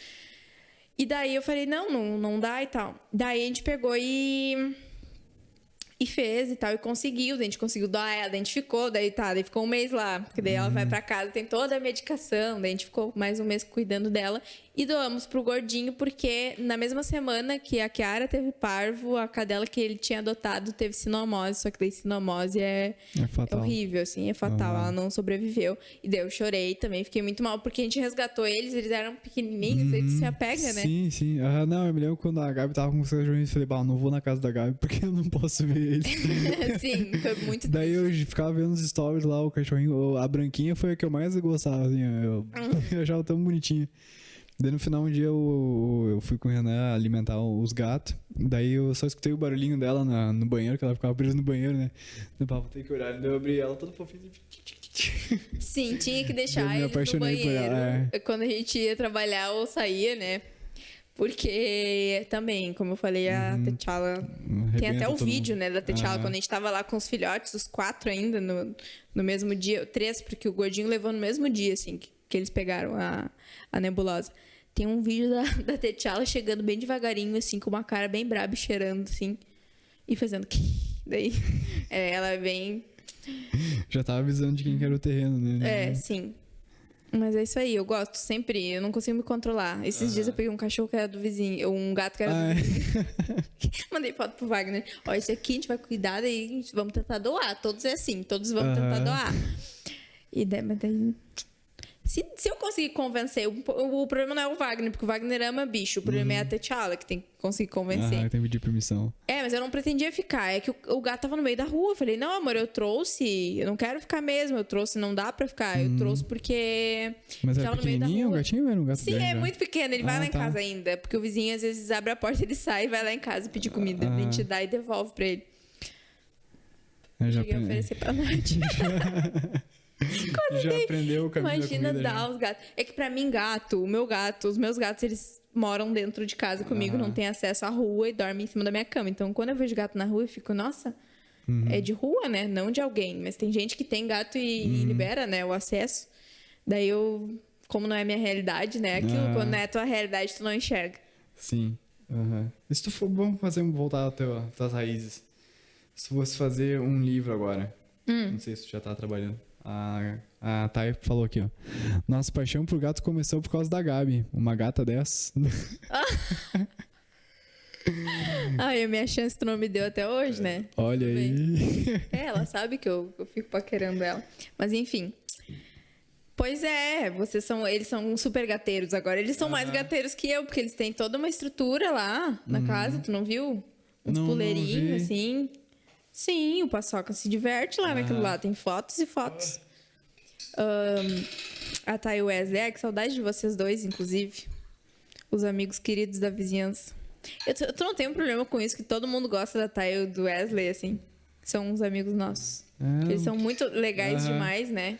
[SPEAKER 2] E daí eu falei, não dá e tal. Daí a gente pegou e fez e tal, e conseguiu. Daí a gente conseguiu doar ela, daí a gente ficou, daí ficou um mês lá. Porque daí ela vai pra casa, tem toda a medicação, daí a gente ficou mais um mês cuidando dela. E doamos pro Gordinho, porque na mesma semana que a Kiara teve parvo, a cadela que ele tinha adotado teve sinomose, só que daí sinomose é horrível, assim, é fatal. Ela não sobreviveu. E daí eu chorei também, fiquei muito mal, porque a gente resgatou eles eram pequenininhos, aí tu se apega, né?
[SPEAKER 1] Sim. Não, eu me lembro quando a Gabi tava com os cachorrinhos, eu falei, não vou na casa da Gabi, porque eu não posso ver eles.
[SPEAKER 2] Sim, foi muito
[SPEAKER 1] Daí eu ficava vendo os stories lá, o cachorrinho, a branquinha foi a que eu mais gostava, assim, eu achava tão bonitinha. Daí no final um dia eu fui com o Renan alimentar os gatos. Daí eu só escutei o barulhinho dela no banheiro, que ela ficava presa no banheiro, né? Vou ter que olhar. Daí eu abri ela toda fofinha.
[SPEAKER 2] Sim, tinha que deixar ele no banheiro. Quando a gente ia trabalhar ou saía, né? Porque também, como eu falei, a T'Challa... Tem até o vídeo, né, da T'Challa, quando a gente tava lá com os filhotes, os 4 ainda, no mesmo dia. 3, porque o Gordinho levou no mesmo dia, assim, que eles pegaram a nebulosa. Tem um vídeo da T'Challa chegando bem devagarinho, assim, com uma cara bem braba e cheirando, assim. E fazendo... Daí, ela é bem...
[SPEAKER 1] Já tava avisando de quem que era o terreno, né?
[SPEAKER 2] Sim. Mas é isso aí, eu gosto sempre, eu não consigo me controlar. Esses dias eu peguei um cachorro que era do vizinho, um gato que era do vizinho. Mandei foto pro Wagner. Ó, esse aqui a gente vai cuidar, daí vamos tentar doar. Todos é assim, todos vamos tentar doar. E daí... Se eu conseguir convencer, o problema não é o Wagner, porque o Wagner ama bicho. O problema é a T'Challa, que tem que conseguir convencer.
[SPEAKER 1] Tem que pedir permissão.
[SPEAKER 2] Mas eu não pretendia ficar. É que o gato tava no meio da rua. Eu falei, não, amor, eu trouxe. Eu não quero ficar mesmo. Eu trouxe, não dá pra ficar. Eu trouxe porque...
[SPEAKER 1] Mas era pequenininho o gatinho ou era um gato
[SPEAKER 2] Sim,
[SPEAKER 1] grande,
[SPEAKER 2] muito pequeno. Ele vai lá em casa ainda. Porque o vizinho, às vezes, abre a porta, ele sai e vai lá em casa pedir comida. A gente dá e devolve pra ele. Cheguei a oferecer pra Nath.
[SPEAKER 1] Já aprendeu o caminho
[SPEAKER 2] Imagina
[SPEAKER 1] da comida,
[SPEAKER 2] dar os gatos. É que pra mim, os meus gatos, eles moram dentro de casa comigo, não têm acesso à rua e dormem em cima da minha cama. Então, quando eu vejo gato na rua, eu fico, nossa, é de rua, né? Não de alguém. Mas tem gente que tem gato e libera, né, o acesso. Daí eu, como não é minha realidade, né? Aquilo, quando não é a tua realidade, tu não enxerga.
[SPEAKER 1] Sim. E se tu for, vamos voltar às tuas raízes. Se tu fosse fazer um livro agora, não sei se tu já tá trabalhando. A Thay falou aqui, ó. Nossa paixão por gato começou por causa da Gabi. Uma gata dessa.
[SPEAKER 2] Ai, a minha chance tu não me deu até hoje, né?
[SPEAKER 1] Olha
[SPEAKER 2] Tudo
[SPEAKER 1] aí.
[SPEAKER 2] bem. Ela sabe que eu fico paquerando ela. Mas enfim. Pois é, eles são super gateiros agora. Eles são mais gateiros que eu, porque eles têm toda uma estrutura lá na casa, tu não viu? Uns puleirinhos, assim. Sim, o Paçoca se diverte lá naquilo lá. Tem fotos e fotos. A Thay e o Wesley. Que saudade de vocês dois, inclusive. Os amigos queridos da vizinhança. Tu não tem um problema com isso, que todo mundo gosta da Thay e do Wesley, assim. São uns amigos nossos. Eles são muito legais demais, né?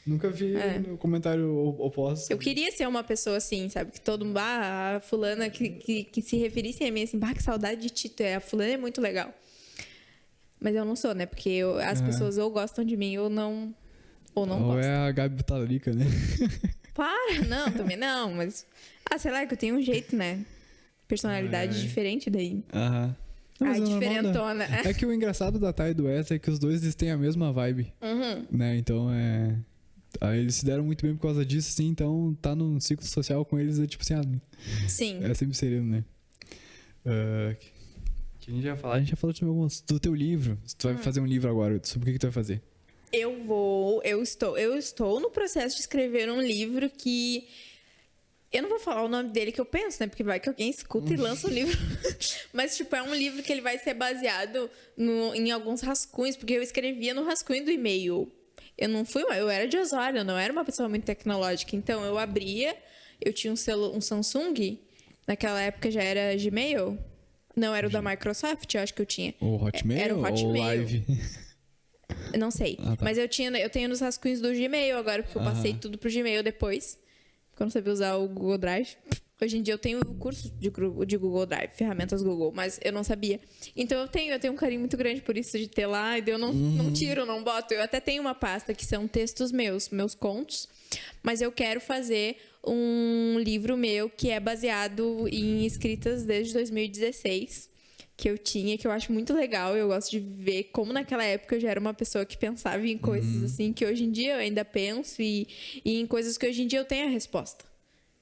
[SPEAKER 1] Nunca vi no comentário oposto.
[SPEAKER 2] Eu queria ser uma pessoa assim, sabe? Que todo mundo, a fulana que se referisse a mim assim, que saudade de ti, a fulana é muito legal. Mas eu não sou, né? Porque as pessoas ou gostam de mim ou não gostam.
[SPEAKER 1] Ou é a Gabi Talarica, né?
[SPEAKER 2] Para! Não, também não. Mas, sei lá, que eu tenho um jeito, né? Personalidade diferente daí.
[SPEAKER 1] Não, mas
[SPEAKER 2] A
[SPEAKER 1] é normal,
[SPEAKER 2] diferentona.
[SPEAKER 1] né? É que o engraçado da Thay e do Wesley é que os dois eles têm a mesma vibe, né? Então aí eles se deram muito bem por causa disso, assim, então tá num ciclo social com eles é tipo assim,
[SPEAKER 2] Sim.
[SPEAKER 1] é sempre sereno, né? Que a gente vai falar? A gente já falou sobre alguns do teu livro. Tu vai fazer um livro agora, sobre o que tu vai fazer?
[SPEAKER 2] Eu estou no processo de escrever um livro que eu não vou falar o nome dele que eu penso, né? Porque vai que alguém escuta e lança o livro. Mas, tipo, é um livro que ele vai ser baseado em alguns rascunhos, porque eu escrevia no rascunho do e-mail. Eu era de Osório, eu não era uma pessoa muito tecnológica. Então, eu abria, eu tinha um Samsung, naquela época já era Gmail. Não, era o da Microsoft, eu acho que eu tinha.
[SPEAKER 1] O Hotmail,
[SPEAKER 2] Era o Hotmail.
[SPEAKER 1] ou Live?
[SPEAKER 2] Não sei.
[SPEAKER 1] Tá.
[SPEAKER 2] Mas eu tenho nos rascunhos do Gmail agora, porque eu passei tudo pro Gmail depois. Porque eu não sabia usar o Google Drive. Hoje em dia eu tenho o curso de Google Drive, ferramentas Google, mas eu não sabia. Então eu tenho um carinho muito grande por isso de ter lá, e eu não tiro, não boto. Eu até tenho uma pasta que são textos meus contos, mas eu quero fazer um livro meu que é baseado em escritas desde 2016, que eu acho muito legal. Eu gosto de ver como naquela época eu já era uma pessoa que pensava em coisas assim, que hoje em dia eu ainda penso, e em coisas que hoje em dia eu tenho a resposta.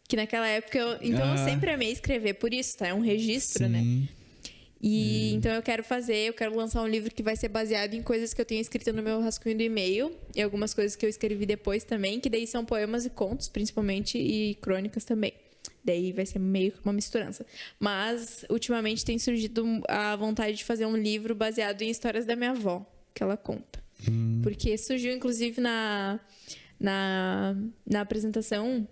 [SPEAKER 2] Que naquela época eu sempre amei escrever por isso, tá? É um registro,
[SPEAKER 1] Sim.
[SPEAKER 2] né? E então eu quero lançar um livro que vai ser baseado em coisas que eu tenho escrito no meu rascunho do e-mail e algumas coisas que eu escrevi depois também, que daí são poemas e contos, principalmente, e crônicas também. Daí vai ser meio que uma misturança. Mas, ultimamente, tem surgido a vontade de fazer um livro baseado em histórias da minha avó, que ela conta. Porque surgiu, inclusive, na apresentação...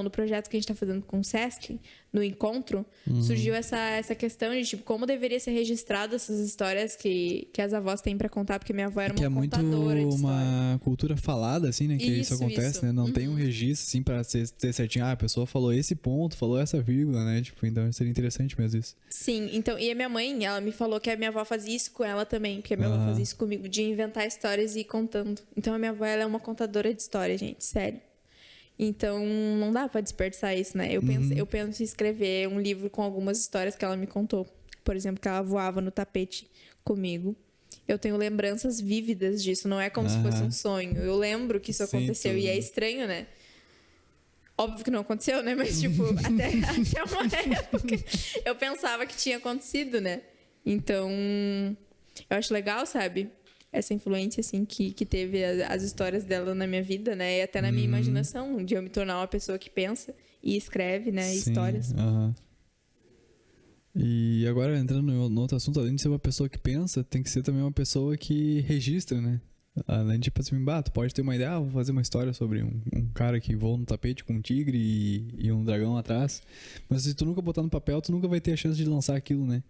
[SPEAKER 2] no projeto que a gente está fazendo com o Sesc, no encontro, surgiu essa questão de tipo, como deveria ser registrado essas histórias que as avós têm para contar, porque minha avó era uma contadora de
[SPEAKER 1] muito
[SPEAKER 2] história.
[SPEAKER 1] uma cultura falada, assim, né? Que isso acontece, né? Não tem um registro, assim, pra ser certinho. A pessoa falou esse ponto, falou essa vírgula, né? Tipo, então seria interessante mesmo isso.
[SPEAKER 2] Sim, então, e a minha mãe, ela me falou que a minha avó fazia isso com ela também, porque a minha avó fazia isso comigo, de inventar histórias e ir contando. Então a minha avó, ela é uma contadora de história, gente, sério. Então, não dá pra desperdiçar isso, né? Eu penso em escrever um livro com algumas histórias que ela me contou. Por exemplo, que ela voava no tapete comigo. Eu tenho lembranças vívidas disso, não é como se fosse um sonho. Eu lembro que isso aconteceu, e é estranho, né? Óbvio que não aconteceu, né? Mas, tipo, até uma época eu pensava que tinha acontecido, né? Então, eu acho legal, sabe? Essa influência, assim, que teve as histórias dela na minha vida, né? E até na minha imaginação, de eu me tornar uma pessoa que pensa e escreve, né?
[SPEAKER 1] Sim,
[SPEAKER 2] Histórias.
[SPEAKER 1] E agora, entrando no outro assunto, além de ser uma pessoa que pensa, tem que ser também uma pessoa que registra, né? Além de, tipo assim, tu pode ter uma ideia, vou fazer uma história sobre um cara que voa no tapete com um tigre e um dragão atrás. Mas se tu nunca botar no papel, tu nunca vai ter a chance de lançar aquilo, né?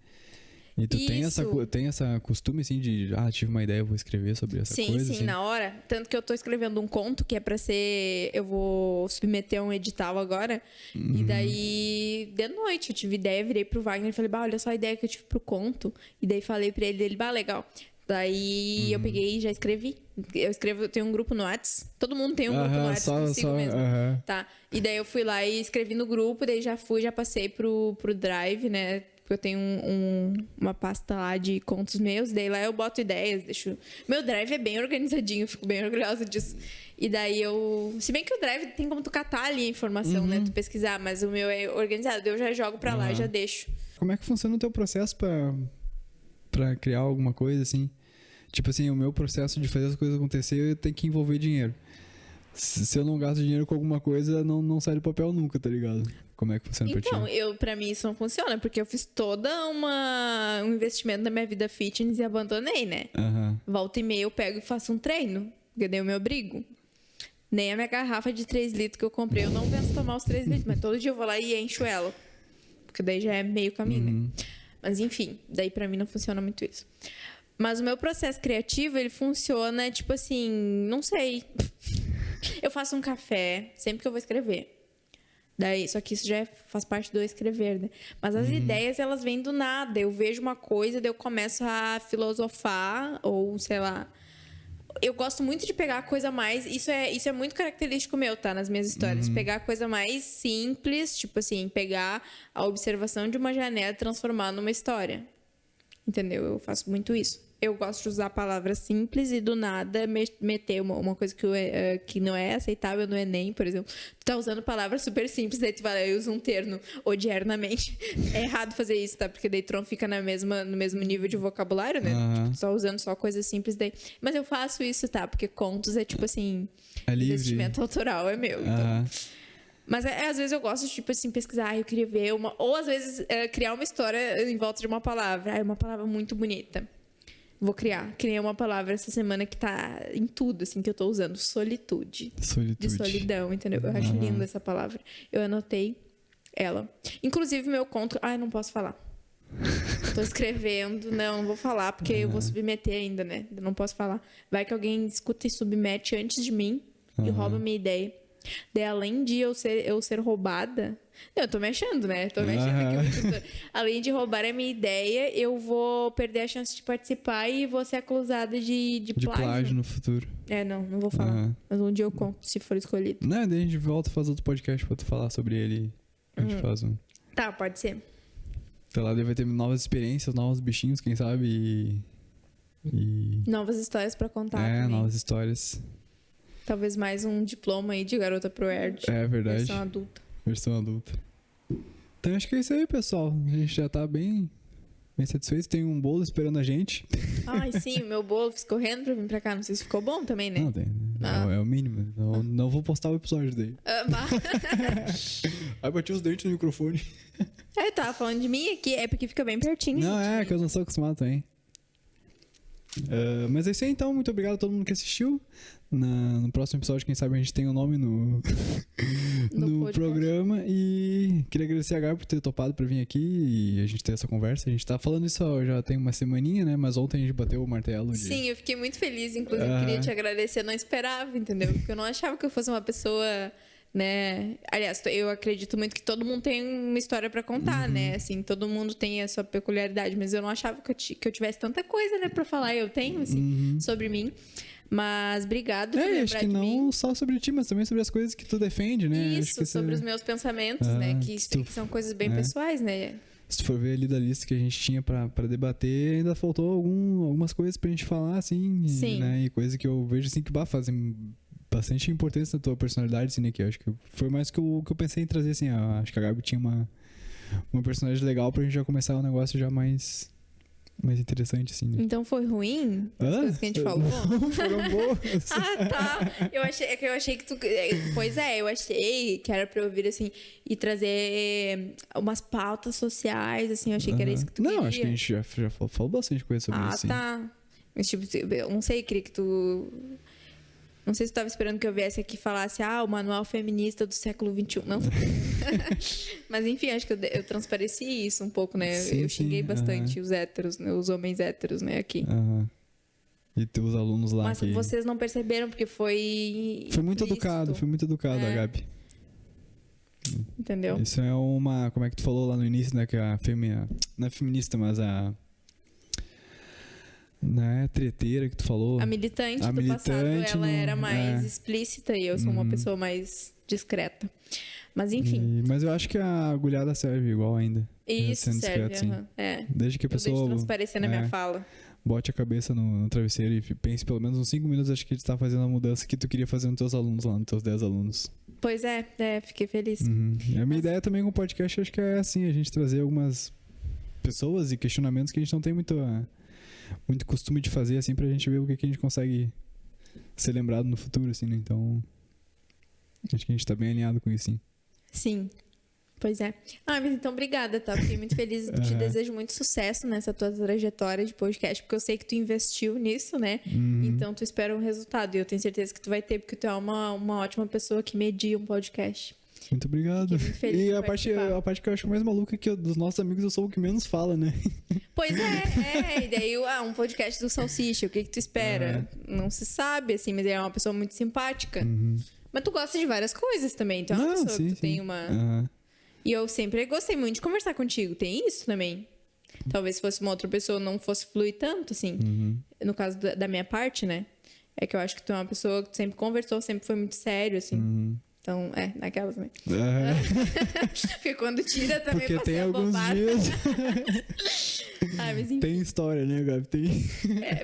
[SPEAKER 1] E tu tem essa costume, assim, de... tive uma ideia, eu vou escrever sobre essa coisa? Sim,
[SPEAKER 2] assim. Na hora. Tanto que eu tô escrevendo um conto que é pra ser... Eu vou submeter a um edital agora. E daí, de noite, eu tive ideia, virei pro Wagner e falei, olha só a ideia que eu tive pro conto. E daí falei pra ele, legal. Daí eu peguei e já escrevi. Eu tenho um grupo no Whats. Todo mundo tem um grupo no Whats consigo mesmo. Tá? E daí eu fui lá e escrevi no grupo, daí já passei pro Drive, né? Porque eu tenho uma pasta lá de contos meus, daí lá eu boto ideias, Meu Drive é bem organizadinho, fico bem orgulhosa disso. E daí se bem que o Drive tem como tu catar ali a informação, né? Tu pesquisar, mas o meu é organizado, eu já jogo pra lá e já deixo.
[SPEAKER 1] Como é que funciona o teu processo pra criar alguma coisa, assim? Tipo assim, o meu processo de fazer as coisas acontecer tem que envolver dinheiro. Se eu não gasto dinheiro com alguma coisa, não sai do papel nunca, tá ligado? Como é que funciona pra ti?
[SPEAKER 2] Então, pra mim isso não funciona, porque eu fiz todo um investimento na minha vida fitness e abandonei, né? Volta e meia eu pego e faço um treino, porque daí eu me obrigo. Nem a minha garrafa de 3 litros que eu comprei, eu não penso tomar os 3 litros, mas todo dia eu vou lá e encho ela. Porque daí já é meio caminho, né? Mas enfim, daí pra mim não funciona muito isso. Mas o meu processo criativo, ele funciona, tipo assim, não sei. Eu faço um café sempre que eu vou escrever. Daí, só que isso já faz parte do escrever, né? Mas as ideias, elas vêm do nada. Eu vejo uma coisa, daí eu começo a filosofar, ou sei lá, Eu gosto muito de pegar a coisa mais... Isso é muito característico meu, tá? Nas minhas histórias. Pegar a coisa mais simples, tipo assim, pegar a observação de uma janela e transformar numa história. Entendeu? Eu faço muito isso. Eu gosto de usar palavras simples e do nada meter uma coisa que não é aceitável no Enem, por exemplo. Tu tá usando palavras super simples, daí tu vai eu uso um termo odiernamente. É errado fazer isso, tá? Porque daí tu não fica no mesmo nível de vocabulário, né? Tipo, só usando só coisas simples daí. Mas eu faço isso, tá? Porque contos é tipo assim...
[SPEAKER 1] É livre.
[SPEAKER 2] Investimento autoral é meu, então... Mas às vezes eu gosto de, tipo assim, pesquisar, eu queria ver uma... Ou às vezes criar uma história em volta de uma palavra. Uma palavra muito bonita. Vou criar. Criei uma palavra essa semana que tá em tudo, assim, que eu tô usando. Solitude. De solidão, entendeu? Eu acho linda essa palavra. Eu anotei ela. Inclusive, meu conto... não posso falar. Tô escrevendo. Não vou falar, porque eu vou submeter ainda, né? Eu não posso falar. Vai que alguém escuta e submete antes de mim e rouba minha ideia. Daí, além de eu ser roubada... Eu tô me achando, né? Tô me achando aqui. Além de roubar a minha ideia, eu vou perder a chance de participar e vou ser acusada de
[SPEAKER 1] plágio no futuro.
[SPEAKER 2] Não vou falar. Mas um dia eu conto, se for escolhido.
[SPEAKER 1] Não, daí a gente volta a fazer outro podcast pra tu falar sobre ele. A gente faz um.
[SPEAKER 2] Tá, pode ser.
[SPEAKER 1] Até lá vai ter novas experiências, novos bichinhos, quem sabe, e...
[SPEAKER 2] Novas histórias pra contar também.
[SPEAKER 1] Novas histórias.
[SPEAKER 2] Talvez mais um diploma aí de garota pro ERD.
[SPEAKER 1] É verdade.
[SPEAKER 2] Versão adulta.
[SPEAKER 1] Então acho que é isso aí, pessoal. A gente já tá bem satisfeito. Tem um bolo esperando a gente.
[SPEAKER 2] Ai, sim, o meu bolo fiz correndo pra vir pra cá. Não sei se ficou bom também, né?
[SPEAKER 1] Não, tem. É o mínimo. Não vou postar o episódio daí. Aí bati os dentes no microfone.
[SPEAKER 2] Eu tava falando de mim aqui, é porque fica bem pertinho.
[SPEAKER 1] Não, que eu não sou acostumado também. Mas é isso aí, então. Muito obrigado a todo mundo que assistiu. No próximo episódio, quem sabe a gente tem o nome no programa. E queria agradecer a Gabi por ter topado pra vir aqui e a gente ter essa conversa. A gente tá falando isso já tem uma semaninha, né? Mas ontem a gente bateu o martelo.
[SPEAKER 2] Sim, eu fiquei muito feliz. Inclusive, queria te agradecer. Eu não esperava, entendeu? Porque eu não achava que eu fosse uma pessoa... né? Aliás, eu acredito muito que todo mundo tem uma história pra contar, né? Assim, todo mundo tem a sua peculiaridade, mas eu não achava que eu tivesse tanta coisa, né, pra falar. Eu tenho, assim, sobre mim. Mas obrigado por lembrar
[SPEAKER 1] acho que não só sobre ti, mas também sobre as coisas que tu defende, né?
[SPEAKER 2] Isso, acho que sobre os meus pensamentos, né? Que são coisas bem pessoais, né?
[SPEAKER 1] Se tu for ver ali da lista que a gente tinha pra debater, ainda faltou algumas coisas pra gente falar, assim.
[SPEAKER 2] Sim.
[SPEAKER 1] Né? E coisa que eu vejo, assim, que fazem bastante importância na tua personalidade, assim, né? Que eu acho que foi mais que eu pensei em trazer, assim. Acho que a Gabi tinha uma personalidade legal pra gente já começar um negócio já mais interessante, assim, né?
[SPEAKER 2] Então foi ruim as coisas que a gente falou?
[SPEAKER 1] Não, foram boas.
[SPEAKER 2] Tá. Eu achei que tu... Pois eu achei que era pra eu vir, assim, e trazer umas pautas sociais, assim. Eu achei que era isso que tu queria.
[SPEAKER 1] Não, acho que a gente já falou bastante coisa sobre isso, sim.
[SPEAKER 2] Tá. Mas, tipo, eu não sei, queria que tu... Não sei se tu tava esperando que eu viesse aqui e falasse o manual feminista do século XXI. Não. Mas, enfim, acho que eu transpareci isso um pouco, né?
[SPEAKER 1] Sim,
[SPEAKER 2] eu xinguei bastante os héteros, né? Os homens héteros, né? Aqui.
[SPEAKER 1] E teus alunos lá.
[SPEAKER 2] Mas vocês não perceberam, porque foi...
[SPEAKER 1] Foi muito educado a Gabi.
[SPEAKER 2] Entendeu?
[SPEAKER 1] Isso é uma... Como é que tu falou lá no início, né? Que a não é feminista, mas não é treteira que tu falou.
[SPEAKER 2] A militante do passado, ela era mais explícita e eu sou uma pessoa mais discreta. Mas enfim.
[SPEAKER 1] Mas eu acho que a agulhada serve igual ainda.
[SPEAKER 2] Isso, serve.
[SPEAKER 1] Discreto, Desde que a pessoa...
[SPEAKER 2] Eu deixo transparecer na minha fala.
[SPEAKER 1] Bote a cabeça no travesseiro e pense pelo menos uns 5 minutos, acho que tu tá fazendo a mudança que tu queria fazer nos teus alunos lá, nos teus 10 alunos.
[SPEAKER 2] Pois fiquei feliz.
[SPEAKER 1] A minha ideia também com o podcast, acho que é assim, a gente trazer algumas pessoas e questionamentos que a gente não tem muito costume de fazer, assim, pra gente ver o que a gente consegue ser lembrado no futuro, assim, né? Então, acho que a gente tá bem alinhado com isso, sim.
[SPEAKER 2] Sim. Pois é. Mas então, obrigada, tá? Fiquei muito feliz. Te desejo muito sucesso nessa tua trajetória de podcast, porque eu sei que tu investiu nisso, né? Então, tu espera um resultado. E eu tenho certeza que tu vai ter, porque tu é uma ótima pessoa que media um podcast.
[SPEAKER 1] Muito obrigado.
[SPEAKER 2] Muito feliz
[SPEAKER 1] e a parte que eu acho mais maluca é que dos nossos amigos eu sou o que menos fala, né?
[SPEAKER 2] Pois e daí um podcast do Salsicha, o que tu espera? Não se sabe, assim, mas ele é uma pessoa muito simpática. Mas tu gosta de várias coisas também, então é uma pessoa que tu tem uma... E eu sempre gostei muito de conversar contigo, tem isso também. Talvez se fosse uma outra pessoa não fosse fluir tanto, assim. No caso da minha parte, né? É que eu acho que tu é uma pessoa que tu sempre conversou, sempre foi muito sério, assim. Então, naquelas, né? Porque quando tira também
[SPEAKER 1] Porque tem alguns
[SPEAKER 2] bobada.
[SPEAKER 1] dias.
[SPEAKER 2] Mas enfim.
[SPEAKER 1] Tem história, né, Gabi? Tem.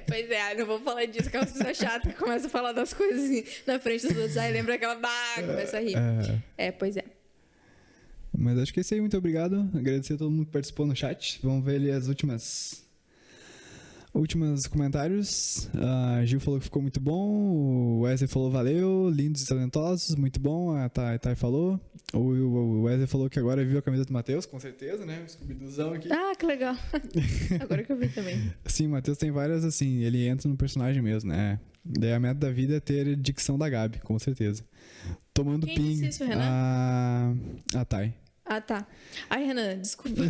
[SPEAKER 2] Pois é, não vou falar disso, que é uma pessoa chata que começa a falar das coisas assim, na frente dos outros. Aí lembra aquela começa a rir. Pois é.
[SPEAKER 1] Mas acho que é isso aí, muito obrigado. Agradecer a todo mundo que participou no chat. Vamos ver ali as últimas comentários. A Gil falou que ficou muito bom. O Wesley falou valeu, lindos e talentosos, muito bom. A Thay falou. O Wesley falou que agora viu a camisa do Matheus, com certeza, né? O Scooby-Doozão aqui.
[SPEAKER 2] Ah, que legal. Agora que eu vi também.
[SPEAKER 1] Sim, o Matheus tem várias, assim, ele entra no personagem mesmo, né? Daí a meta da vida é ter dicção da Gabi, com certeza. Tomando
[SPEAKER 2] Quem
[SPEAKER 1] ping.
[SPEAKER 2] disse isso, Renan?
[SPEAKER 1] A Thay.
[SPEAKER 2] Ah, tá. Ai, Renan, desculpa.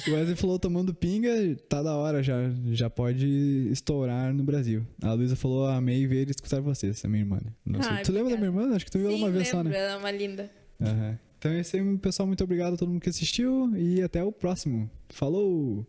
[SPEAKER 1] O Wesley falou tomando pinga, tá da hora, já pode estourar no Brasil. A Luísa falou, amei ver e escutar vocês, a minha irmã. Não sei. Tu lembra da minha irmã? Acho que tu viu ela uma vez só, né?
[SPEAKER 2] Ela é uma linda.
[SPEAKER 1] Então é isso aí, pessoal. Muito obrigado a todo mundo que assistiu e até o próximo. Falou!